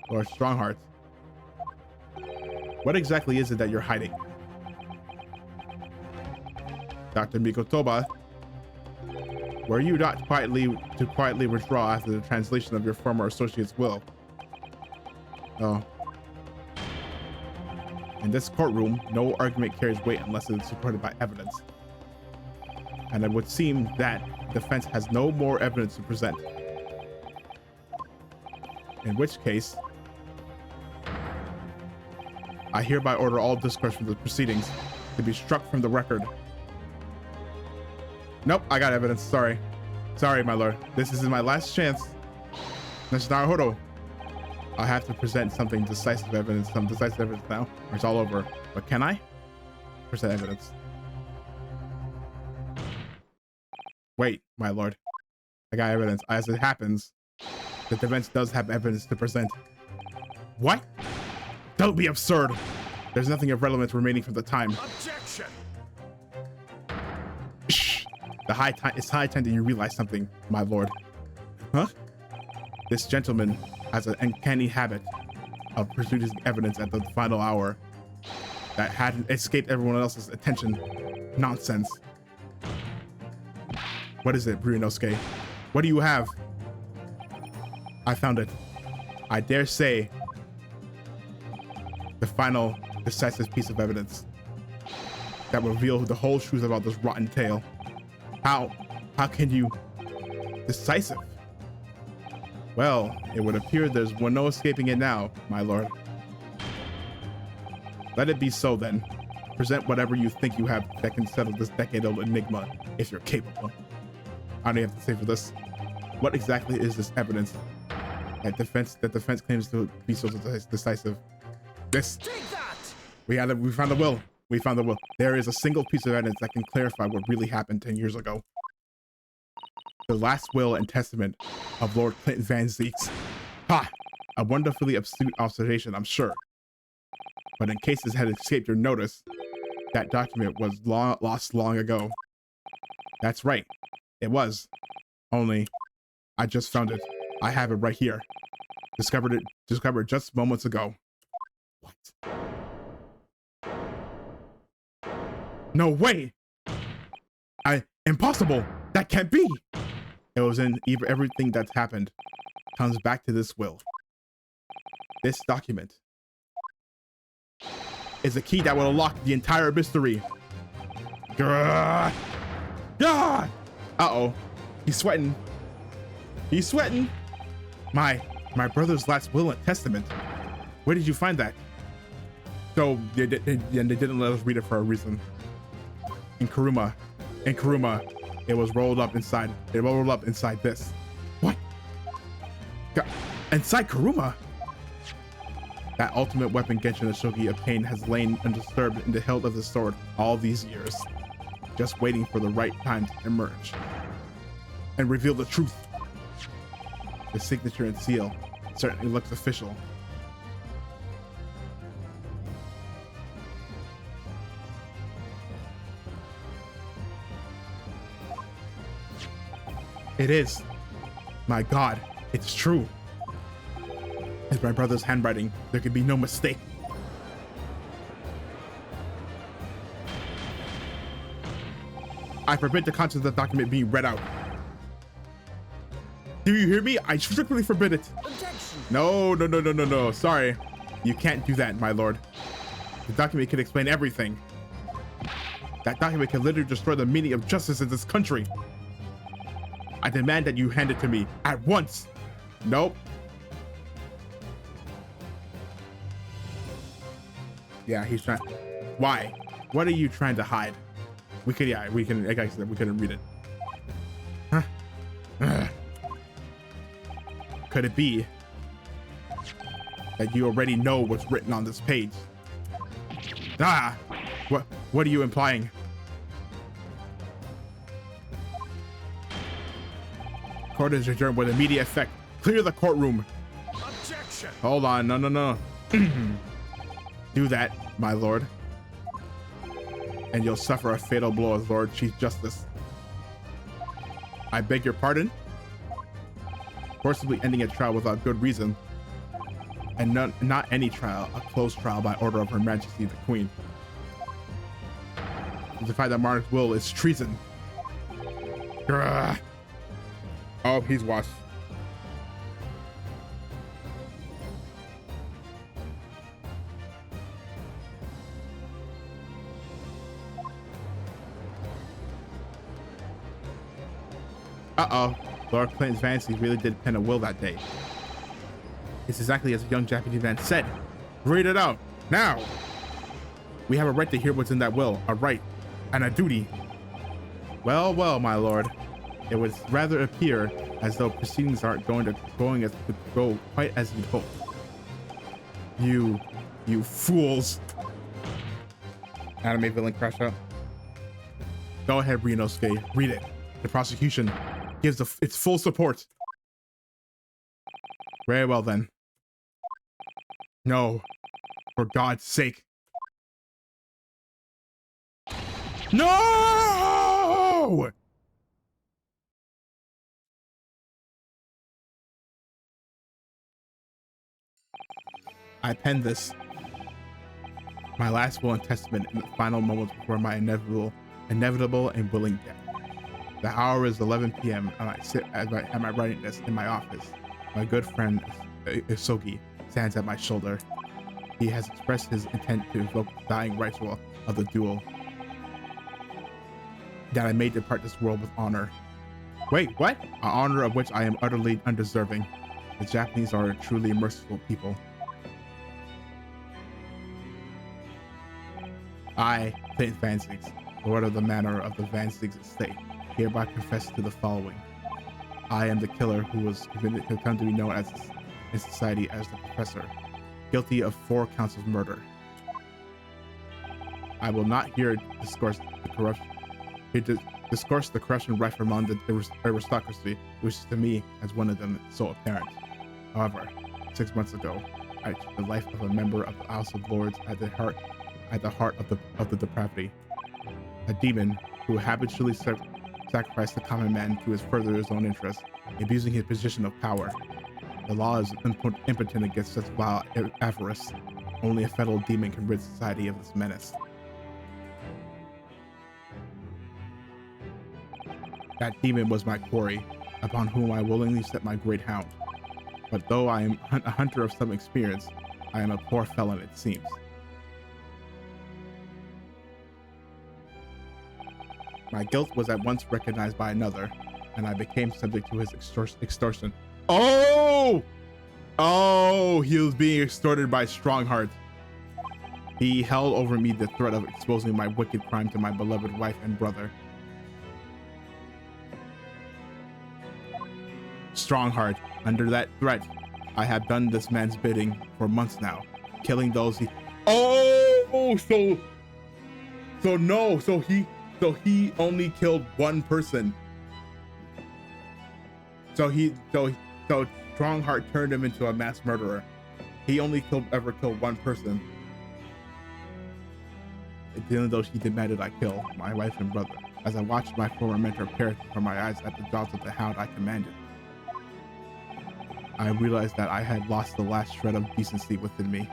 S1: Lord Strongheart, what exactly is it that you're hiding? Dr. Mikotoba, were you not quietly withdraw after the translation of your former associate's will? Oh. In this courtroom, no argument carries weight unless it is supported by evidence. And it would seem that defense has no more evidence to present. In which case, I hereby order all discourse from the proceedings to be struck from the record. Nope, I got evidence. Sorry. Sorry, my lord. This is my last chance. Naruhodo. I have to present some decisive evidence now, or it's all over. But can I present evidence? Wait, my lord. I got evidence. As it happens, the defense does have evidence to present. What? Don't be absurd. There's nothing of relevance remaining from the time.
S2: Objection.
S1: Shh. It's high time that you realize something, my lord. Huh? This gentleman has an uncanny habit of producing evidence at the final hour that hadn't escaped everyone else's attention. Nonsense. What is it, Ryunosuke? What do you have? I found it. I dare say the final decisive piece of evidence that will reveal the whole truth about this rotten tale. How can you? Decisive? Well, it would appear there's no escaping it now, my lord. Let it be so then. Present whatever you think you have that can settle this decade-old enigma, if you're capable. I don't have to say for this. What exactly is this evidence that defense claims to be so decisive? This.
S2: Take that.
S1: We found the will. We found the will. There is a single piece of evidence that can clarify what really happened 10 years ago. The last will and testament of Lord Clinton Van Zeeks. Ha! A wonderfully astute observation, I'm sure. But in case this had escaped your notice, that document was lost long ago. That's right. It was. Only, I just found it. I have it right here. Discovered just moments ago. What? No way! Impossible! That can't be! It was in everything that's happened comes back to this will. This document is a key that will unlock the entire mystery. Grrr. Ah! Uh-oh. He's sweating. He's sweating. My brother's last will and testament. Where did you find that? So they didn't let us read it for a reason. In Kuruma, it was rolled up inside. It rolled up inside this. What? God, inside Kuruma? That ultimate weapon Genshin Ashoki obtained has lain undisturbed in the hilt of the sword all these years, just waiting for the right time to emerge and reveal the truth. The signature and seal certainly looks official. It is. My God, it's true. It's my brother's handwriting. There could be no mistake. I forbid the contents of the document being read out. Do you hear me? I strictly forbid it.
S2: Objection.
S1: No. Sorry. You can't do that, my lord. The document can explain everything. That document can literally destroy the meaning of justice in this country. I demand that you hand it to me at once. Nope. Yeah, he's trying. Why? What are you trying to hide? We can, like I said, we couldn't read it. Huh? Could it be that you already know what's written on this page? Ah! What are you implying? Court is adjourned with immediate effect. Clear the courtroom.
S2: Objection.
S1: Hold on, no. Do that, my lord, and you'll suffer a fatal blow as Lord Chief Justice. I beg your pardon? Forcibly ending a trial without good reason, and not any trial, a closed trial by order of Her Majesty the Queen. To defy the monarch's will is treason. Grrr. Oh, he's washed. Uh-oh. Lord Clinton's fancies really did pen a will that day. It's exactly as the young Japanese man said. Read it out, now! We have a right to hear what's in that will, a right, and a duty. Well, well, my lord. It would rather appear as though proceedings aren't going to go quite as you'd hoped. You fools. Anime villain crash out. Go ahead, Rinosuke, read it. The prosecution gives its full support. Very well then. No, for God's sake. No! I penned this, my last will and testament, in the final moments before my inevitable and willing death. The hour is 11 p.m. and I sit at my writing desk in my office. My good friend Isogi stands at my shoulder. He has expressed his intent to invoke the dying ritual of the duel, that I may depart this world with honor. Wait, what? An honor of which I am utterly undeserving. The Japanese are a truly merciful people. I, Clayton Van Ziggs, Lord of the Manor of the Van Ziggs estate, hereby confess to the following. I am the killer who come to be known as in society as the Professor, guilty of 4 counts of murder. I will not here discourse the corruption rife among the aristocracy, which to me as one of them is so apparent. However, 6 months ago, I took the life of a member of the House of Lords at the heart of the depravity. A demon who habitually sacrificed the common man to further his own interests, abusing his position of power. The law is impotent against such vile avarice. Only a fatal demon can rid society of this menace. That demon was my quarry, upon whom I willingly set my great hound. But though I am a hunter of some experience, I am a poor felon, it seems. My guilt was at once recognized by another, and I became subject to his extortion. Oh! Oh, he was being extorted by Strongheart. He held over me the threat of exposing my wicked crime to my beloved wife and brother. Strongheart, under that threat, I have done this man's bidding for months now, killing those he... Oh, so he only killed one person. So Strongheart turned him into a mass murderer. He only ever killed one person. Even though she demanded I kill my wife and brother, as I watched my former mentor perish before my eyes at the jaws of the hound I commanded. I realized that I had lost the last shred of decency within me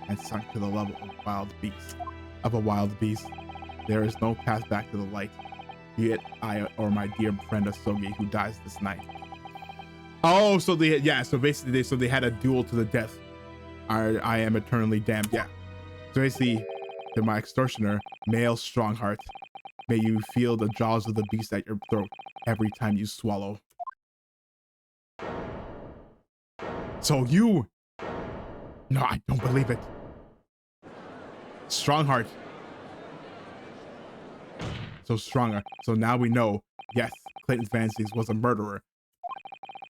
S1: and sunk to the level of a wild beast. There is no path back to the light, be it I or my dear friend Asogi who dies this night. Oh, so they had a duel to the death. I am eternally damned. Yeah. So basically, to my extortioner, male Strongheart, may you feel the jaws of the beast at your throat every time you swallow. So you... No, I don't believe it. Strongheart. So stronger. So now we know, yes, Clayton Van Ziggs was a murderer.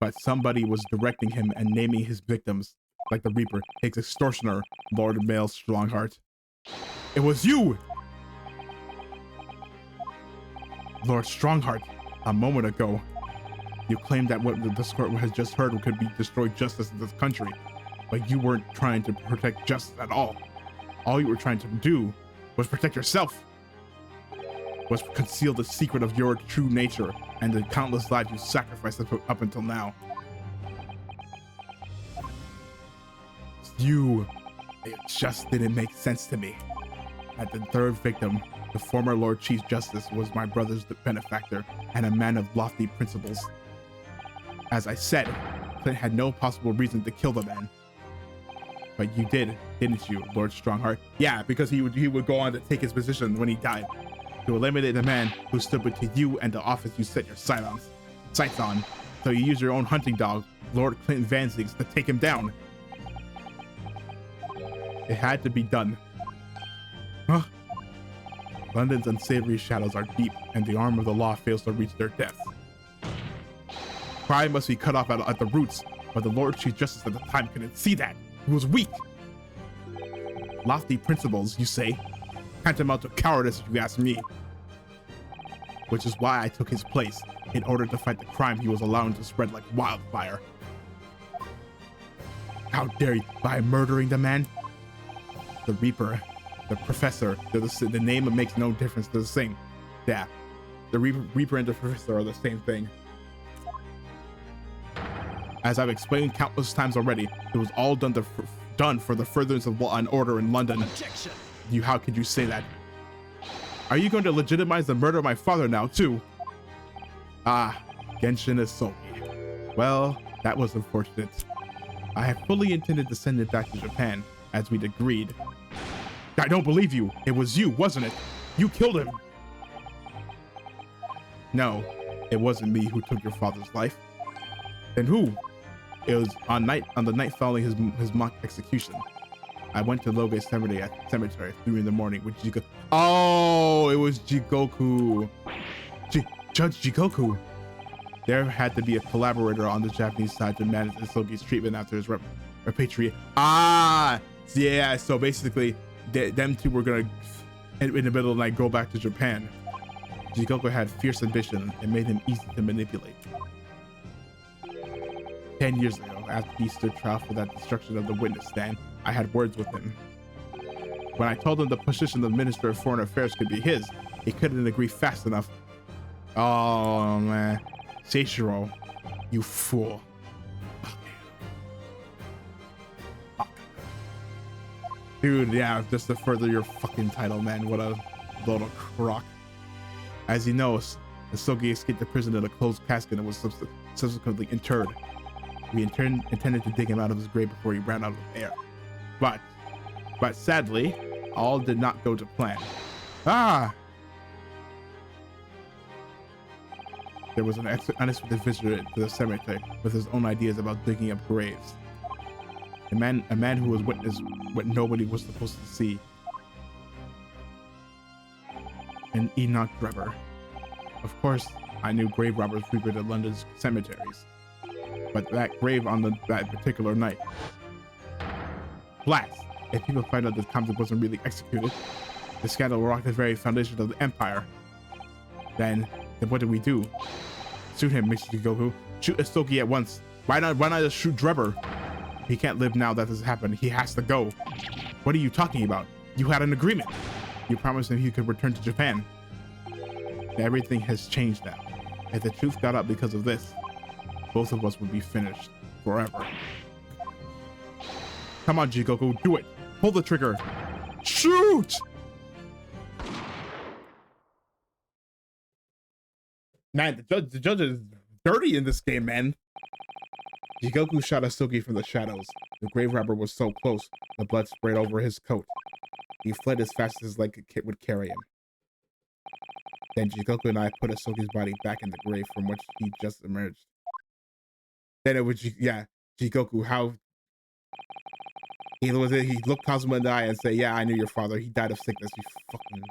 S1: But somebody was directing him and naming his victims, like the Reaper, his extortioner, Lord Male Strongheart. It was you! Lord Strongheart, a moment ago, you claimed that what the court has just heard could be destroyed justice in this country, but you weren't trying to protect justice at all. All you were trying to do was protect yourself, was conceal the secret of your true nature and the countless lives you sacrificed up until now. It just didn't make sense to me. At the third victim, the former Lord Chief Justice was my brother's benefactor and a man of lofty principles. As I said, Clint had no possible reason to kill the man. But you did, didn't you, Lord Strongheart? Yeah, because he would go on to take his position when he died, to eliminate the man who stood between you and the office you set your sights on. So you used your own hunting dog, Lord Clinton Van Ziggs, to take him down. It had to be done. Huh? London's unsavory shadows are deep, and the arm of the law fails to reach their depth. Crime must be cut off at the roots, but the Lord Chief Justice at the time couldn't see that. He was weak. Lofty principles, you say? Tantamount to cowardice, if you ask me. Which is why I took his place, in order to fight the crime he was allowing to spread like wildfire. How dare you, by murdering the man? The Reaper, the Professor, the name makes no difference, they're the same. Yeah, the Reaper and the Professor are the same thing. As I've explained countless times already, it was all done for the furtherance of law and order in London.
S2: Objection.
S1: How could you say that? Are you going to legitimize the murder of my father now, too? Ah, Genshin Isogi. Well, that was unfortunate. I had fully intended to send it back to Japan, as we'd agreed. I don't believe you. It was you, wasn't it? You killed him. No, it wasn't me who took your father's life. Then who? It was on the night following his mock execution. I went to Logate Cemetery at 3 in the morning with Jigoku. Oh, it was Jigoku. Judge Jigoku. There had to be a collaborator on the Japanese side to manage Isogi's treatment after his repatriation. Ah, yeah. So basically, them two were gonna, in the middle of the night, go back to Japan. Jigoku had fierce ambition and made him easy to manipulate. 10 years ago, after he stood trial for that destruction of the witness stand, I had words with him. When I told him the position of Minister of Foreign Affairs could be his, he couldn't agree fast enough. Oh man, Seishiro, you fool. Dude, yeah, just to further your fucking title, man. What a load of crock. As you know, Isogi escaped the prison in a closed casket and was subsequently interred. We intended to dig him out of his grave before he ran out of air. But sadly, all did not go to plan. Ah! There was an unexpected visitor to the cemetery with his own ideas about digging up graves. A man who was witnessed what nobody was supposed to see. An Enoch Drebber. Of course, I knew grave robbers frequented London's cemeteries, but that grave on that particular night. Blast! If people find out this convict wasn't really executed, the scandal will rock the very foundation of the empire. Then what do we do? Shoot him, Mr. Jigoku. Shoot Isogi at once. Why not just shoot Drebber? He can't live now that this happened. He has to go. What are you talking about? You had an agreement. You promised him he could return to Japan. Everything has changed now. If the truth got out because of this, both of us would be finished forever. Come on, Jigoku, do it. Pull the trigger. Shoot! Man, the judge is dirty in this game, man. Jigoku shot Isogi from the shadows. The grave robber was so close, the blood sprayed over his coat. He fled as fast as his leg would carry him. Then Jigoku and I put Isogi's body back in the grave from which he just emerged. Then it was, Jigoku, how... He looked Kazuma in the eye and said, "Yeah, I knew your father. He died of sickness. You fucking."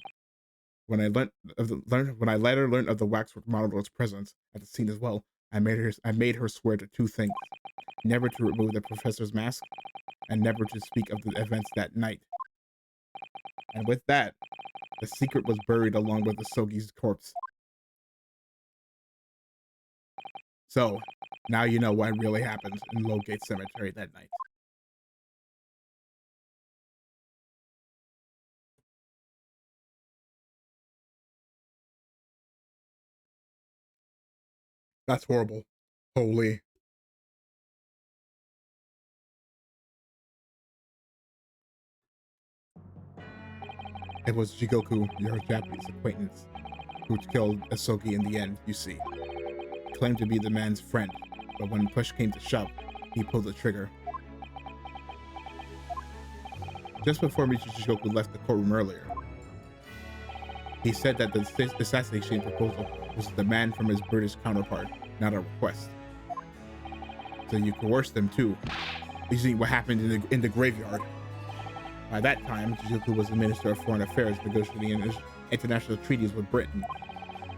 S1: When I later learned of the waxwork model's presence at the scene as well, I made her swear to two things: never to remove the professor's mask, and never to speak of the events that night. And with that, the secret was buried along with Isogi's corpse. So now you know what really happened in Logate Cemetery that night. That's horrible. Holy. It was Jigoku, your Japanese acquaintance, who killed Isogi in the end, you see. He claimed to be the man's friend, but when push came to shove, he pulled the trigger. Just before Mr. Jigoku left the courtroom earlier, he said that the assassination proposal was a demand from his British counterpart, not a request. So you coerced them too, using what happened in the graveyard. By that time, Jijuku was the Minister of Foreign Affairs negotiating international treaties with Britain.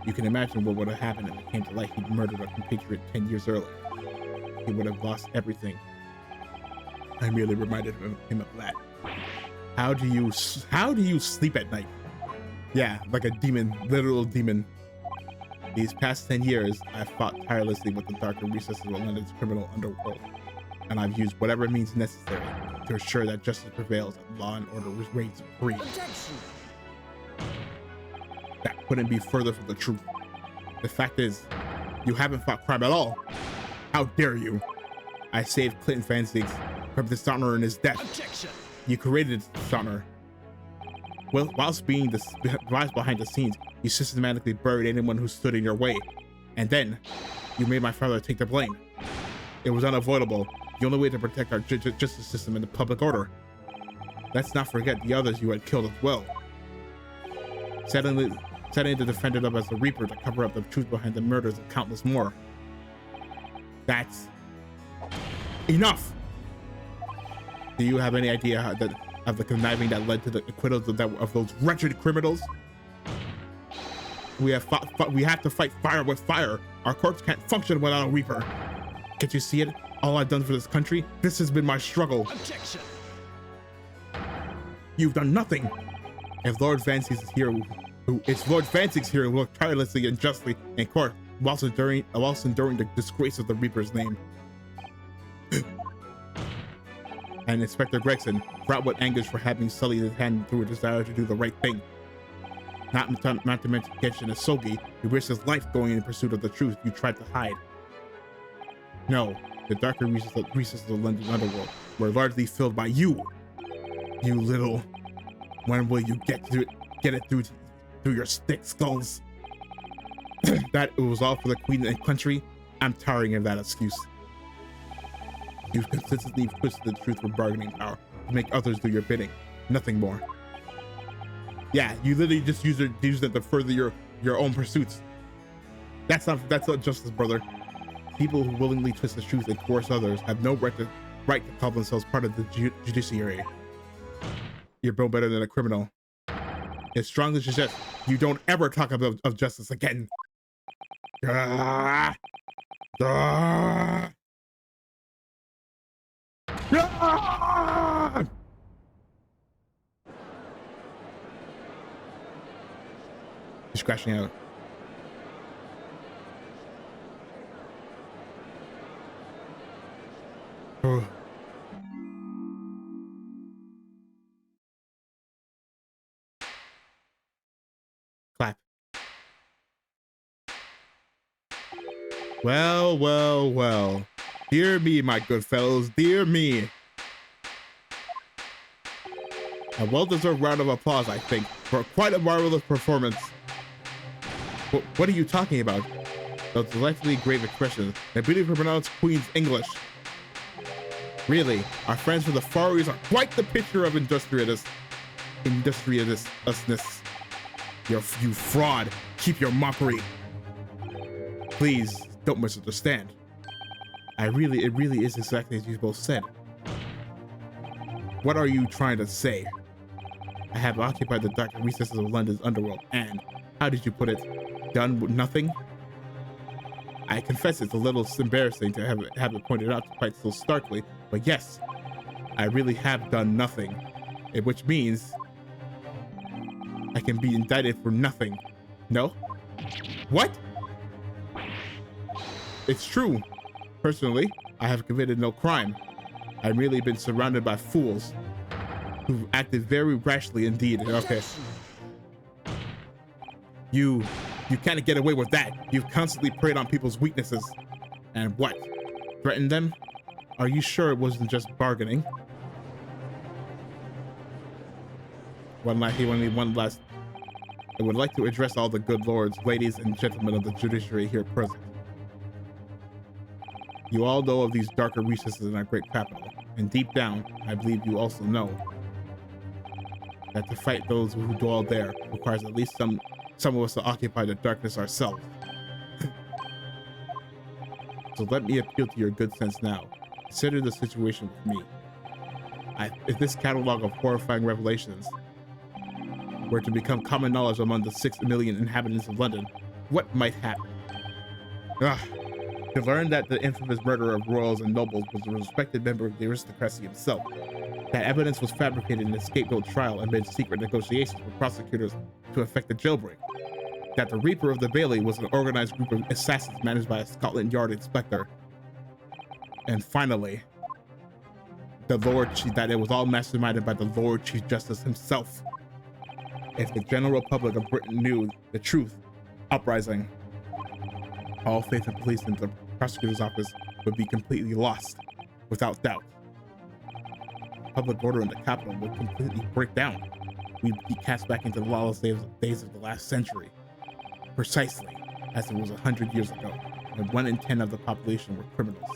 S1: You can imagine what would have happened if it came to light he'd murdered a compatriot 10 years earlier. He would have lost everything. I merely reminded him of that. How do you sleep at night? Yeah, like a demon, literal demon. These past 10 years, I've fought tirelessly with the darker recesses of London's criminal underworld, and I've used whatever means necessary to ensure that justice prevails and law and order reigns supreme. That couldn't be further from the truth. The fact is, you haven't fought crime at all. How dare you? I saved Clinton Van Zieks from dishonor in his death.
S2: Objection.
S1: You created dishonor. Well, whilst behind the scenes, you systematically buried anyone who stood in your way. And then, you made my father take the blame. It was unavoidable. The only way to protect our justice system and the public order. Let's not forget the others you had killed as well. Setting the defendant up as the Reaper to cover up the truth behind the murders of countless more. That's enough! Do you have any idea of the conniving that led to the acquittals of those wretched criminals? We have to fight fire with fire. Our courts can't function without a Reaper. Can't you see it? All I've done for this country, this has been my struggle.
S2: Objection.
S1: You've done nothing. If Lord Van Zieks is here, who worked tirelessly and justly in court, whilst enduring the disgrace of the Reaper's name. And Inspector Gregson, brought what angers for having sullied his hand through a desire to do the right thing. Not to mention Genshin Asogi, who risked his life going in pursuit of the truth you tried to hide. No, the darker recesses of the London underworld were largely filled by you. You little. When will you get it through your stick skulls? That it was all for the queen and country? I'm tiring of that excuse. You've consistently twisted the truth for bargaining power to make others do your bidding. Nothing more. Yeah, you literally just use it to further your own pursuits. That's not justice, brother. People who willingly twist the truth and coerce others have no right to call themselves part of the judiciary. You're no better than a criminal. It's strongly suggest you don't ever talk about justice again. He's crashing out. Oh. Clap. Well, well, well. Dear me, my good fellows, dear me. A well-deserved round of applause, I think, for quite a marvelous performance. What are you talking about? Those delightfully grave expressions, the beautifully pronounced Queen's English. Really, our friends from the Far East are quite the picture of industriousness. You fraud, keep your mockery. Please, don't misunderstand. It really is exactly as you both said. What are you trying to say? I have occupied the dark recesses of London's underworld and, how did you put it, done with nothing? I confess it's a little embarrassing to have it pointed out quite so starkly, but yes, I really have done nothing, which means I can be indicted for nothing. No? What? It's true. Personally, I have committed no crime. I've merely been surrounded by fools who've acted very rashly indeed. Okay. You can't get away with that. You've constantly preyed on people's weaknesses. And what? Threatened them? Are you sure it wasn't just bargaining? One last. I would like to address all the good lords, ladies, and gentlemen of the judiciary here present. You all know of these darker recesses in our great capital, and deep down, I believe you also know that to fight those who dwell there requires at least some of us to occupy the darkness ourselves. So let me appeal to your good sense now. Consider the situation with me. If this catalog of horrifying revelations were to become common knowledge among the 6 million inhabitants of London, what might happen? Ugh. To learn that the infamous murderer of royals and nobles was a respected member of the aristocracy himself, that evidence was fabricated in a scapegoat trial amid secret negotiations with prosecutors to effect a jailbreak, that the Reaper of the Bailey was an organized group of assassins managed by a Scotland Yard inspector, and finally, that it was all masterminded by the Lord Chief Justice himself. If the general public of Britain knew the truth, uprising, all faith in police and the prosecutor's office would be completely lost, without doubt. Public order in the capital would completely break down. We'd be cast back into the lawless days of the last century, precisely as it was 100 years ago, when 1 in 10 of the population were criminals.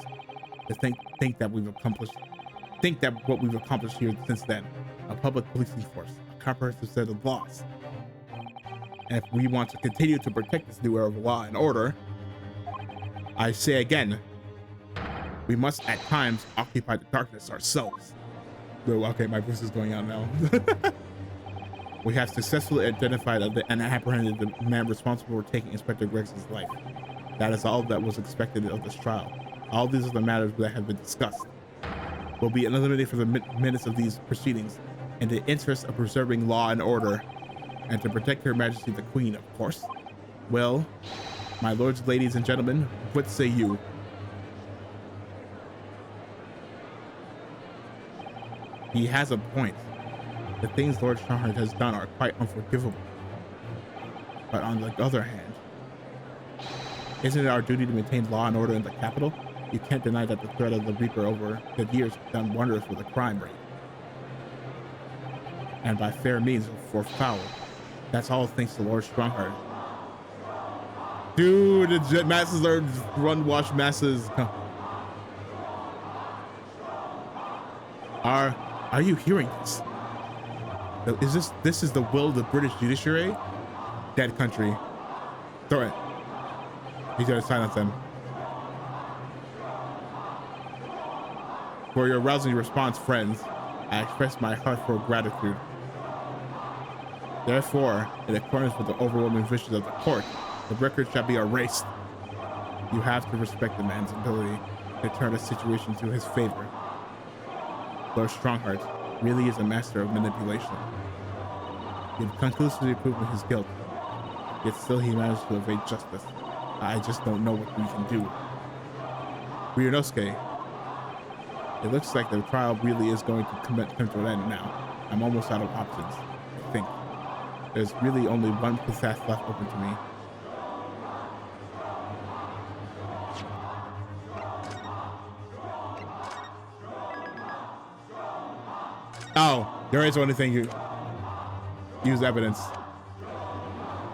S1: To think that what we've accomplished here since then, a public policing force, a comprehensive set of laws. And if we want to continue to protect this new era of law and order, I say again, we must at times occupy the darkness ourselves. Okay, my voice is going out now. We have successfully identified and apprehended the man responsible for taking Inspector Greggs' life. That is all that was expected of this trial. All these are the matters that have been discussed. Will be eliminated from the minutes of these proceedings in the interest of preserving law and order, and to protect Her Majesty the Queen, of course. Well, my lords, ladies, and gentlemen, what say you? He has a point. The things Lord Strongheart has done are quite unforgivable. But on the other hand, isn't it our duty to maintain law and order in the capital? You can't deny that the threat of the Reaper over the years has done wonders for the crime rate. And by fair means for foul. That's all thanks to Lord Strongheart. Dude, the jet masses are run-wash masses. Are you hearing this? This is the will of the British judiciary? Dead country. Throw it. He's gonna silence them. For your rousing response, friends, I express my heartfelt gratitude. Therefore, in accordance with the overwhelming wishes of the court, the record shall be erased. You have to respect the man's ability to turn a situation to his favor. Lord Strongheart really is a master of manipulation. He had conclusively proven his guilt, yet still he managed to evade justice. I just don't know what we can do. Ryunosuke, it looks like the trial really is going to come to an end now. I'm almost out of options, I think. There's really only one path left open to me. Oh, there is one thing you use evidence.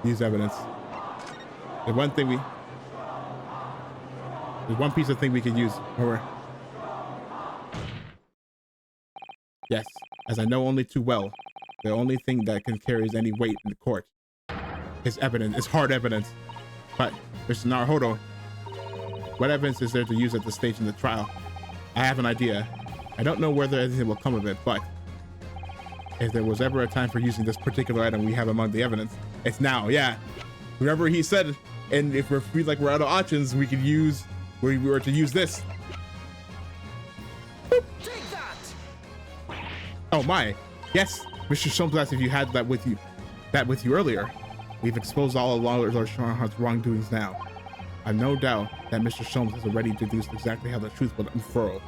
S1: Use evidence. There's one piece of thing we can use. Yes, as I know only too well, the only thing that can carry any weight in the court is evidence. It's hard evidence. But Mr. Naruhodo, what evidence is there to use at this stage in the trial? I have an idea. I don't know whether anything will come of it, but if there was ever a time for using this particular item we have among the evidence, it's now. Yeah. Remember he said, and if we feel like we're out of options, we could use, we were to use this.
S2: Take that!
S1: Oh my. Yes, Mr. Sholmes asked if you had that with you earlier. We've exposed all of Lord Strongheart's wrongdoings now. I've no doubt that Mr. Sholmes has already deduced exactly how the truth would unfurl.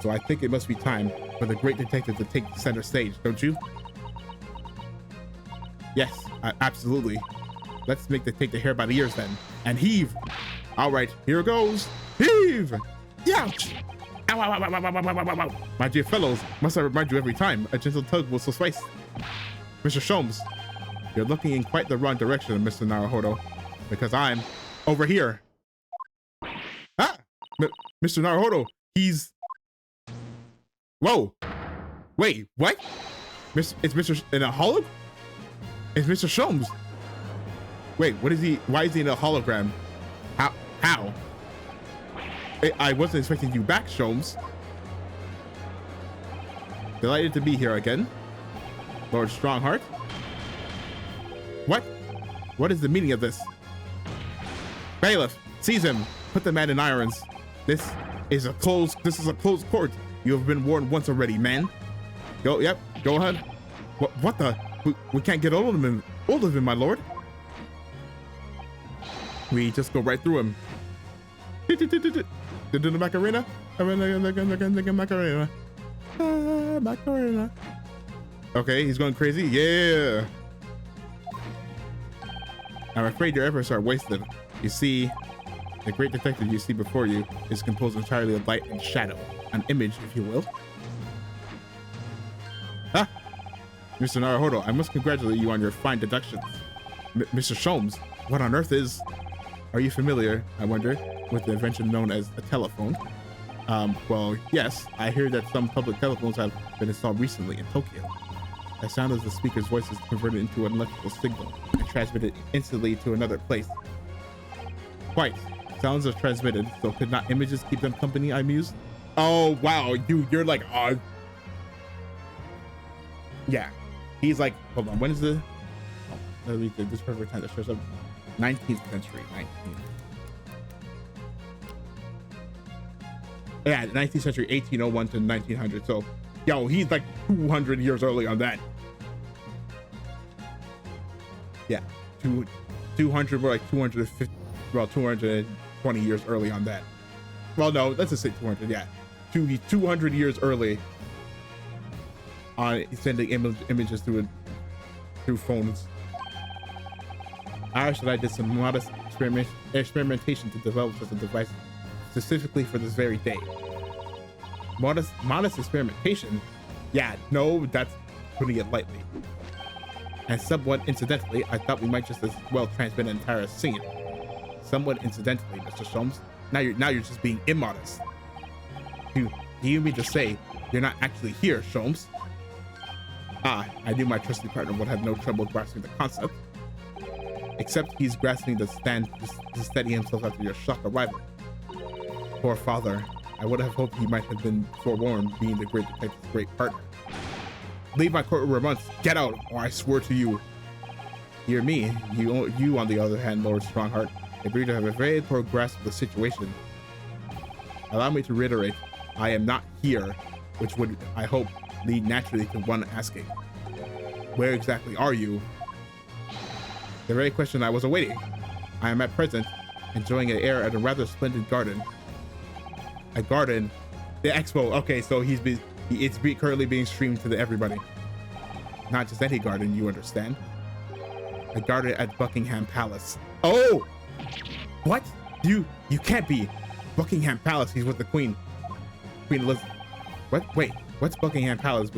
S1: So I think it must be time for the great detective to take the center stage, don't you? Yes, absolutely. Let's take the hair by the ears then, and heave. All right, here it goes. Heave! Ouch! Ow, ow, ow, ow, ow, ow, ow, ow, ow. My dear fellows, must I remind you every time, a gentle tug will suffice. Mr. Sholmes, you're looking in quite the wrong direction, Mr. Naruhodo, because I'm over here. Ah! Mr. Naruhodo, he's... Whoa! Wait, what? It's Mr. in a hologram? It's Mr. Sholmes. Wait, what is he? Why is he in a hologram? How? I wasn't expecting you back, Sholmes. Delighted to be here again, Lord Strongheart. What? What is the meaning of this? Bailiff, seize him. Put the man in irons. This is a closed court. You have been warned once already, man. Go ahead. What the? We can't get hold of him, my lord. We just go right through him. The Macarena. Macarena. Okay, he's going crazy. Yeah. I'm afraid your efforts are wasted. You see, the great detective you see before you is composed entirely of light and shadow, an image, if you will. Ah, Mr. Naruhodo, I must congratulate you on your fine deductions. Mr. Sholmes, what on earth is? Are you familiar, I wonder, with the invention known as a telephone? Well, yes, I hear that some public telephones have been installed recently in Tokyo. The sound of the speaker's voice is converted into an electrical signal and transmitted instantly to another place. Quite. Sounds are transmitted, so could not images keep them company, I mused? Oh, wow, you're like, yeah. He's like, hold on, when is the, let me read this perfect time that shows up. 19th century, 19th. Yeah, 19th century, 1801 to 1900. So, yo, he's like 200 years early on that. Yeah, 200, we're like 250, well, 220 years early on that. Well, no, let's just say 200, yeah. 200 years early on sending images through phones. I did some modest experimentation to develop such a device specifically for this very day. Modest experimentation? Yeah, no, that's putting it lightly. And somewhat incidentally, I thought we might just as well transmit an entire scene. Somewhat incidentally, Mr. Sholmes. Now you're just being immodest. Do you mean to say you're not actually here, Sholmes? Ah, I knew my trusty partner would have no trouble grasping the concept. Except he's grasping to steady himself after your shock arrival. Poor father. I would have hoped he might have been forewarned, being the great detective's great partner. Leave my courtroom at once. Get out, or I swear to you. Hear me. You, on the other hand, Lord Strongheart, appear to have a very poor grasp of the situation. Allow me to reiterate, I am not here, which would, I hope, lead naturally to one asking, where exactly are you? The very question I was awaiting. I am at present enjoying an air at a rather splendid garden. A garden? The expo. Okay, so it's currently being streamed to everybody. Not just any garden, you understand. A garden at Buckingham Palace. Oh! What? You can't be. Buckingham Palace, he's with the Queen. Queen Elizabeth. What? Wait, what's Buckingham Palace,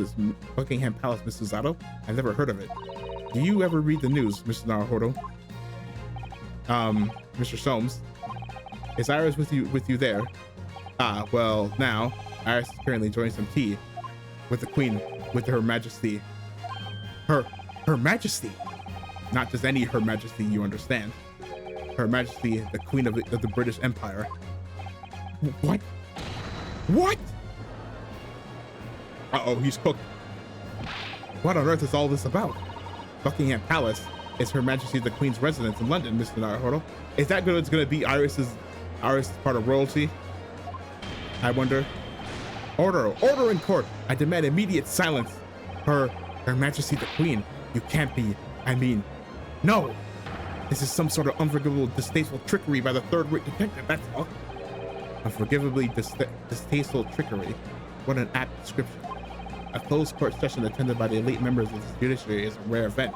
S1: Buckingham Palace, Mr. Zato? I've never heard of it. Do you ever read the news, Mr. Naruhodo? Mr. Sholmes, is Iris with you there? Ah, well, now, Iris is currently enjoying some tea with the Queen, with Her Majesty. Her Majesty! Not just any Her Majesty, you understand. Her Majesty, the Queen of the British Empire. What? What? Uh-oh, he's cooked. What on earth is all this about? Buckingham Palace is Her Majesty the Queen's residence in London, Mr. Naruhodo. Is that it's gonna be Iris's part of royalty? I wonder. Order in court. I demand immediate silence. Her Majesty the Queen. You can't be. I mean, no. This is some sort of unforgivable, distasteful trickery by the third-rate detective. That's all. Unforgivably distasteful trickery. What an apt description. A closed court session attended by the elite members of the judiciary is a rare event.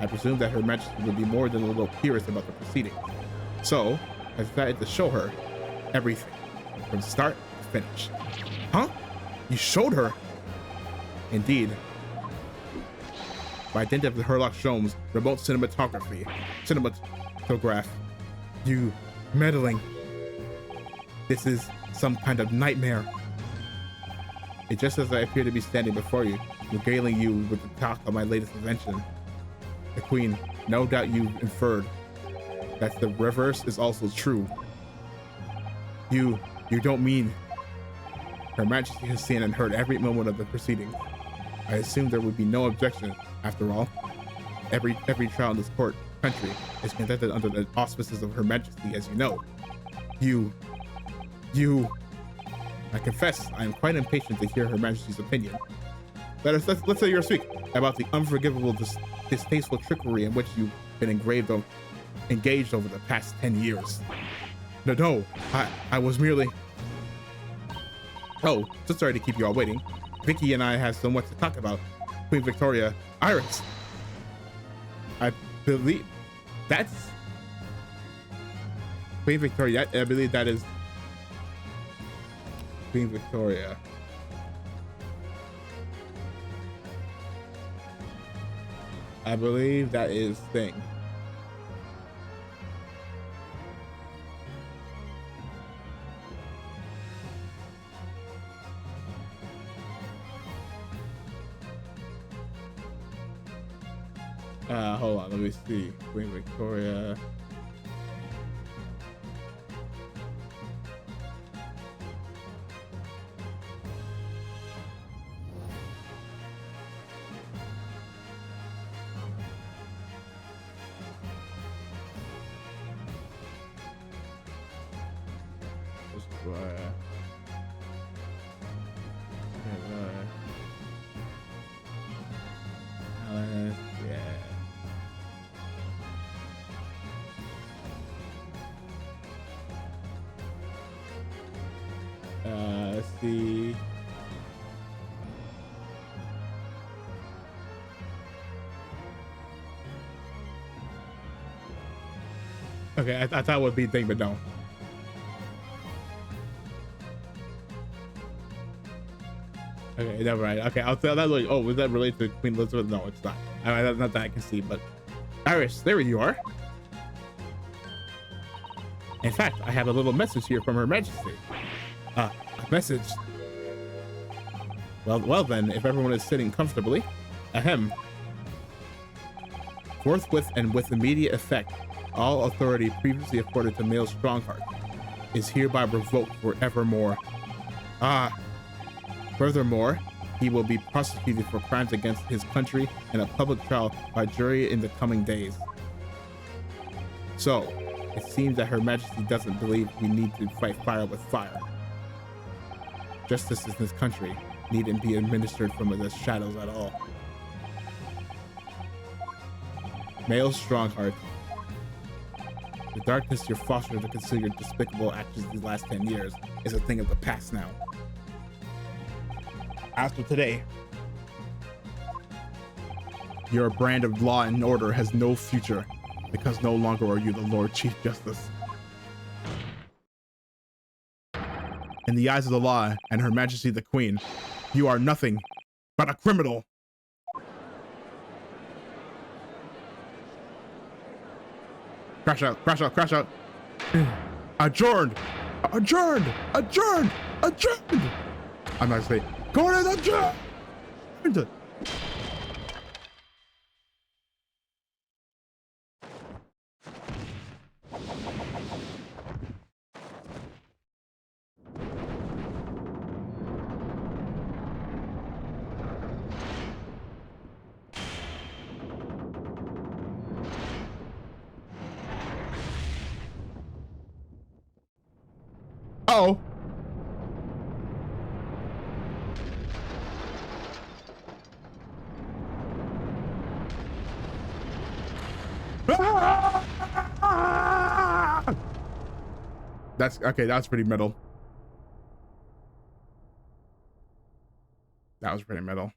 S1: I presume that Her Majesty would be more than a little curious about the proceedings. So, I decided to show her everything, from start to finish. Huh? You showed her? Indeed. By dint of the Herlock Sholmes remote cinematograph. You meddling. This is some kind of nightmare. It's just as I appear to be standing before you, regaling you with the talk of my latest invention. The Queen, no doubt you've inferred that the reverse is also true. You don't mean Her Majesty has seen and heard every moment of the proceedings. I assumed there would be no objection. After all, every trial in this country is conducted under the auspices of Her Majesty, as you know. You. I confess, I am quite impatient to hear Her Majesty's opinion. Let's say you're speak about the unforgivable, distasteful trickery in which you've been engaged over the past 10 years. No, I was merely... Oh, so sorry to keep you all waiting. Vicky and I have so much to talk about. Queen Victoria, Iris. I believe that's Queen Victoria. I believe that is Queen Victoria. I believe that is thing. Hold on, let me see. Queen Victoria. Let's see. Okay, I thought it would be thing, but no. Okay, never mind. Okay, I'll tell that. Like, oh, was that related to Queen Elizabeth? No, it's not. Not that I can see, but Iris, there you are. In fact, I have a little message here from Her Majesty. A message. Well then, if everyone is sitting comfortably, ahem. Forthwith and with immediate effect, all authority previously afforded to male Strongheart is hereby revoked forevermore. Furthermore, he will be prosecuted for crimes against his country in a public trial by jury in the coming days. So, it seems that Her Majesty doesn't believe we need to fight fire with fire. Justice in this country needn't be administered from the shadows at all. Male Strongheart, the darkness you're fostered to conceal your despicable actions these last 10 years is a thing of the past now. After today, your brand of law and order has no future because no longer are you the Lord Chief Justice. In the eyes of the law and Her Majesty the Queen, you are nothing but a criminal. Crash out, crash out, crash out. Adjourned, adjourned, adjourned, adjourned. I'm not saying, go to the adjourned. Oh. That's okay. That's pretty metal. That was pretty metal.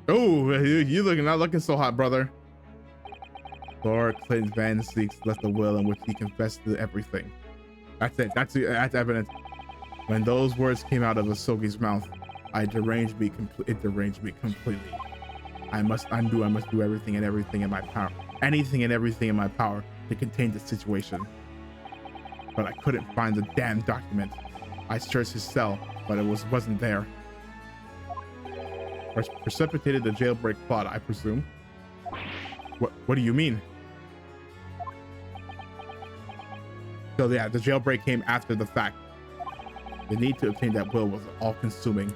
S1: Oh, you looking not looking so hot, brother. Lord Clinton Van Seeks left a will in which he confessed to everything. That's it. That's evidence. When those words came out of Asogi's mouth, it deranged me completely. I must do everything in my power. Anything and everything in my power to contain the situation. But I couldn't find the damn document. I searched his cell, but it wasn't there. Precipitated the jailbreak plot, I presume. What do you mean? So yeah, the jailbreak came after the fact. The need to obtain that will was all-consuming.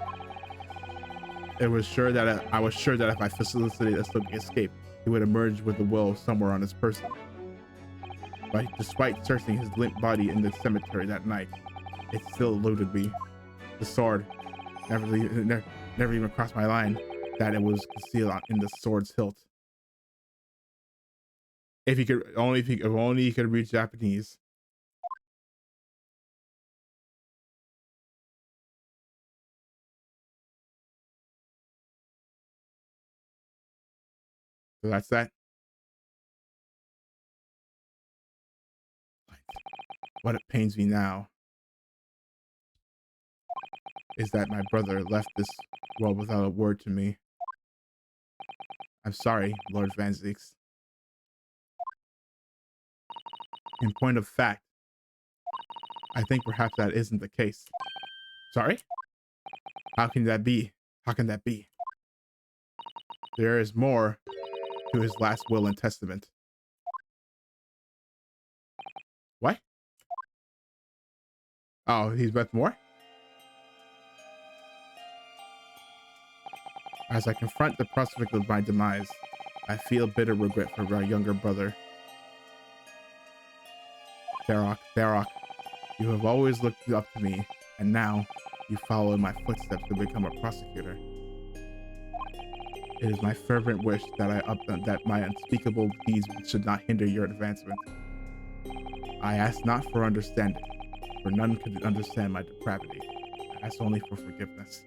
S1: I was sure that if I facilitated a Sogi escape, he would emerge with the will somewhere on his person. But despite searching his limp body in the cemetery that night, it still eluded me. The sword never even crossed my mind that it was concealed in the sword's hilt. If he could read Japanese. So that's that. What pains me now is that my brother left this world without a word to me. I'm sorry, Lord Van Zieks. In point of fact, I think perhaps that isn't the case. Sorry? How can that be? How can that be? There is more to his last will and testament. What? Oh, he's left more? As I confront the prospect of my demise, I feel bitter regret for my younger brother. Tharok, you have always looked up to me, and now you follow in my footsteps to become a prosecutor. It is my fervent wish that my unspeakable deeds should not hinder your advancement. I ask not for understanding, for none could understand my depravity. I ask only for forgiveness.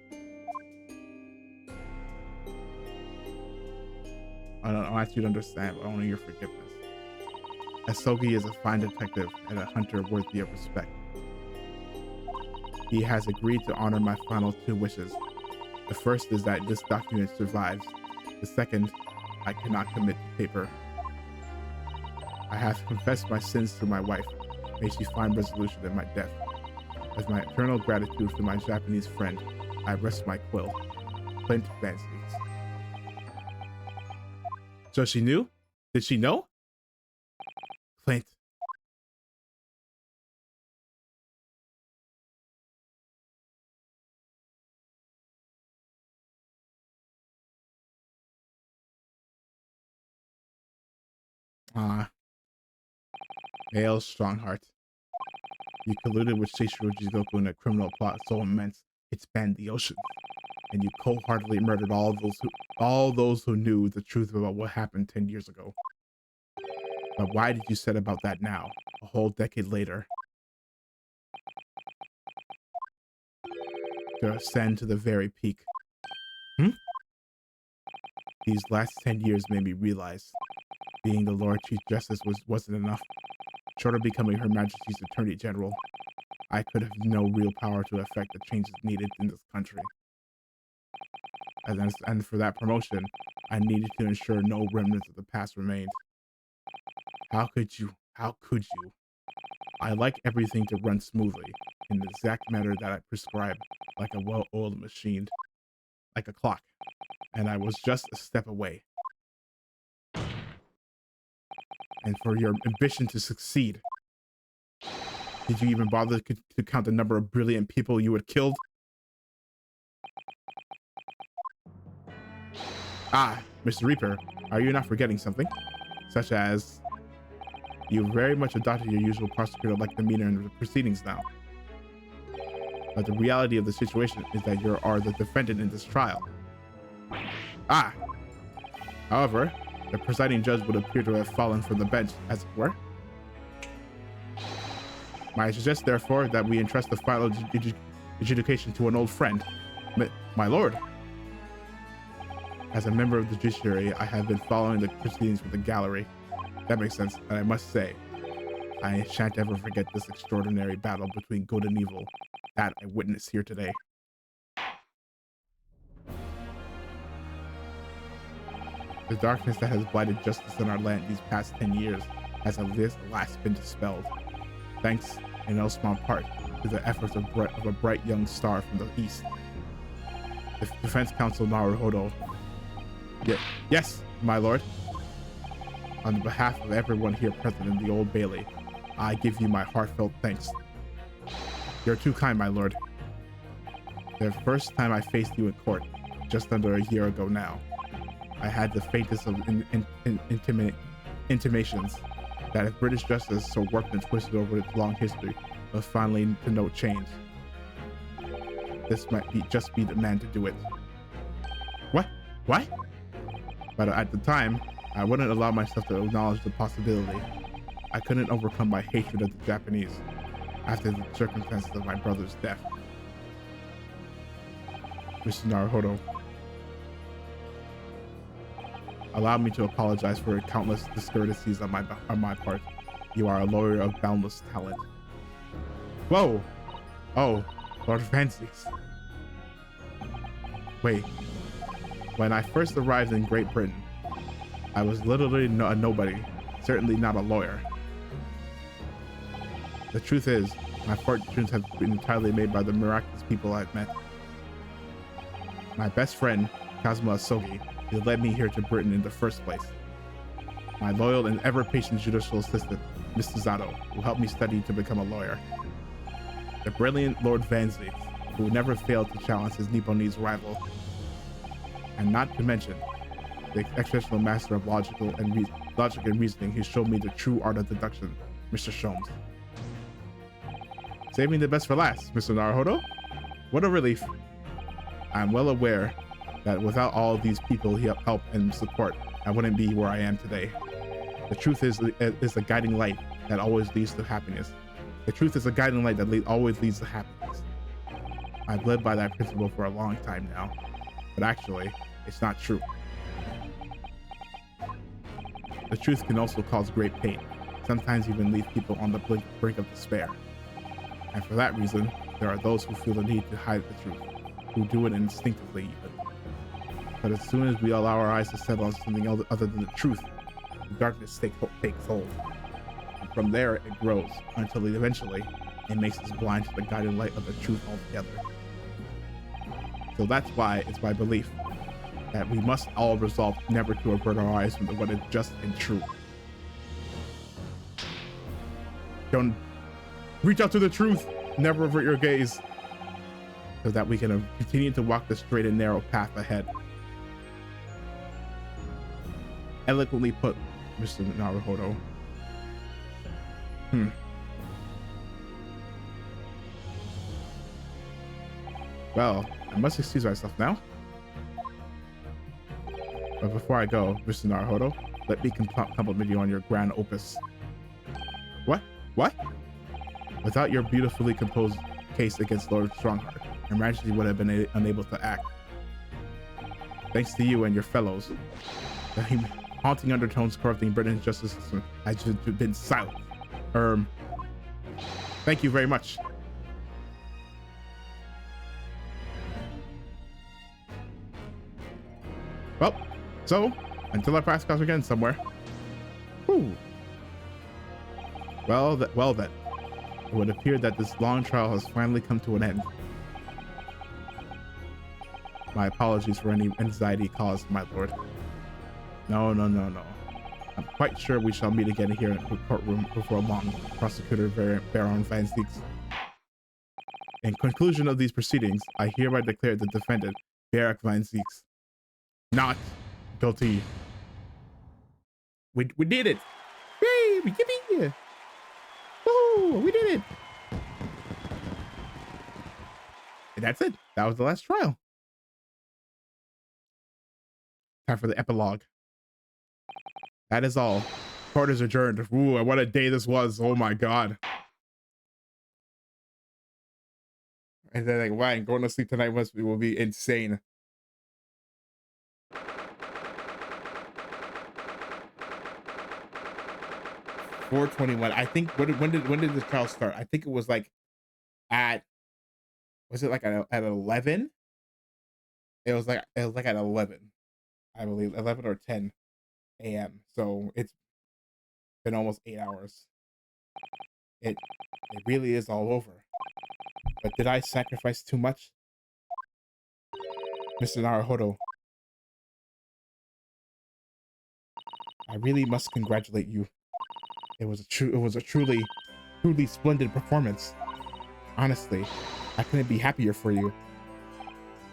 S1: I don't ask you to understand, but only your forgiveness. Asogi is a fine detective and a hunter worthy of respect. He has agreed to honor my final two wishes. The first is that this document survives. The second, I cannot commit to paper. I have confessed my sins to my wife. May she find resolution in my death. With my eternal gratitude to my Japanese friend, I rest my quill. Clint Van Zieks. So she knew? Did she know? Clint. Male Strongheart. You colluded with Seishiro Jigoku in a criminal plot so immense it spanned the ocean, and you cold-heartedly murdered all those who knew the truth about what happened 10 years ago. But why did you set about that now, a whole decade later? To ascend to the very peak. These last 10 years made me realize being the Lord Chief Justice wasn't enough. Short of becoming Her Majesty's Attorney General, I could have no real power to affect the changes needed in this country. And for that promotion, I needed to ensure no remnants of the past remained. How could you? How could you? I like everything to run smoothly, in the exact manner that I prescribe, like a well-oiled machine, like a clock, and I was just a step away. And for your ambition to succeed, did you even bother to count the number of brilliant people you had killed? Ah, Mr. Reaper, are you not forgetting something? Such as, you very much adopted your usual prosecutor-like demeanor in the proceedings now. But the reality of the situation is that you are the defendant in this trial. Ah! However, the presiding judge would appear to have fallen from the bench, as it were. I suggest, therefore, that we entrust the final adjudication to an old friend. My lord! As a member of the judiciary, I have been following the proceedings from the gallery. That makes sense, and I must say, I shan't ever forget this extraordinary battle between good and evil that I witnessed here today. The darkness that has blighted justice in our land these past 10 years has at last been dispelled, thanks in no small part to the efforts of a bright young star from the east. The Defense Counsel Naruhodo. Yes, my lord. On behalf of everyone here present in the Old Bailey, I give you my heartfelt thanks. You're too kind, my lord. The first time I faced you in court, just under a year ago now, I had the faintest of intimations that if British justice so warped and twisted over its long history was finally to no change, this might just be the man to do it. What? What? But at the time, I wouldn't allow myself to acknowledge the possibility. I couldn't overcome my hatred of the Japanese after the circumstances of my brother's death. Mr. Naruhodo, allow me to apologize for countless discourtesies on my part. You are a lawyer of boundless talent. Whoa! Oh, Lord Francis. Wait. When I first arrived in Great Britain, I was literally a nobody, certainly not a lawyer. The truth is, my fortunes have been entirely made by the miraculous people I've met. My best friend, Kazuma Asogi, who led me here to Britain in the first place. My loyal and ever-patient judicial assistant, Mr. Zato, who helped me study to become a lawyer. The brilliant Lord Van Zee, who never failed to challenge his Nipponese rival. And not to mention, the exceptional master of logic and reasoning who showed me the true art of deduction, Mr. Sholmes. Saving the best for last, Mr. Naruhodo? What a relief. I'm well aware that without all of these people help and support, I wouldn't be where I am today. The truth is a guiding light that always leads to happiness. The truth is a guiding light that always leads to happiness. I've lived by that principle for a long time now, but actually, it's not true. The truth can also cause great pain, sometimes even leave people on the brink of despair. And for that reason, there are those who feel the need to hide the truth, who do it instinctively even. But as soon as we allow our eyes to settle on something other than the truth, the darkness takes hold. And from there, it grows until eventually it makes us blind to the guiding light of the truth altogether. So that's why it's my belief that we must all resolve never to avert our eyes from what is just and true. Don't reach out to the truth, never avert your gaze, so that we can continue to walk the straight and narrow path ahead. Eloquently put, Mr. Naruhodo. Well, I must excuse myself now. But before I go, Mr. Naruhodo, let me compliment you on your grand opus. What? What? Without your beautifully composed case against Lord Strongheart, Her Majesty would have been unable to act. Thanks to you and your fellows, the haunting undertones corrupting Britain's justice system has just been silent. Thank you very much. Well, so, until our paths cross again somewhere. Whew. Well then. It would appear that this long trial has finally come to an end. My apologies for any anxiety caused, my lord. No. I'm quite sure we shall meet again here in the courtroom before long, Prosecutor Baron Van Zee. In conclusion of these proceedings, I hereby declare the defendant, Baron Van Zee, not guilty. We did it! Yay! We did it! Woo! We did it! And that's it. That was the last trial. Time for the epilogue. That is all. Court is adjourned. Ooh, what a day this was. Oh my god. And then like, wow, going to sleep tonight will be insane. $421. I think when did the trial start? I think it was like at was it like at 11? It was like at 11, I believe, 11 or 10 a.m. So it's been almost 8 hours. It really is all over. But did I sacrifice too much? Mr. Naruhodo, I really must congratulate you. It was a truly truly splendid performance. Honestly, I couldn't be happier for you.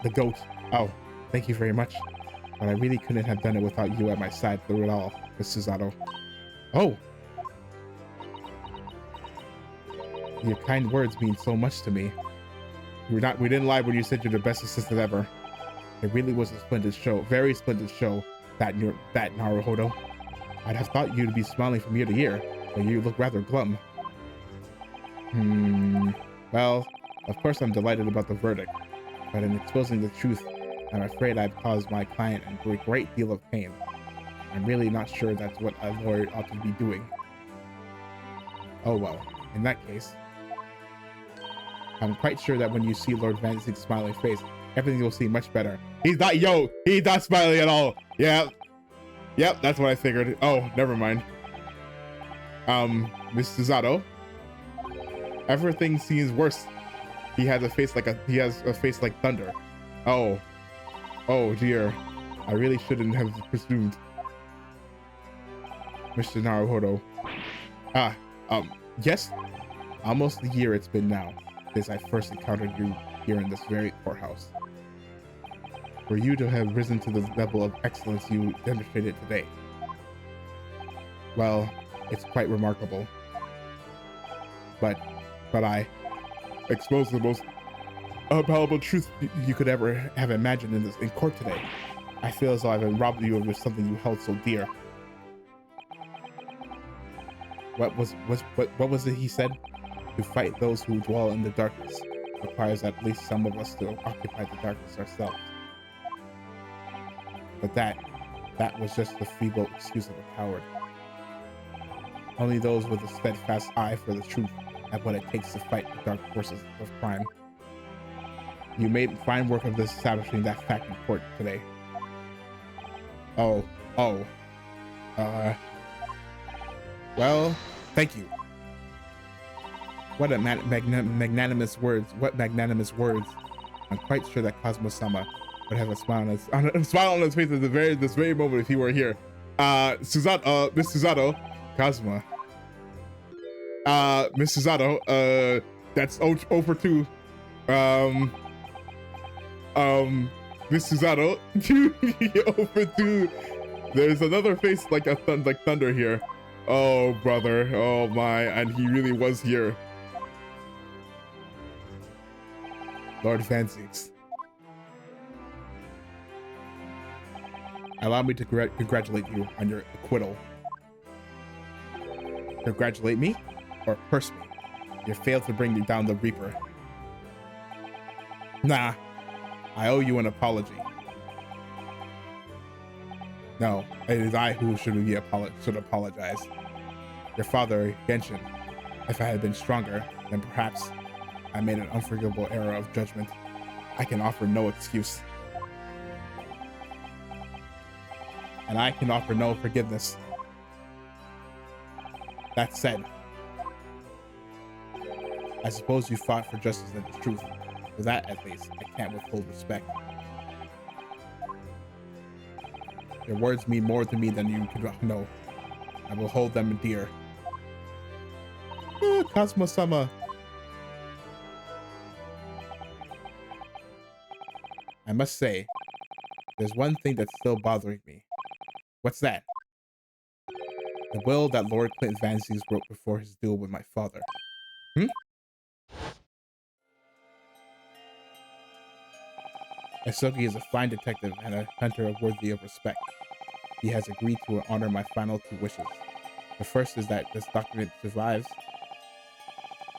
S1: The goat. Oh, thank you very much. But I really couldn't have done it without you at my side through it all, Miss Susato. Oh, your kind words mean so much to me. We didn't lie when you said you're the best assistant ever. It really was a splendid show, very splendid show, that Naruhodo. I'd have thought you'd be smiling from ear to ear, but you look rather glum. Well, of course I'm delighted about the verdict, but in exposing the truth, I'm afraid I've caused my client a great deal of pain. I'm really not sure that's what a lawyer ought to be doing. Oh well, in that case, I'm quite sure that when you see Lord Vanzig's smiling face, everything will seem much better. He's not smiling at all. Yeah. Yep, that's what I figured. Oh, never mind. Miss Susato, everything seems worse. He has a face like thunder. Oh dear. I really shouldn't have presumed. Mr. Naruhodo. Yes? Almost a year it's been now since I first encountered you here in this very courthouse. For you to have risen to the level of excellence you demonstrated today, well, it's quite remarkable. But I exposed the most unpalatable truth you could ever have imagined in court today. I feel as though I've robbed you of something you held so dear. What was it he said? To fight those who dwell in the darkness requires at least some of us to occupy the darkness ourselves. But that was just the feeble excuse of a coward. Only those with a steadfast eye for the truth have what it takes to fight the dark forces of crime. You made fine work of establishing that fact in court today. Well, thank you. What magnanimous words. What magnanimous words. I'm quite sure that Cosmo-sama would have a smile on his face at this very moment if he were here. Miss Susato, Cosmo. Miss Susato, that's 0 for 2. Miss Susato, 0 for 2. There's another face like thunder here. Oh, brother. Oh, my. And he really was here. Lord Vanzix. Allow me to congratulate you on your acquittal. Congratulate me? Or curse me? You failed to bring me down the Reaper. Nah. I owe you an apology. No, it is I who should apologize. Your father, Genshin. If I had been stronger, then perhaps I made an unforgivable error of judgment. I can offer no excuse. And I can offer no forgiveness. That said, I suppose you fought for justice and the truth. For that, at least, I can't withhold respect. Your words mean more to me than you could know. I will hold them dear. Cosmo-sama. I must say, there's one thing that's still bothering me. What's that? The will that Lord Clint Vanzix wrote before his duel with my father. Esogi is a fine detective and a hunter worthy of respect. He has agreed to honor my final 2 wishes. The first is that this document survives.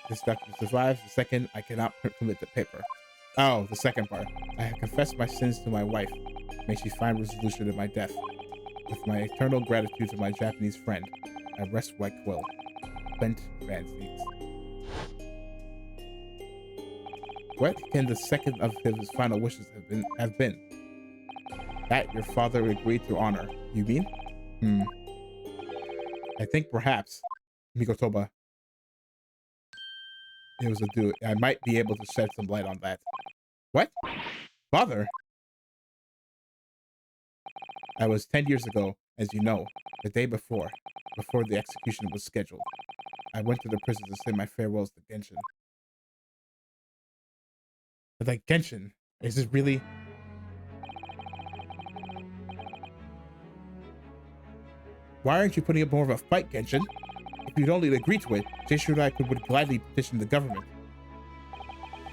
S1: The second, I cannot commit the paper. Oh, the second part. I have confessed my sins to my wife. May she find resolution in my death. With my eternal gratitude to my Japanese friend, I rest like quill. Bent Vanzix. What can the second of his final wishes have been? That your father agreed to honor. You mean? I think perhaps, Mikotoba, it was a dude. I might be able to shed some light on that. What? Father? I was 10 years ago As you know, the day before the execution was scheduled, I went to the prison to say my farewells to Genshin. But like, Genshin, is this really? Why aren't you putting up more of a fight, Genshin? If you'd only agree to it, Seishiro and I would gladly petition the government.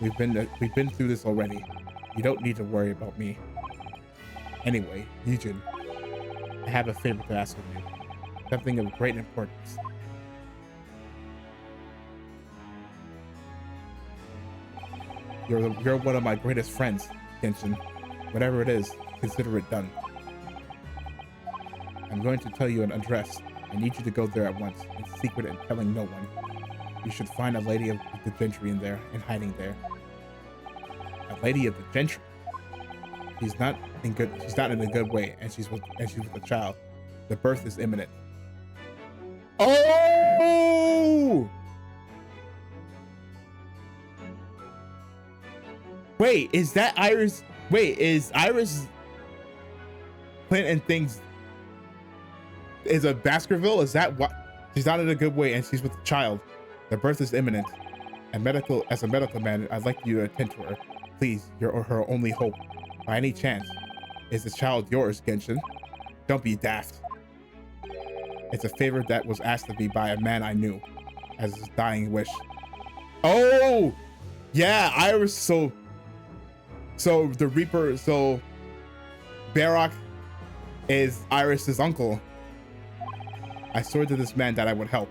S1: We've been through this already. You don't need to worry about me. Anyway, Yujin, I have a favor to ask of you. Something of great importance. You're one of my greatest friends, Genshin. Whatever it is, consider it done. I'm going to tell you an address. I need you to go there at once, in secret and telling no one. You should find a lady of the gentry in there, in hiding there. A lady of the gentry? She's not in a good way, and she's with a child. The birth is imminent. Oh! Wait, is that Iris? Wait, is Iris Clinton things? Is a Baskerville? Is that what? She's not in a good way, and she's with a child. The birth is imminent. As a medical man, I'd like you to attend to her. Please, you're her only hope. By any chance, is the child yours, Genshin? Don't be daft. It's a favor that was asked of me by a man I knew, as his dying wish. Oh, yeah, Iris. So the Reaper. So Barak is Iris's uncle. I swore to this man that I would help,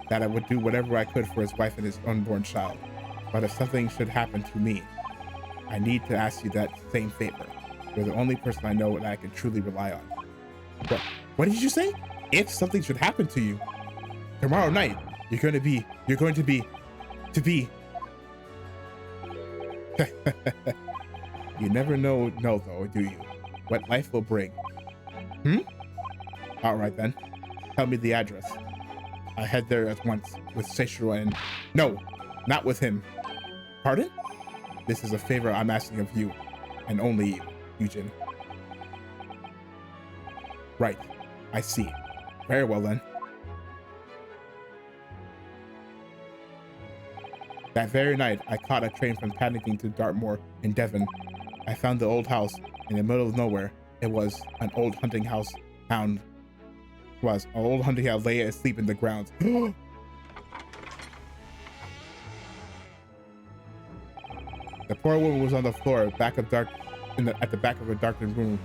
S1: that I would do whatever I could for his wife and his unborn child. But if something should happen to me, I need to ask you that same favor. You're the only person I know that I can truly rely on. What did you say? If something should happen to you, tomorrow night, you're going to be. You never know though, do you? What life will bring. All right then. Tell me the address. I head there at once with Seishiro and... No, not with him. Pardon? This is a favor I'm asking of you, and only you, Yujin. Right, I see. Very well then. That very night, I caught a train from Paddington to Dartmoor in Devon. I found the old house in the middle of nowhere. It was an old hunting house found. Was an old hunting house lay asleep in the ground. The poor woman was on the floor, at the back of a darkened room.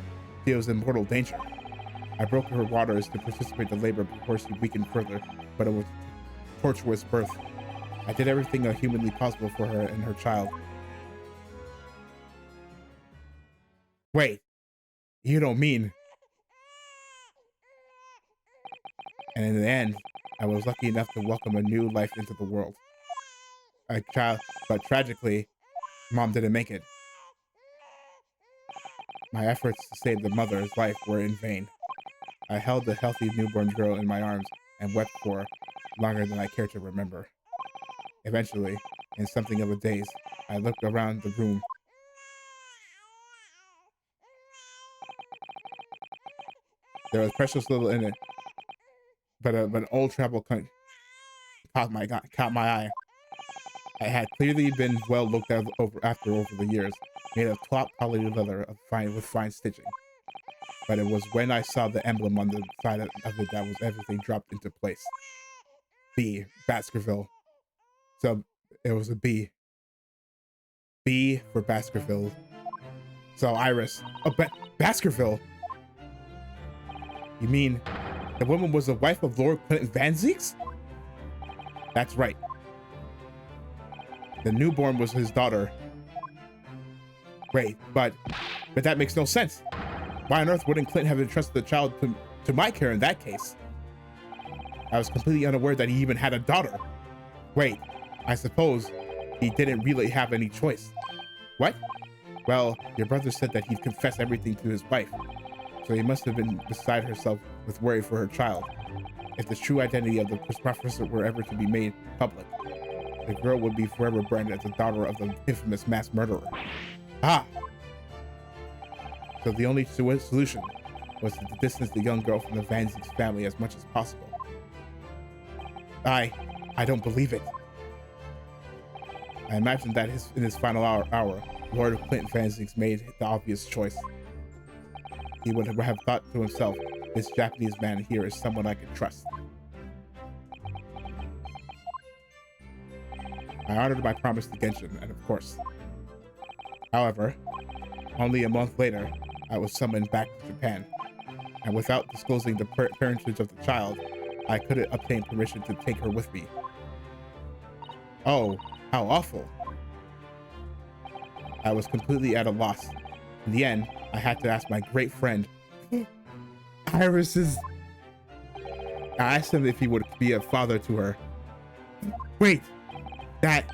S1: She was in mortal danger. I broke her waters to precipitate the labor before she weakened further, but it was a tortuous birth. I did everything humanly possible for her and her child. Wait, you don't mean... And in the end, I was lucky enough to welcome a new life into the world. But tragically, Mom didn't make it. My efforts to save the mother's life were in vain. I held the healthy newborn girl in my arms and wept for longer than I care to remember. Eventually, in something of a daze, I looked around the room. There was precious little in it, but an old travel caught my eye. I had clearly been well looked after over the years, made of top quality leather with fine stitching. But it was when I saw the emblem on the side of it that everything dropped into place. B, Baskerville. So it was a B. B for Baskerville. So Iris. Oh, Baskerville. You mean the woman was the wife of Lord Clinton Van Zeeks? That's right. The newborn was his daughter. Wait, but that makes no sense. Why on earth wouldn't Clinton have entrusted the child to my care in that case? I was completely unaware that he even had a daughter. Wait, I suppose he didn't really have any choice. What? Well, your brother said that he'd confessed everything to his wife, so he must have been beside herself with worry for her child. If the true identity of the professor were ever to be made public, the girl would be forever branded as the daughter of the infamous mass murderer. Ah! So the only solution was to distance the young girl from the Van Ziek's family as much as possible. I don't believe it. I imagine that in his final hour, Lord Clint Van Zieks made the obvious choice. He would have thought to himself, this Japanese man here is someone I can trust. I honored my promise to Genshin, and of course. However, only a month later, I was summoned back to Japan, and without disclosing the parentage of the child, I couldn't obtain permission to take her with me. Oh, how awful. I was completely at a loss. In the end, I had to ask my great friend, Iris's... I asked him if he would be a father to her. Wait, that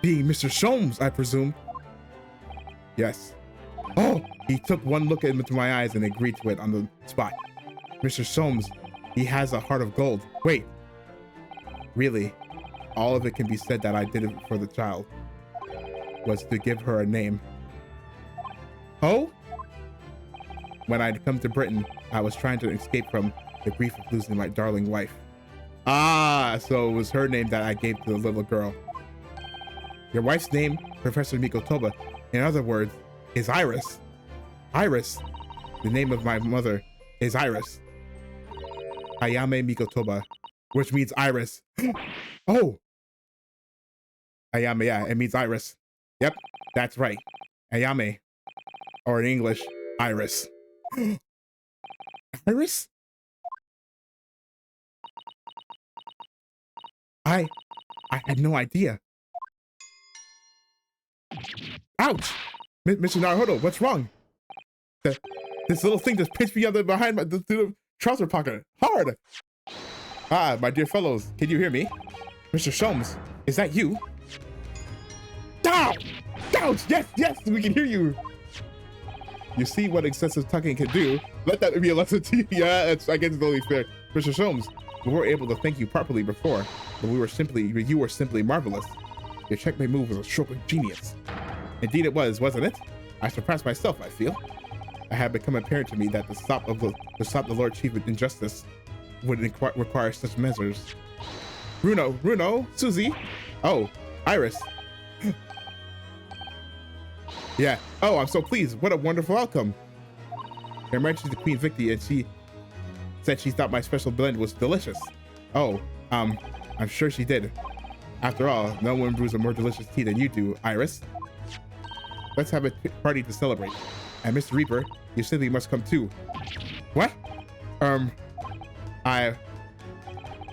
S1: being Mr. Sholmes, I presume? Yes. Oh, he took one look into my eyes and agreed to it on the spot. Mr. Sholmes, he has a heart of gold. Wait, really? All of it can be said that I did it for the child. Was to give her a name. Oh? When I'd come to Britain, I was trying to escape from the grief of losing my darling wife. Ah, so it was her name that I gave to the little girl. Your wife's name, Professor Mikotoba, in other words, is Iris. Iris. The name of my mother is Iris. Ayame Mikotoba, which means Iris. Oh. Ayame, yeah, it means Iris. Yep, that's right. Ayame. Or in English, Iris. Iris? I had no idea. Ouch! Mr. Naruhodo, what's wrong? This little thing just pinched me out behind the trouser pocket. Hard! Ah, my dear fellows, can you hear me? Mr. Sholmes, is that you? Ow! Ouch! Yes, we can hear you. You see what excessive tugging can do. Let that be a lesson to you. Yeah, I guess it's only fair. Mr. Sholmes, we weren't able to thank you properly before, but you were simply marvelous. Your checkmate move was a stroke of genius. Indeed it was, wasn't it? I surpassed myself, I feel. It had become apparent to me that to stop the Lord Chief of Injustice would require such measures. Bruno, Susie. Oh, Iris. Yeah. Oh, I'm so pleased. What a wonderful outcome. I mentioned to Queen Victi and she said she thought my special blend was delicious. Oh, I'm sure she did. After all, no one brews a more delicious tea than you do, Iris. Let's have a party to celebrate. And Mr. Reaper, you simply must come too. What? I'm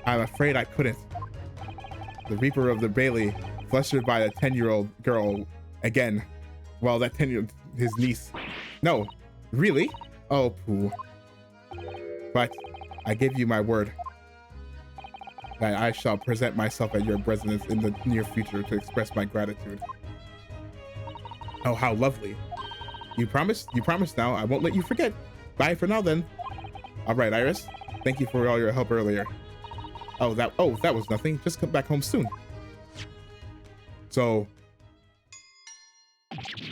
S1: afraid I couldn't. The Reaper of the Bailey, flustered by a 10-year-old girl again. Well, that 10-year-old, his niece. No, really? Oh, poo. But I give you my word that I shall present myself at your residence in the near future to express my gratitude. Oh, how lovely. You promise? You promise now. I won't let you forget. Bye for now then. All right, Iris. Thank you for all your help earlier. Oh, that was nothing. Just come back home soon. So,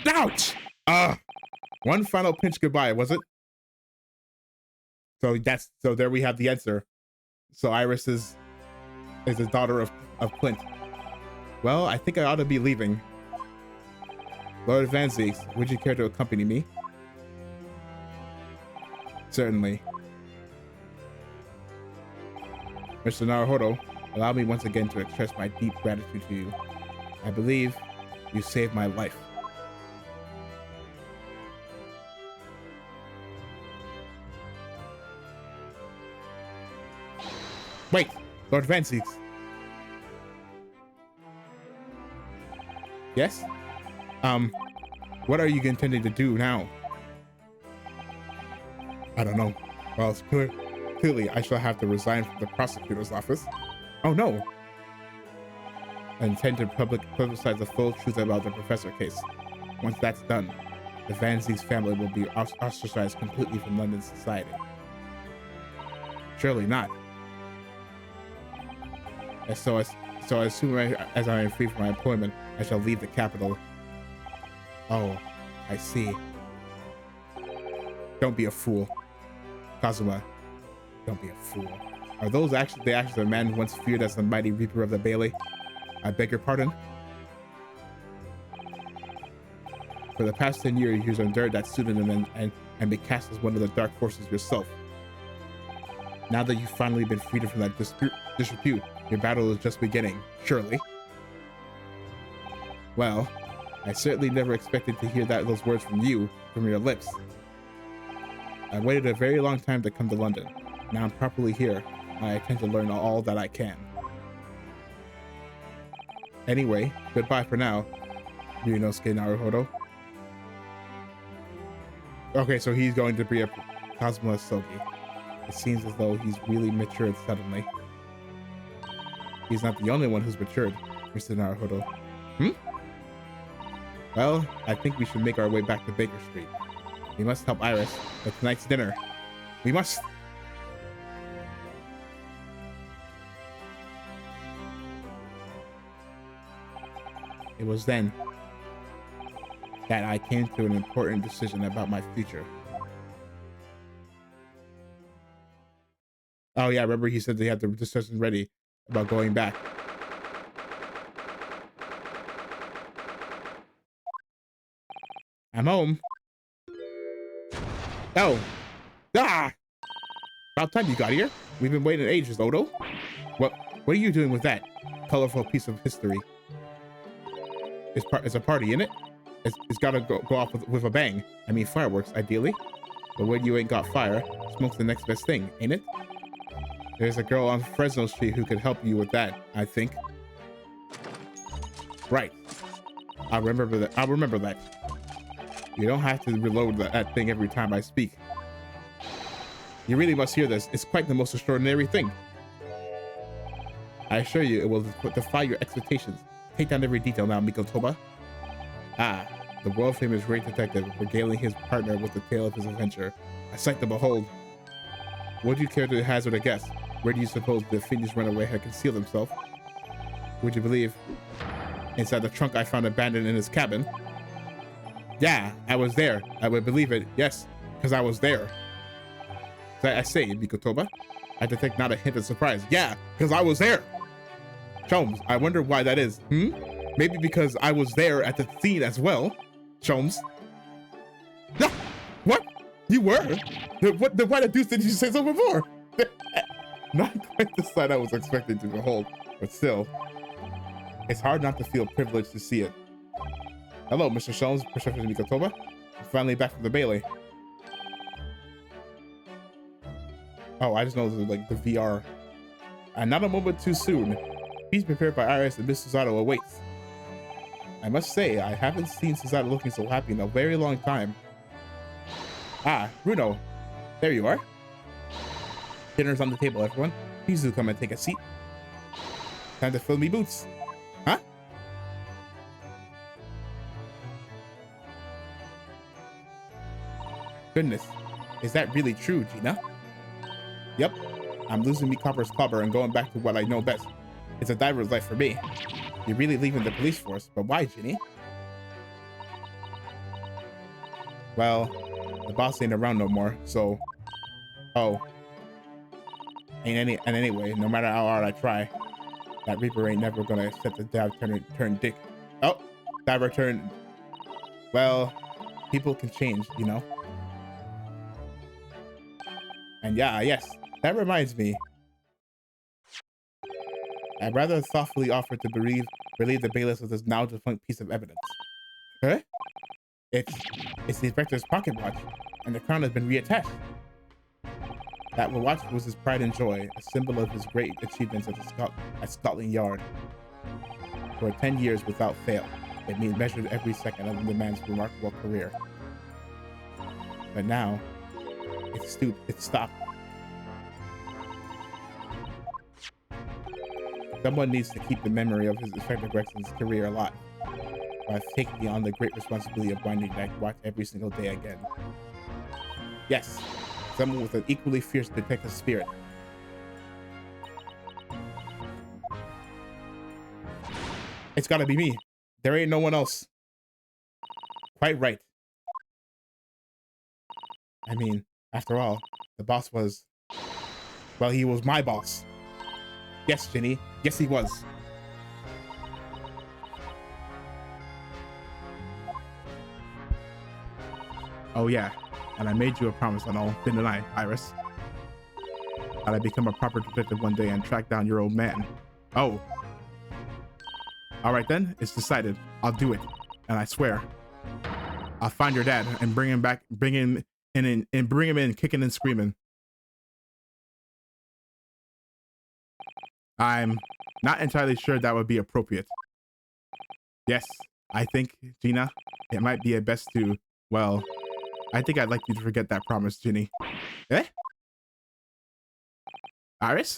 S1: ouch! One final pinch goodbye, was it? So there we have the answer. So Iris is the daughter of Clint. Well, I think I ought to be leaving. Lord Van Zieks, would you care to accompany me? Certainly. Mr. Naruhodo, allow me once again to express my deep gratitude to you. I believe you saved my life. Wait, Lord Van Zieks. Yes? What are you intending to do now? I don't know. Well, it's clearly I shall have to resign from the prosecutor's office. Oh no! I intend to publicize the full truth about the professor case. Once that's done, the Van Zieks family will be ostracized completely from London society. Surely not. As soon as I am free from my employment, I shall leave the capital. Oh, I see. Don't be a fool. Kazuma, don't be a fool. Are those actually the actions of a man once feared as the mighty Reaper of the Bailey? I beg your pardon? For the past 10 years, you've endured that pseudonym and been cast as one of the dark forces yourself. Now that you've finally been freed from that disrepute, your battle is just beginning, surely. Well, I certainly never expected to hear those words from your lips. I waited a very long time to come to London. Now I'm properly here. I intend to learn all that I can. Anyway, goodbye for now, Ryunosuke Naruhodo. Okay, so he's going to be a Kazuma Sogi. It seems as though he's really matured suddenly. He's not the only one who's matured, Mr. Naruhodo. Well, I think we should make our way back to Baker Street. We must help Iris with tonight's dinner. We must! It was then that I came to an important decision about my future. Oh yeah, remember he said they had the decision ready about going back. I'm home. Oh. Ah! About time you got here. We've been waiting ages, Odo. What are you doing with that colorful piece of history? It's a party, isn't it? It's gotta go off with a bang. I mean, fireworks, ideally. But when you ain't got fire, smoke's the next best thing, ain't it? There's a girl on Fresno Street who could help you with that, I think. Right. I'll remember that. You don't have to reload that thing every time I speak. You really must hear this. It's quite the most extraordinary thing. I assure you, it will defy your expectations. Take down every detail now, Mikotoba. Ah, the world-famous great detective regaling his partner with the tale of his adventure. A sight to behold. Would you care to hazard a guess? Where do you suppose the fiendish runaway had concealed himself? Would you believe? Inside the trunk I found abandoned in his cabin. Yeah, I was there. I would believe it. Yes, because I was there. So I say, Mikotoba, I detect not a hint of surprise. Yeah, because I was there. Sholmes, I wonder why that is. Maybe because I was there at the scene as well. Sholmes. No, what? You were? Why the deuce did you say so before? Not quite the sight I was expecting to behold, but still, it's hard not to feel privileged to see it. Hello, Mr. Sholmes, Professor Mikotoba. I'm finally back from the Bailey. Oh, I just know this is like the VR. And not a moment too soon. Peace prepared by Iris and Miss Susato awaits. I must say, I haven't seen Susato looking so happy in a very long time. Ah, Bruno. There you are. Dinner's on the table, everyone. Please do come and take a seat. Time to fill me boots. Huh? Goodness. Is that really true, Gina? Yep. I'm losing me Copper's clobber and going back to what I know best. It's a diver's life for me. You're really leaving the police force, but why, Ginny? Well, the boss ain't around no more, so... Oh. Anyway, no matter how hard I try, that Reaper ain't never gonna accept the dive turn dick. Oh, diver turn... Well, people can change, you know? And yeah, yes, that reminds me. I'd rather thoughtfully offer to relieve the bailiffs of this now defunct piece of evidence. Huh? It's the inspector's pocket watch, and the crown has been reattached. That watch was his pride and joy, a symbol of his great achievements at Scotland Yard. For 10 years without fail, it measured every second of the man's remarkable career. But now, it's stopped. Someone needs to keep the memory of his Inspector Gregson's career alive by taking on the great responsibility of winding that watch every single day again. Yes, someone with an equally fierce detective spirit. It's gotta be me. There ain't no one else. Quite right. I mean, after all, The boss was, well, he was my boss. Yes, Ginny. Yes, he was. Oh, yeah. And I made you a promise and all, didn't I, Iris? That I'd become a proper detective one day and track down your old man. Oh. All right, then. It's decided. I'll do it. And I swear, I'll find your dad and bring him back, bring him in, kicking and screaming. I'm not entirely sure that would be appropriate. Yes, I think, Gina, it might be best to, well, I think I'd like you to forget that promise, Ginny. Eh? Iris?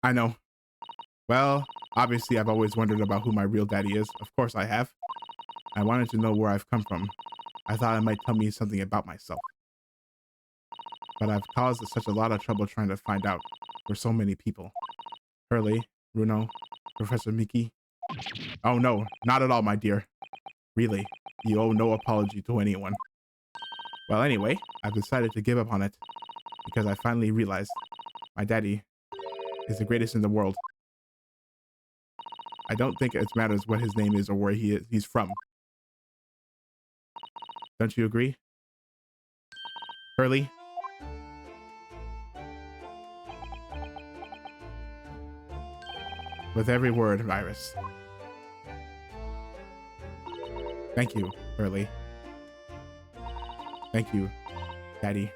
S1: I know. Well, obviously I've always wondered about who my real daddy is. Of course I have. I wanted to know where I've come from. I thought it might tell me something about myself. But I've caused such a lot of trouble trying to find out for so many people. Hurley, Bruno, Professor Miki. Oh no, not at all, my dear. Really, you owe no apology to anyone. Well, anyway, I've decided to give up on it because I finally realized my daddy is the greatest in the world. I don't think it matters what his name is or where he's from. Don't you agree? Hurley? With every word, Iris. Thank you, Hurley. Thank you, Daddy.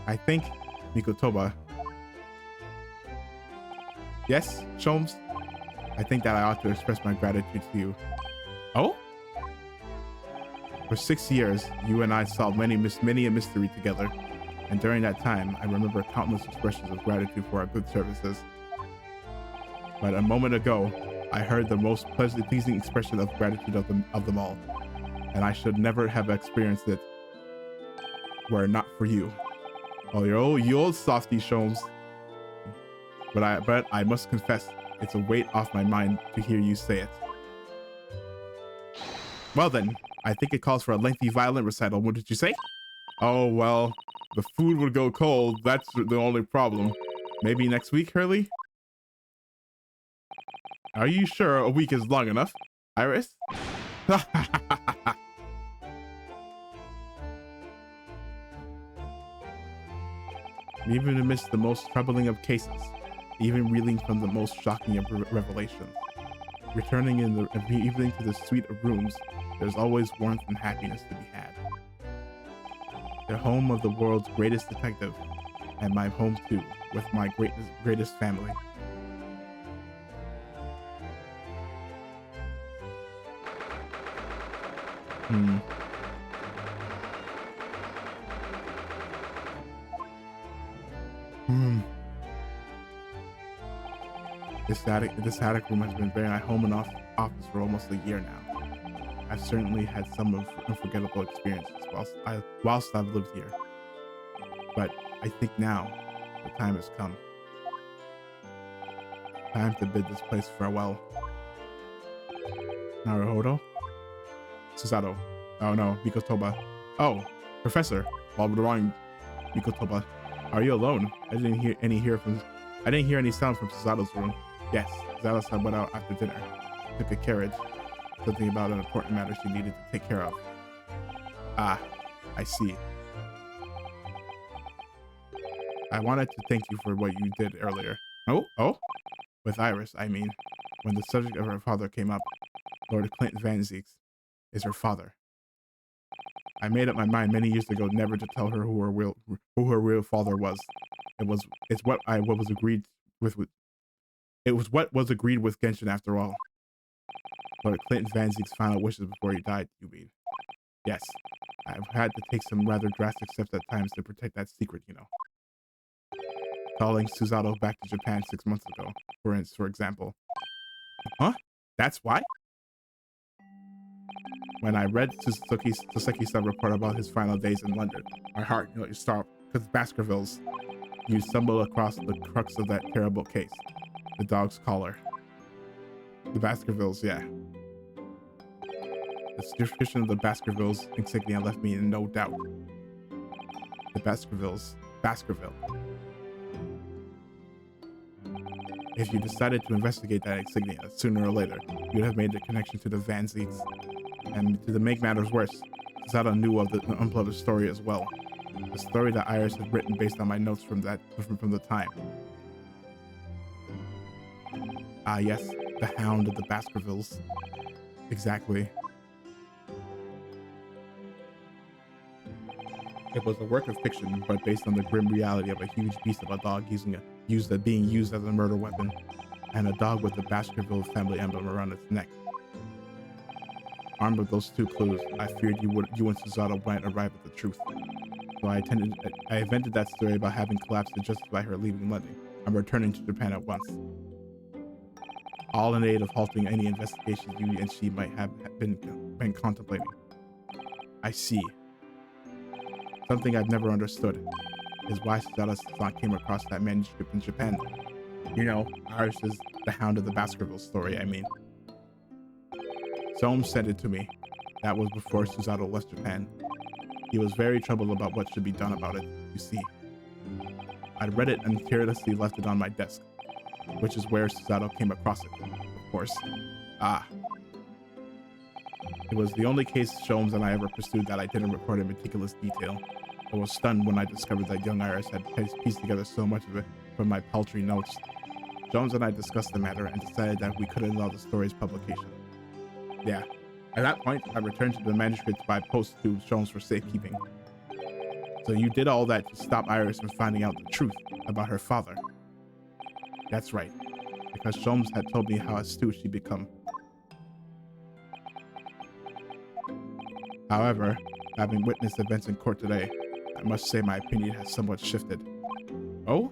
S1: I think, Mikotoba. Yes, Sholmes? I think that I ought to express my gratitude to you. Oh? For 6 years, you and I solved many a mystery together. And during that time, I remember countless expressions of gratitude for our good services. But a moment ago, I heard the most pleasing expression of gratitude of them all. And I should never have experienced it were it not for you. Oh, you old softy, Sholmes. But I must confess, it's a weight off my mind to hear you say it. Well then, I think it calls for a lengthy, violent recital, wouldn't you say? Oh, well, the food would go cold. That's the only problem. Maybe next week, Hurley? Are you sure a week is long enough, Iris? Even amidst the most troubling of cases, even reeling from the most shocking of revelations, returning in the evening to the suite of rooms, there's always warmth and happiness to be had. The home of the world's greatest detective, and my home too, with my greatest family. This attic room has been my home and office for almost a year now. I've certainly had some unforgettable experiences whilst I've lived here. But I think now the time has come. Time to bid this place farewell. Naruhodo? Susato. Oh no, Mikotoba. Oh, Professor. Well, wrong, Mikotoba. Are you alone? I didn't hear any sound from Susato's room. Yes, Susato went out after dinner. Took a carriage. Something about an important matter she needed to take care of. Ah, I see. I wanted to thank you for what you did earlier. Oh? With Iris, I mean. When the subject of her father came up, Lord Clint Van Zieks is her father. I made up my mind many years ago never to tell her who her real father was. It was what was agreed with Genshin after all. Lord Clinton Van Ziek's final wishes before he died, you mean? Yes, I've had to take some rather drastic steps at times to protect that secret, you know. Calling Susato back to Japan 6 months ago, for example. Huh? That's why? When I read Saseki's report about his final days in London, my heart stopped, because Baskervilles, you stumbled across the crux of that terrible case. The dog's collar. The Baskervilles, yeah. The description of the Baskervilles insignia left me in no doubt. The Baskerville. If you decided to investigate that insignia sooner or later, you'd have made the connection to the Van Zeets. And to make matters worse, Zada knew of the unpublished story as well. The story that Iris had written based on my notes from the time. Ah yes, the Hound of the Baskervilles. Exactly. It was a work of fiction, but based on the grim reality of a huge beast of a dog being used as a murder weapon, and a dog with the Baskerville family emblem around its neck. Armed with those two clues, I feared you and Susato might arrive at the truth. So I invented that story about having collapsed to justify her leaving London and returning to Japan at once. All in aid of halting any investigations you and she might have been contemplating. I see. Something I've never understood is why Susato-san came across that manuscript in Japan. You know, Iris's The Hound of the Baskerville story, I mean. Soames sent it to me. That was before Susato left Japan. He was very troubled about what should be done about it, you see. I'd read it and carelessly left it on my desk, which is where Susato came across it, of course. Ah. It was the only case Soames and I ever pursued that I didn't record in meticulous detail. I was stunned when I discovered that young Iris had pieced together so much of it from my paltry notes. Soames and I discussed the matter and decided that we couldn't allow the story's publication. Yeah. At that point, I returned to the manuscript by post to Soames for safekeeping. So you did all that to stop Iris from finding out the truth about her father. That's right, because Soames had told me how astute she'd become. However, having witnessed events in court today, I must say my opinion has somewhat shifted. Oh?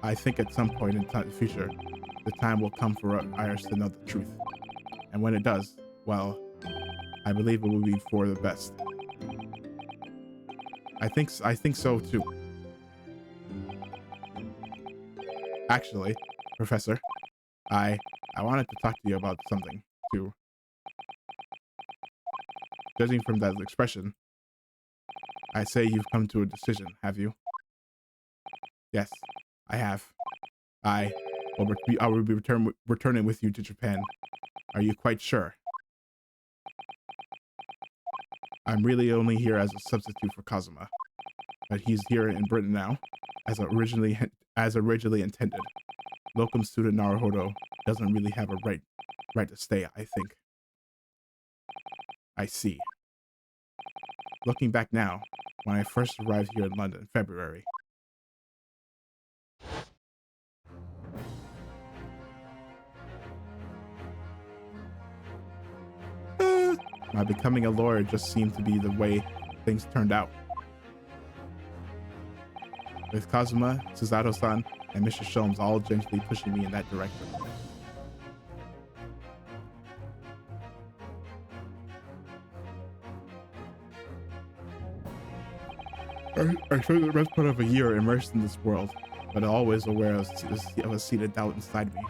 S1: I think at some point in the future, the time will come for Iris to know the truth. And when it does, well, I believe it will be for the best. I think so too. Actually, Professor, I wanted to talk to you about something too. Judging from that expression, I say you've come to a decision, have you? Yes, I have. I will be returning with you to Japan. Are you quite sure? I'm really only here as a substitute for Kazuma, but he's here in Britain now, as originally intended. Locum student Naruhodo doesn't really have a right to stay, I think. I see. Looking back now, when I first arrived here in London in February. My becoming a lawyer just seemed to be the way things turned out. With Kazuma, Susato-san, and Mr. Soames all gently pushing me in that direction. I spent the best part of a year immersed in this world, but always aware of a seed of doubt inside me.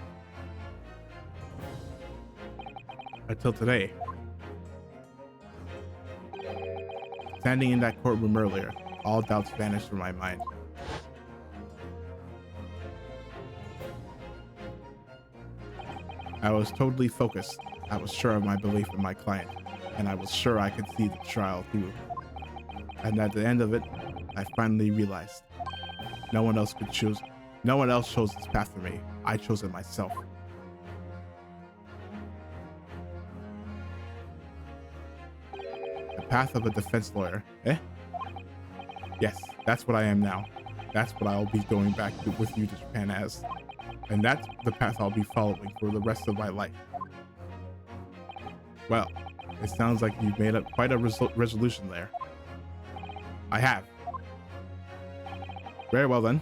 S1: Until today. Standing in that courtroom earlier, all doubts vanished from my mind. I was totally focused. I was sure of my belief in my client, and I was sure I could see the trial through. And at the end of it, I finally realized no one else chose this path for me. I chose it myself. The path of a defense lawyer, eh? Yes, that's what I am now. That's what I'll be going back with you to Japan as. And that's the path I'll be following for the rest of my life. Well, it sounds like you've made up quite a resolution there. I have. Very well then.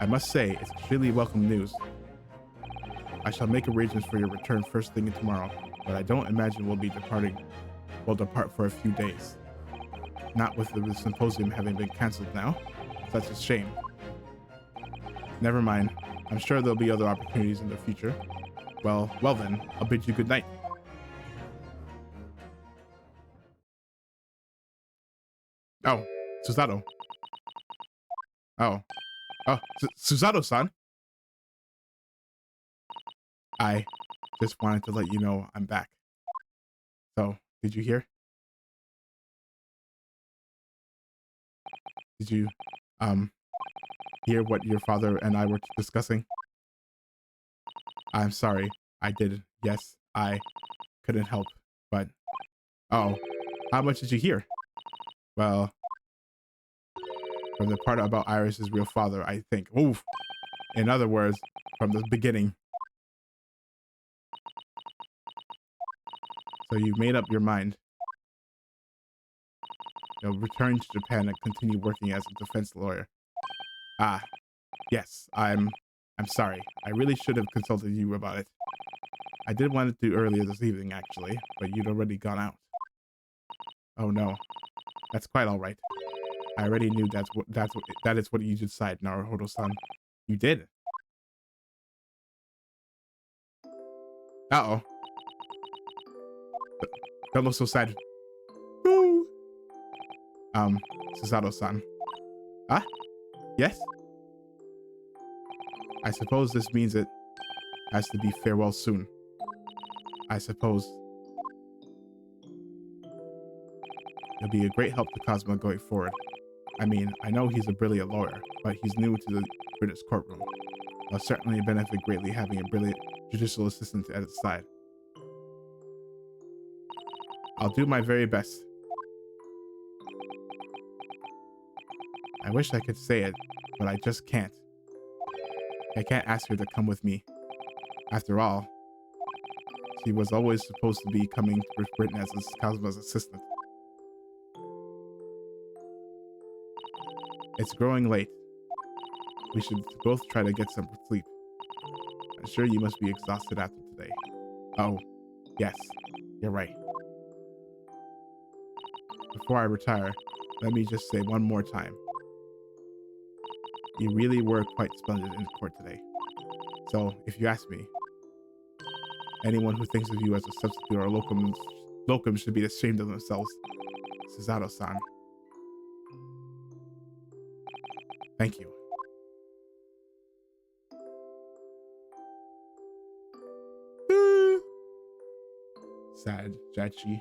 S1: I must say, it's extremely welcome news. I shall make arrangements for your return first thing tomorrow, but I don't imagine we'll depart for a few days. Not with the symposium having been cancelled now. Such a shame. Never mind. I'm sure there'll be other opportunities in the future. Well then, I'll bid you good night. Oh, Susato. Oh, oh, Susato-san. I just wanted to let you know I'm back. So, did you hear? Did you, um, hear what your father and I were discussing? I'm sorry. I did. Yes, I couldn't help. But, oh, how much did you hear? Well, from the part about Iris's real father, I think. Oof. In other words, from the beginning. So you made up your mind. You'll return to Japan and continue working as a defense lawyer. Ah, yes, I'm sorry. I really should have consulted you about it. I did want to do earlier this evening, actually, but you'd already gone out. Oh no, that's quite all right. I already knew that is what you decide, Naruhodo-san. You did. Uh-oh. Don't look so sad. Boo. Susato-san. Ah, yes? I suppose this means it has to be farewell soon. I suppose you'll be a great help to Cosmo going forward. I mean, I know he's a brilliant lawyer, but he's new to the British courtroom. It'll certainly benefit greatly having a brilliant judicial assistant at his side. I'll do my very best. I wish I could say it, but I just can't. I can't ask her to come with me. After all, she was always supposed to be coming to Britain as Cosmo's assistant. It's growing late. We should both try to get some sleep. I'm sure you must be exhausted after today. Oh, yes, you're right. Before I retire, let me just say one more time. You really were quite splendid in court today. So, if you ask me, anyone who thinks of you as a substitute or a locum should be ashamed of themselves. Susato-san. Thank you. Sad, Jachi.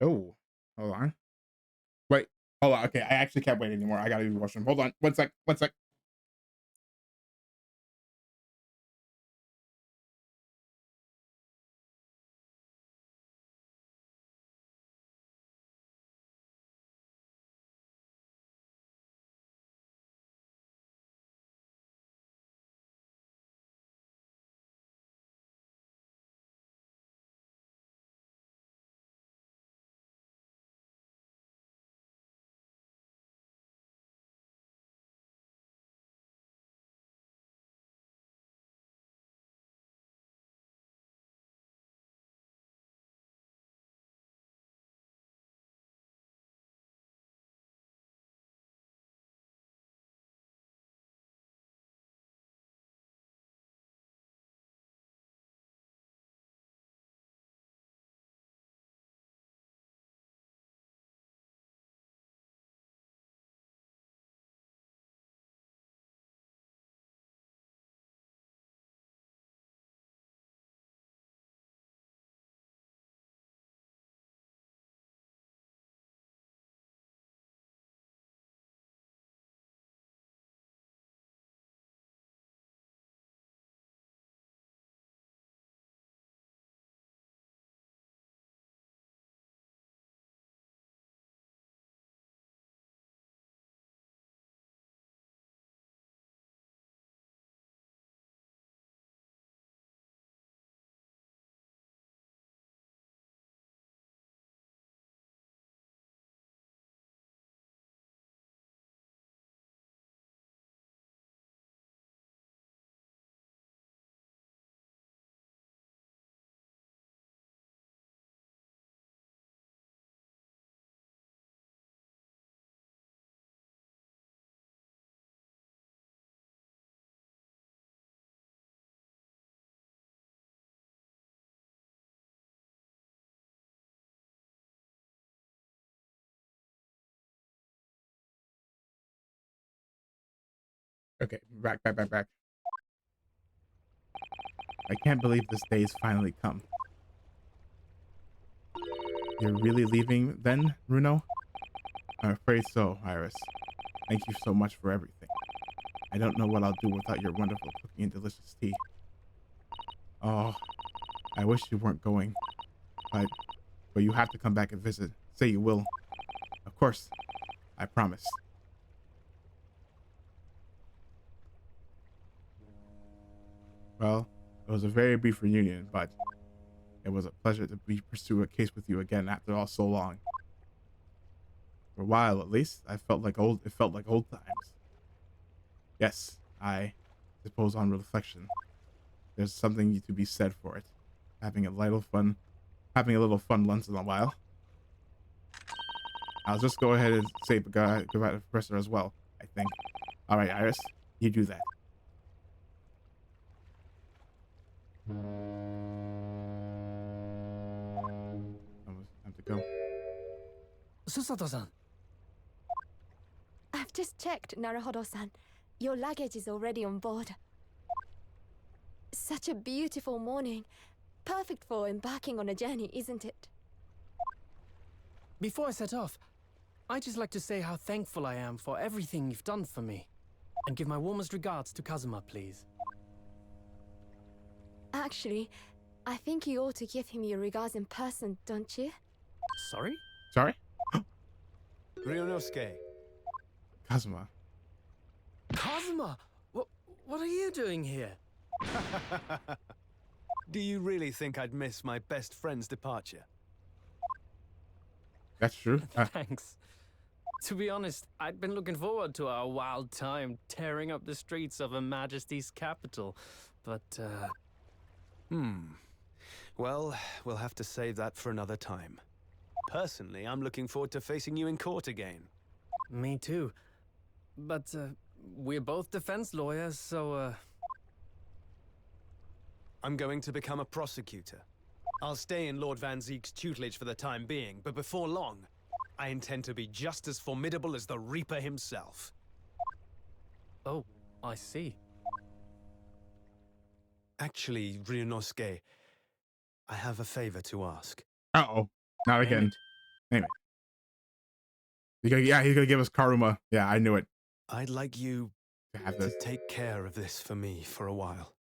S1: Oh, hold on. Wait, hold on. Okay, I actually can't wait anymore. I gotta do the washroom. Hold on. One sec. One sec. Okay, back. I can't believe this day's finally come. You're really leaving then, Runo? I'm afraid so, Iris. Thank you so much for everything. I don't know what I'll do without your wonderful cooking and delicious tea. Oh, I wish you weren't going, but you have to come back and visit. Say you will. Of course, I promise. Well, it was a very brief reunion, but it was a pleasure to pursue a case with you again after all so long. For a while, at least, it felt like old times. Yes, I suppose on reflection, there's something to be said for it. Having a little fun once in a while. I'll just go ahead and say goodbye to the professor as well, I think. All right, Iris, you do that. Almost time to go.
S3: Susato-san.
S4: I've just checked, Naruhodo-san. Your luggage is already on board. Such a beautiful morning. Perfect for embarking on a journey, isn't it?
S3: Before I set off, I'd just like to say how thankful I am for everything you've done for me. And give my warmest regards to Kazuma, please.
S4: Actually, I think you ought to give him your regards in person, don't you?
S3: Sorry?
S1: Sorry?
S5: Ryunosuke,
S1: Kazuma.
S3: Kazuma! What are you doing here?
S5: do you really think I'd miss my best friend's departure?
S1: That's true.
S3: Thanks. To be honest, I'd been looking forward to our wild time tearing up the streets of Her Majesty's capital. But,
S5: Well, we'll have to save that for another time. Personally, I'm looking forward to facing you in court again.
S3: me too. But, we're both defense lawyers, so,
S5: I'm going to become a prosecutor. I'll stay in Lord Van Zeek's tutelage for the time being, but before long, I intend to be just as formidable as the Reaper himself.
S3: Oh, I see.
S5: Actually, Ryunosuke, I have a favor to ask.
S1: Uh-oh. Not
S5: Name
S1: again.
S5: it.
S1: Name it. He's gonna give us Karuma. Yeah, I knew it.
S5: I'd like you
S1: To have
S5: to
S1: this.
S5: take care of this for me for a while.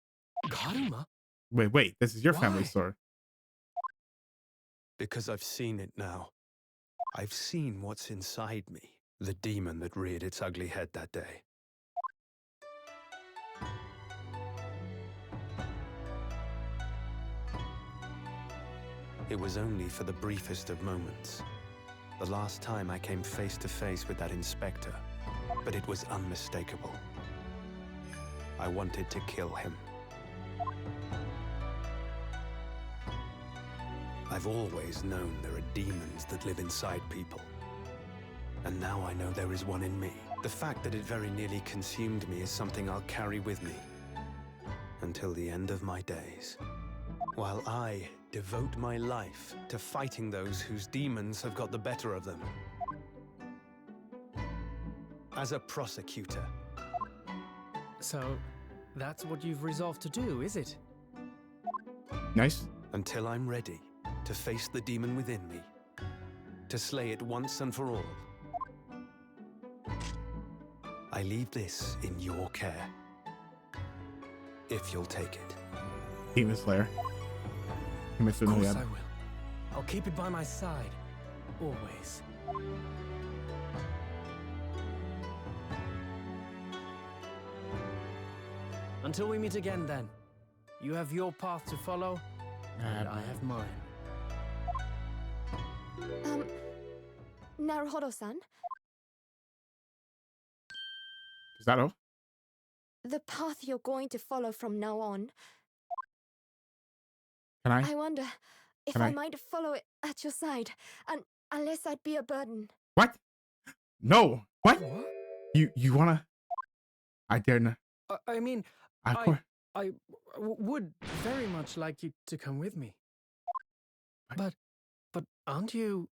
S3: Karuma?
S1: Wait. This is your family
S3: Why?
S1: store.
S5: Because I've seen it now. I've seen what's inside me. The demon that reared its ugly head that day. It was only for the briefest of moments. The last time I came face to face with that inspector. But it was unmistakable. I wanted to kill him. I've always known there are demons that live inside people. And now I know there is one in me. The fact that it very nearly consumed me is something I'll carry with me until the end of my days. While I devote my life to fighting those whose demons have got the better of them. As a prosecutor.
S3: So, that's what you've resolved to do, is it?
S1: Nice.
S5: Until I'm ready to face the demon within me. To slay it once and for all. I leave this in your care. If you'll take it.
S1: Demon Slayer.
S3: Of course I will. I'll keep it by my side. Always. Until we meet again, then. You have your path to follow, and I have mine.
S4: Naruhodo-san,
S1: Is that all?
S4: the path you're going to follow from now on,
S1: Can I?
S4: I wonder if
S1: Can
S4: I
S1: I?
S4: might follow it at your side, and unless I'd be a burden.
S1: What? No. What?
S3: What?
S1: You wanna? I dare not.
S3: I mean,
S1: Of course.
S3: I would very much like you to come with me. But aren't you...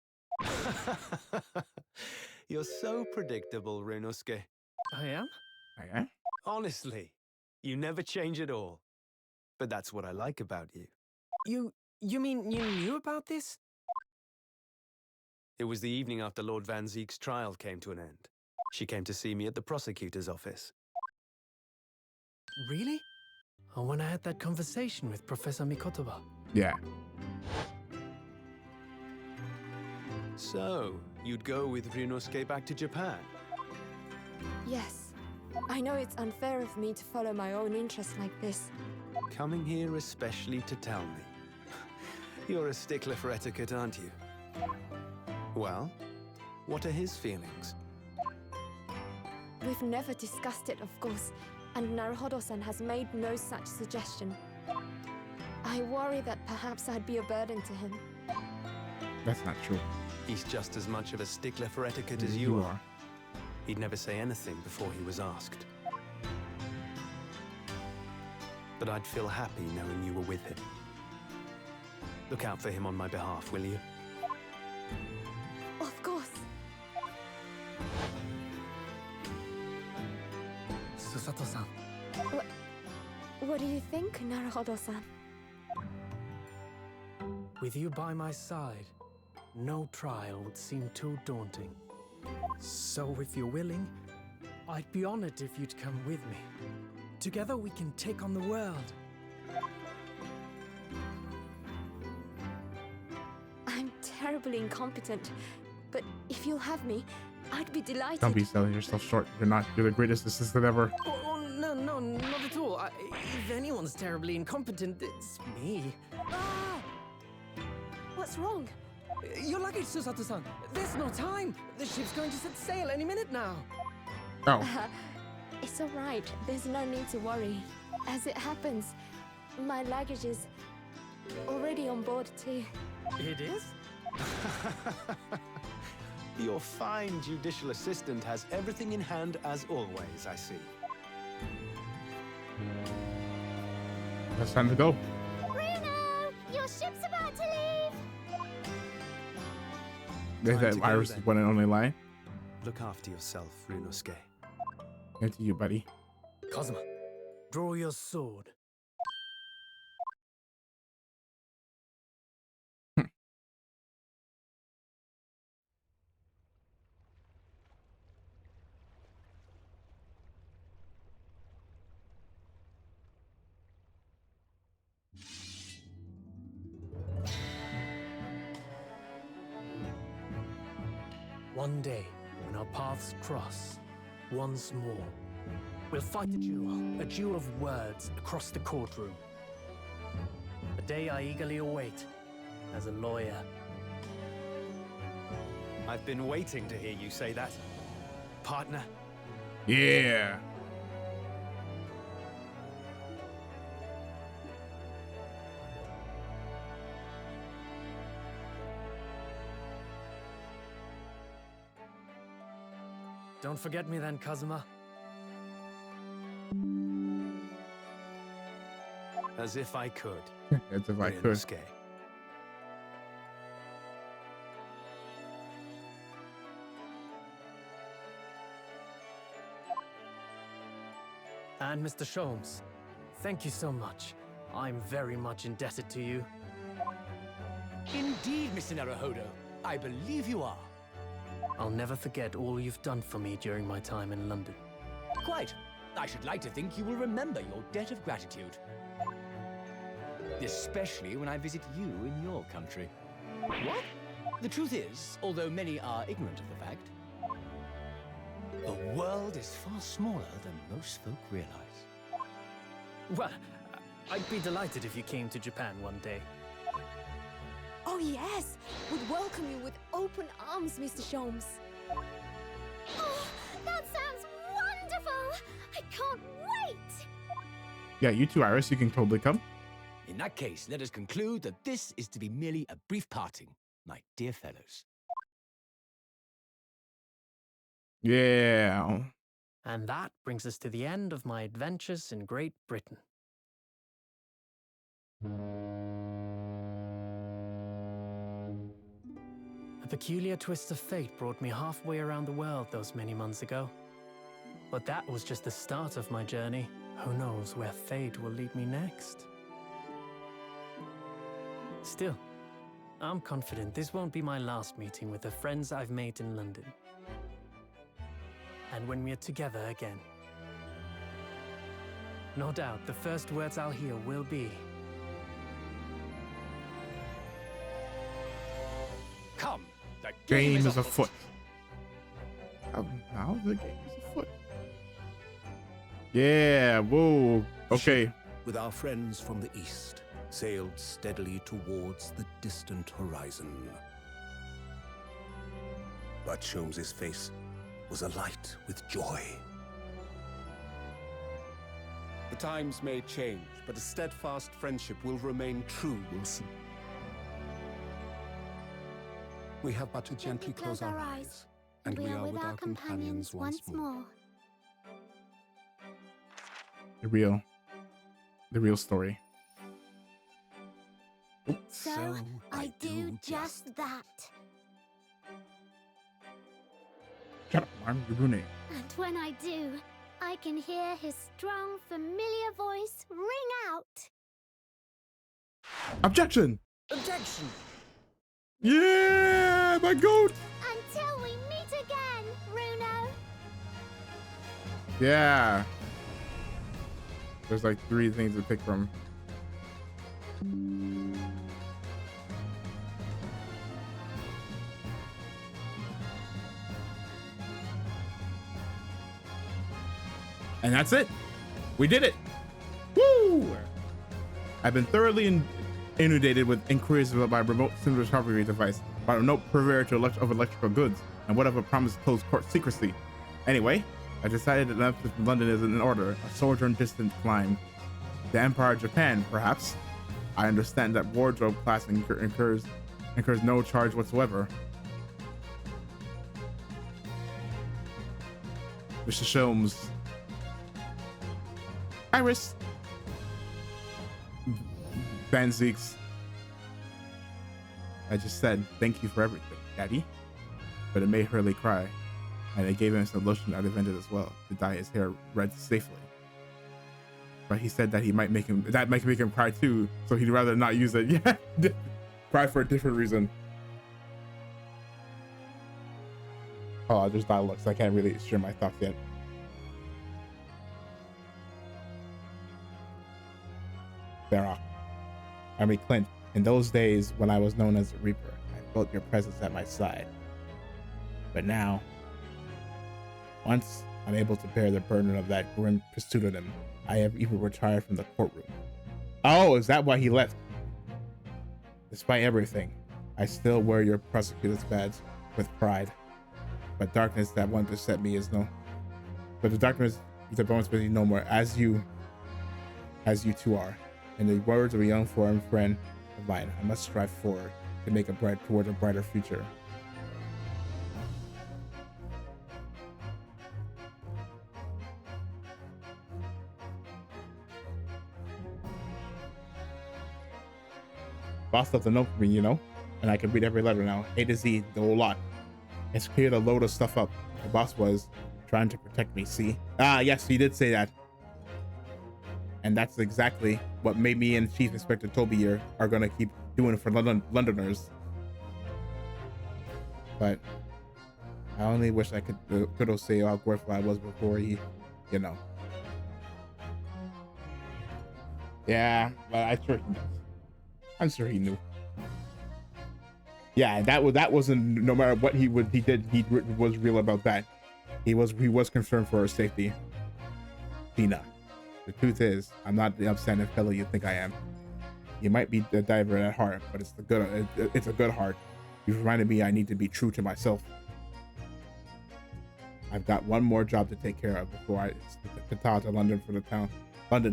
S5: You're so predictable, Ryunosuke.
S3: I am?
S1: I am.
S5: Honestly, you never change at all. But that's what I like about you.
S3: You mean you knew about this?
S5: It was the evening after Lord Van Zeek's trial came to an end. She came to see me at the prosecutor's office.
S3: Really? Oh, when I had that conversation with Professor Mikotoba.
S1: Yeah.
S5: So, you'd go with Ryunosuke back to Japan?
S4: Yes. I know it's unfair of me to follow my own interests like this.
S5: Coming here especially to tell me. You're a stickler for etiquette, aren't you? Well, what are his feelings?
S4: We've never discussed it, of course, and Naruhodo-san has made no such suggestion. I worry that perhaps I'd be a burden to him.
S1: That's not true.
S5: He's just as much of a stickler for etiquette as you are. He'd never say anything before he was asked. But I'd feel happy knowing you were with him. Look out for him on my behalf, will you?
S4: Of course.
S3: Susato-san.
S4: What do you think, Naruhodo-san?
S3: With you by my side, no trial would seem too daunting. So if you're willing, I'd be honored if you'd come with me. Together we can take on the world.
S4: I'm terribly incompetent, but if you'll have me, I'd be delighted.
S1: Don't be selling yourself short. You're not. You're the greatest assistant ever.
S3: Oh, no, not at all. If anyone's terribly incompetent, it's me.
S4: Ah! What's wrong?
S3: Your luggage, Susato-san. There's no time. The ship's going to set sail any minute now.
S1: Oh.
S4: It's all right. There's no need to worry. As it happens, my luggage is already on board too.
S3: It is?
S5: Your fine judicial assistant has everything in hand as always, I see.
S1: It's time to go.
S4: Bruno, your ship's about to leave.
S1: There's
S5: Time
S1: that
S5: to go,
S1: Iris'
S5: then.
S1: one and only line.
S5: Look after yourself, Ryunosuke.
S1: And to you, buddy.
S3: Kazuma, draw your sword. One day, when our paths cross, once more, we'll fight a duel of words across the courtroom. A day I eagerly await as a lawyer.
S5: I've been waiting to hear you say that, partner.
S1: Yeah.
S3: Don't forget me then, Kazuma.
S5: As if I could.
S1: As if I could.
S5: Ryunosuke.
S3: And Mr. Sholmes, thank you so much. I'm very much indebted to you.
S2: Indeed, Mr. Naruhodo. I believe you are.
S3: I'll never forget all you've done for me during my time in London.
S2: Quite. I should like to think you will remember your debt of gratitude. Especially when I visit you in your country. What? The truth is, although many are ignorant of the fact, the world is far smaller than most folk realize.
S3: Well, I'd be delighted if you came to Japan one day.
S4: Oh yes, we'd welcome you with open arms, Mr. Sholmes. Oh, that sounds wonderful! I can't wait!
S1: Yeah, you too, Iris. You can totally come.
S2: In that case, let us conclude that this is to be merely a brief parting, my dear fellows.
S1: Yeah.
S3: And that brings us to the end of my adventures in Great Britain. A peculiar twist of fate brought me halfway around the world those many months ago. But that was just the start of my journey. Who knows where fate will lead me next? Still, I'm confident this won't be my last meeting with the friends I've made in London. And when we're together again, no doubt the first words I'll hear will be,
S2: Come, the
S1: Game is afoot. Now the game is afoot. Yeah, whoa. Okay.
S6: With our friends from the east, sailed steadily towards the distant horizon. But Sholmes's face was alight with joy.
S5: The times may change, but a steadfast friendship will remain true, Wilson. We have but to gently close our eyes, and we are with our companions once more.
S1: The real story.
S4: So I do just that.
S1: Shut up, Marm. You're ruining it.
S4: And when I do, I can hear his strong, familiar voice ring out.
S1: Objection!
S2: Objection!
S1: Yeah, my goat!
S4: Until we meet again, Bruno.
S1: Yeah. There's like 3 things to pick from. And that's it. We did it. Woo! I've been thoroughly inundated with inquiries about my remote cinematography device, about a note purveyor of electrical goods, and whatever promised close court secrecy. Anyway, I decided that Memphis from London is in order, a sojourn distant climb. The Empire of Japan, perhaps. I understand that wardrobe class incurs no charge whatsoever. Mr. Sholmes. Iris. Van Zeeks. I just said, thank you for everything, Daddy. But it made Hurley cry, and it gave him some lotion I'd invented as well to dye his hair red safely. But he said that might make him cry too, so he'd rather not use it. Yeah, cry for a different reason. Oh, there's dialogue, so I can't really share my thoughts yet. Sarah. Clint, in those days when I was known as the Reaper, I felt your presence at my side. But now, once unable to bear the burden of that grim pursuit of him, I have even retired from the courtroom. Oh, is that why he left? Despite everything, I still wear your prosecutor's badge with pride. But darkness that once beset me is no. But the darkness that once beset me no more, as you two are. In the words of a young foreign friend of mine, I must strive forward to make toward a brighter future. Boss left a note for me, you know, and I can read every letter now, A to Z, the whole lot. It's clear to load of stuff up. The boss was trying to protect me, see? Ah, yes, he did say that. And that's exactly what made me and Chief Inspector Toby here are gonna keep doing for Londoners. But I only wish I could have say how grateful I was before he, you know. Yeah, but I'm sure he knows. I'm sure he knew. Yeah, that wasn't, no matter what he did, he was real about that. He was concerned for her safety. Tina. The truth is, I'm not the upstanding fellow you think I am. You might be the diver at heart, but it's a good heart. You've reminded me I need to be true to myself. I've got one more job to take care of before I start to London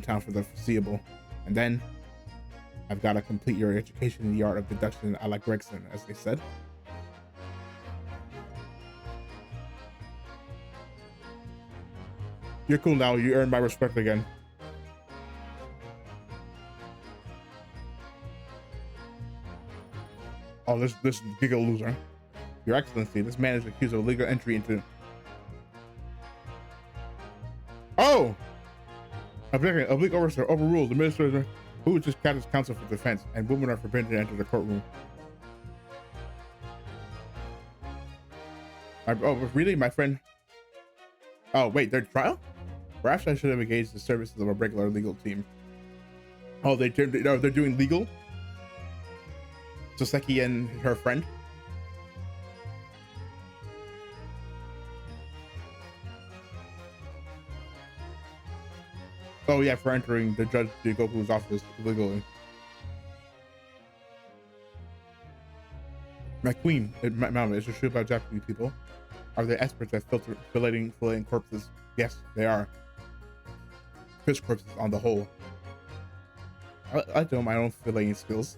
S1: town for the foreseeable, and then I've got to complete your education in the art of deduction a la Gregson, as they said. You're cool now. You earned my respect again. Oh, this giggle loser. Your Excellency, this man is accused of illegal entry into Oh! Oblique officer overruled. The administrator who just captain's counsel for defense, and women are forbidden to enter the courtroom. Oh, really, my friend? Oh, wait, their trial? Perhaps I should have engaged the services of a regular legal team. Oh, they're doing legal? Soseki and her friend? Oh yeah, for entering the Judge Goku's office illegally. My queen, Mama, is it true about Japanese people? Are they experts at filleting corpses? Yes, they are. Fish corpses on the whole. I do my own filleting skills.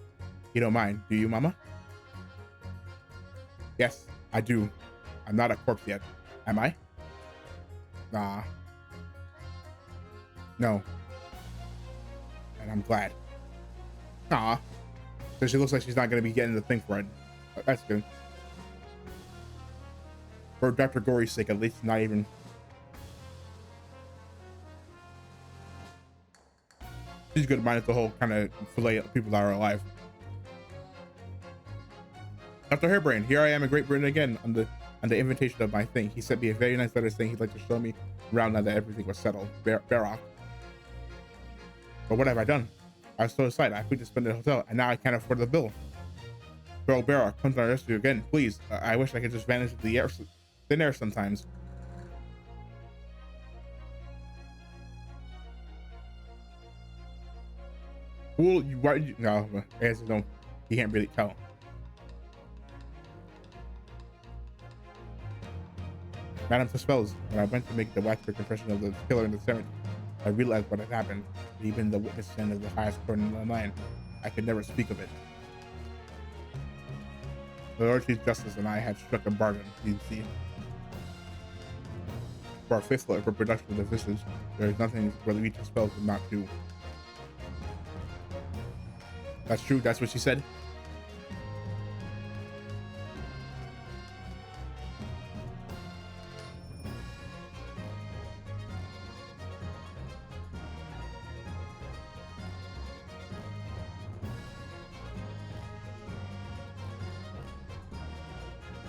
S1: You don't mind, do you, Mama? Yes, I do. I'm not a corpse yet. Am I? Nah. No. And I'm glad. Aw. So she looks like she's not going to be getting the thing for it. That's good. For Dr. Gory's sake, at least not even. She's good minded the whole kind of fillet of people that are alive. Dr. Hairbrain, here I am in Great Britain again on the invitation of my thing. He sent me a very nice letter saying he'd like to show me around now that everything was settled. Barock. But what have I done? I was so excited. I could just spend at the hotel, and now I can't afford the bill. Bro, Barock, come to our rescue again, please. I wish I could just vanish into the air, thin air sometimes. Well, why did you? No, I guess you don't. You can't really tell. Madame Suspels, when I went to make the widespread confession of the killer in the cemetery, I realized what had happened. Even the witness stand of the highest court in the land, I could never speak of it. The Lord Chief Justice and I had struck a bargain, you see. For our fifth for production of the visage, there is nothing where Rita Spells would not do. That's true, that's what she said.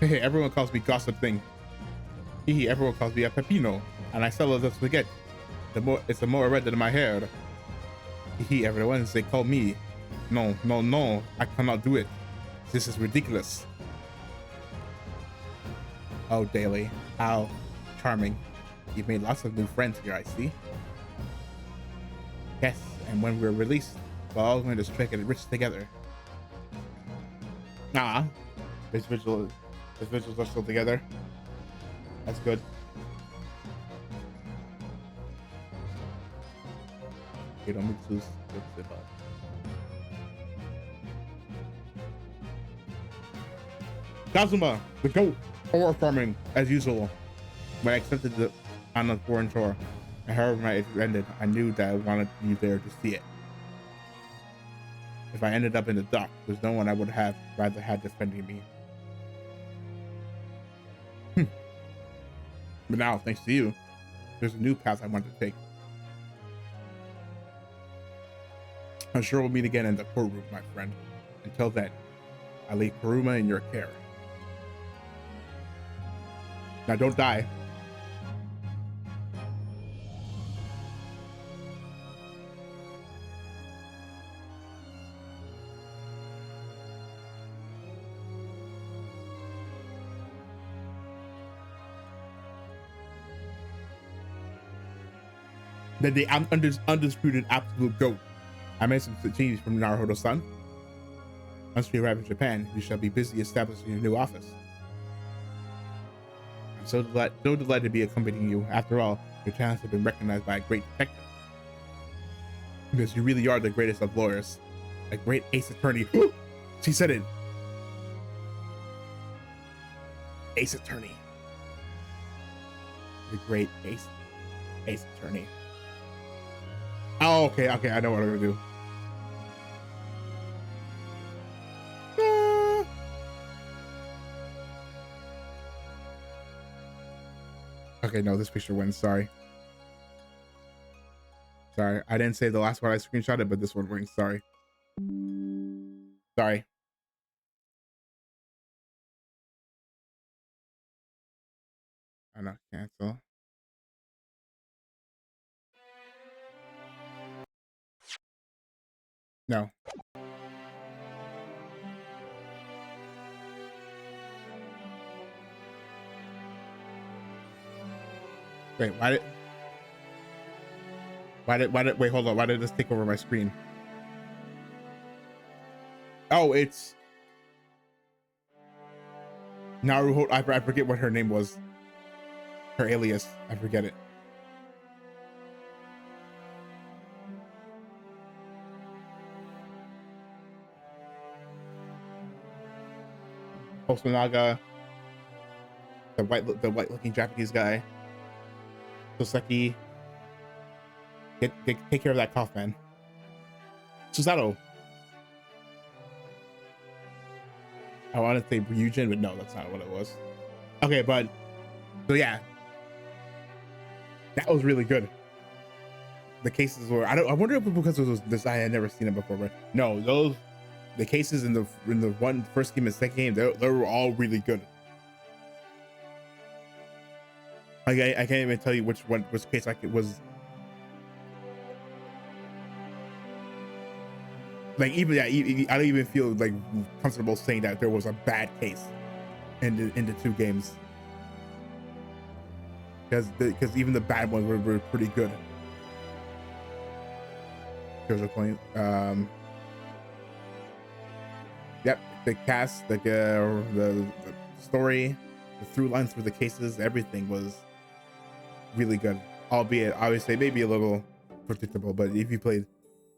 S1: Hey, everyone calls me Gossip Thing. Everyone calls me a Pepino, and I sell the spaghetti. It's the more red than my hair. Everyone they call me. No, I cannot do it. This is ridiculous. Oh, Daily, how charming. You've made lots of new friends here, I see. Yes, and when we're released, we're all going to strike it rich together. This vigils are still together. That's good. Okay, don't move too. Kazuma, the goat, horror farming as usual. When I accepted it on the foreign shore, and however my it ended, I knew that I wanted you there to see it. If I ended up in the dock, there's no one I would have rather had defending me. But now, thanks to you, there's a new path I want to take. I'm sure we'll meet again in the courtroom, my friend. Until then, I leave Kuruma in your care. Now don't die. Then the undisputed absolute GOAT. I made some changes from Naruto-san. Once we arrive in Japan, we shall be busy establishing your new office. I'm so delighted to be accompanying you. After all, your talents have been recognized by a great detective. Because you really are the greatest of lawyers. A great ace attorney. She said it. Ace attorney. The great ace attorney. Oh, okay, I know what I'm gonna do. Okay, no, this picture wins, sorry. Sorry, I didn't say the last one I screenshotted, but this one rings. Sorry. Sorry. I know, cancel. No. Wait, wait, hold on. Why did this take over my screen? Oh, it's Naruto. I forget what her name was. Her alias. I forget it. Hosonaga, the white looking Japanese guy. Soseki. Take care of that cough, man. Susato. I want to say Ryujin, but no, that's not what it was. Okay, but so yeah, that was really good. The cases were I wonder if it because it was this I had never seen it before, but no, the cases in the one first game and second game they were all really good. I can't even tell you which case it was. Like even I don't even feel like comfortable saying that there was a bad case in the two games, because even the bad ones were pretty good. Here's a point. Yep, the cast, the story, the through lines for the cases, everything was really good. Albeit, I would say maybe a little predictable, but if you played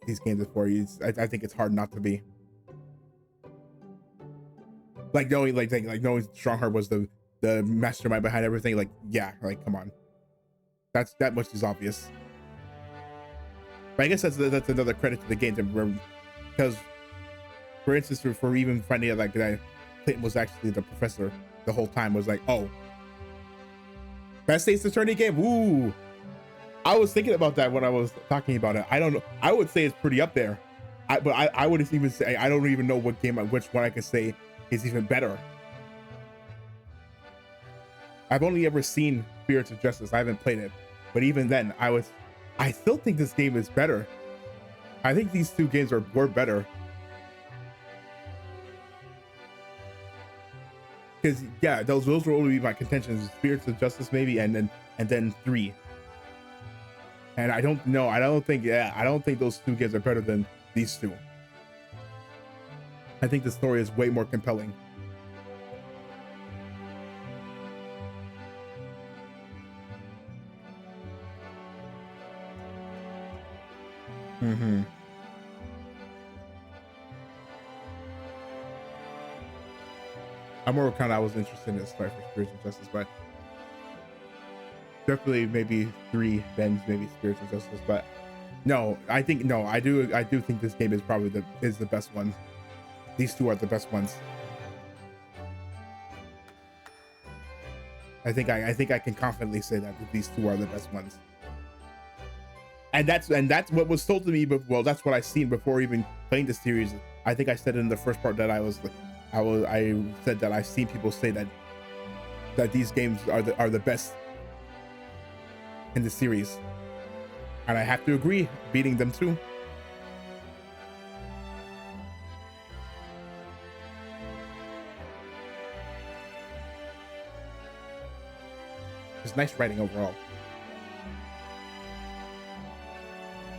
S1: these games before, I think it's hard not to be. Like knowing knowing Strongheart was the mastermind behind everything. Like yeah, like come on, that much is obvious. But I guess that's another credit to the game because, for instance, for even finding out like that Clayton was actually the professor the whole time was like, oh, best Ace Attorney game. Ooh, I was thinking about that when I was talking about it. I don't know. I would say it's pretty up there. But I would even say I don't even know what game which one I could say is even better. I've only ever seen Spirits of Justice. I haven't played it, but even then, I still think this game is better. I think these two games were better. Because yeah, those were only my contentions: Spirits of Justice maybe, and then 3. And I don't know. I don't think those two games are better than these two. I think the story is way more compelling. Mm-hmm. I'm more kind of I was interested in this fight for Spirits of Justice, but definitely maybe 3, then maybe Spirits of Justice. But no, I do think this game is probably the best one. These two are the best ones. I think I can confidently say that these two are the best ones. And that's what was told to me, but well, that's what I seen before even playing the series. I think I said in the first part that I said that I've seen people say that these games are the best in the series, and I have to agree, beating them too. It's nice writing overall.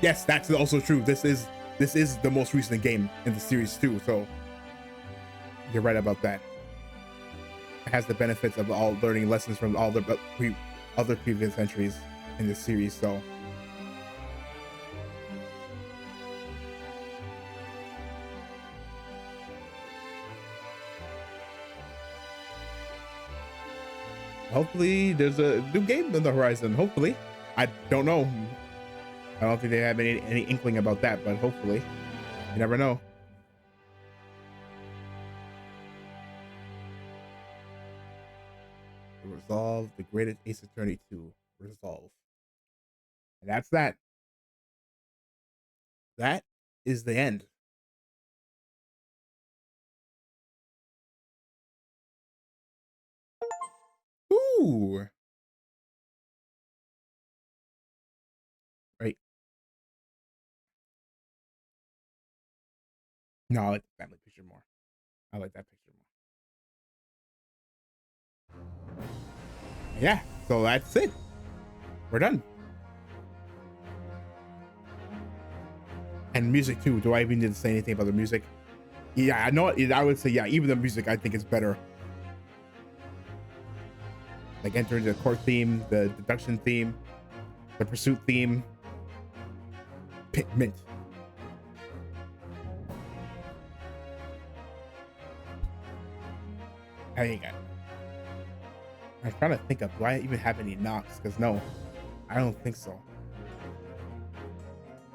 S1: Yes, that's also true. This is the most recent game in the series too, so you're right about that. It has the benefits of all learning lessons from all the other previous entries in the series, so hopefully there's a new game on the horizon. Hopefully. I don't know. I don't think they have any inkling about that, but hopefully. You never know. Resolve, the greatest Ace Attorney 2. Resolve. And that's that. that is the end. Ooh. Right. No, I like the family picture more. I like that picture more. Yeah, so that's it. We're done. And music too. Do I even need to say anything about the music? Yeah, I know. I would say, yeah, even the music I think is better. Like entering the court theme, the deduction theme, the pursuit theme. Mint. There you go. I'm trying to think of, do I even have any knocks? Because no, I don't think so.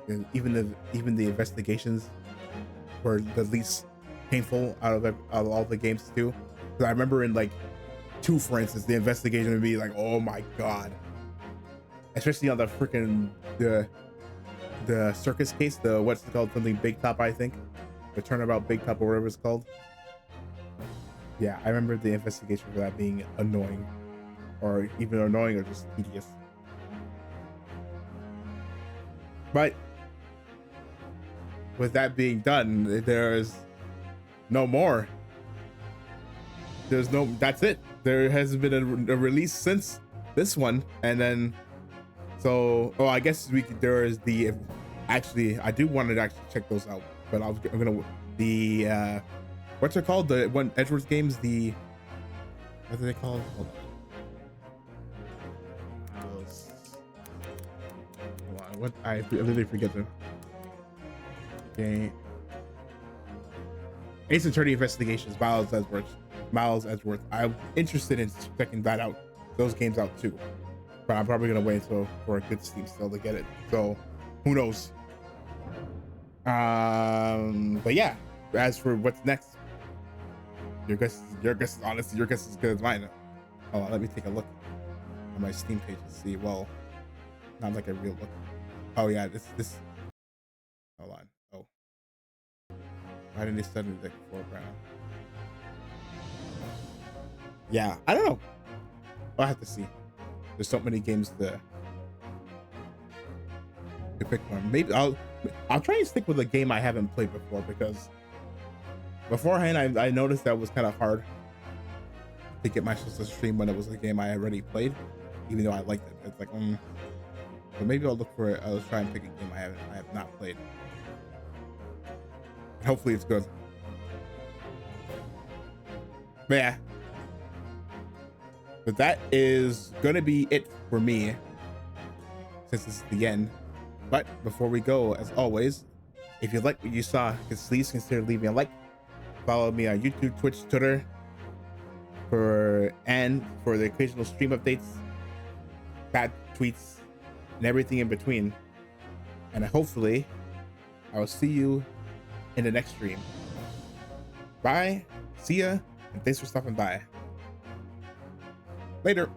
S1: And even the investigations were the least painful out of all the games too. Because I remember in like 2, for instance, the investigation would be like, oh my god. Especially on the freaking the circus case, the what's it called? Something Big Top, I think. The Turnabout Big Top or whatever it's called. Yeah, I remember the investigation for that being annoying. Or even annoying or just tedious. But with that being done, there's no more. There's no, that's it. There hasn't been a release since this one. And then, so, oh, I guess there is the, actually, I do want to actually check those out. But I'm gonna, the, what's it called? The one Edgeworth games, what are they called? Hold on. What, I literally forget them. Okay. Ace Attorney Investigations, Miles Edgeworth. I'm interested in checking that out, those games out too. But I'm probably gonna wait until for a good Steam sale to get it. So who knows? But yeah, as for what's next, your guess is honestly your guess is as good as mine. Hold on, let me take a look on my Steam page and see. Well, not like a real look. Oh yeah, this. Hold on. Oh, why didn't they set it like foreground? Yeah, I don't know. I'll have to see. There's so many games to pick one. Maybe I'll try and stick with a game I haven't played before, because beforehand I noticed that was kind of hard to get myself to stream when it was a game I already played, even though I liked it. It's like, but maybe I'll look for it. I'll try and pick a game I have not played. Hopefully it's good. But yeah. But that is gonna be it for me, since this is the end. But before we go, as always, if you like what you saw, please consider leaving a like. Follow me on YouTube, Twitch, Twitter for the occasional stream updates, bad tweets, and everything in between. And hopefully I will see you in the next stream. Bye, see ya, and thanks for stopping by. Later.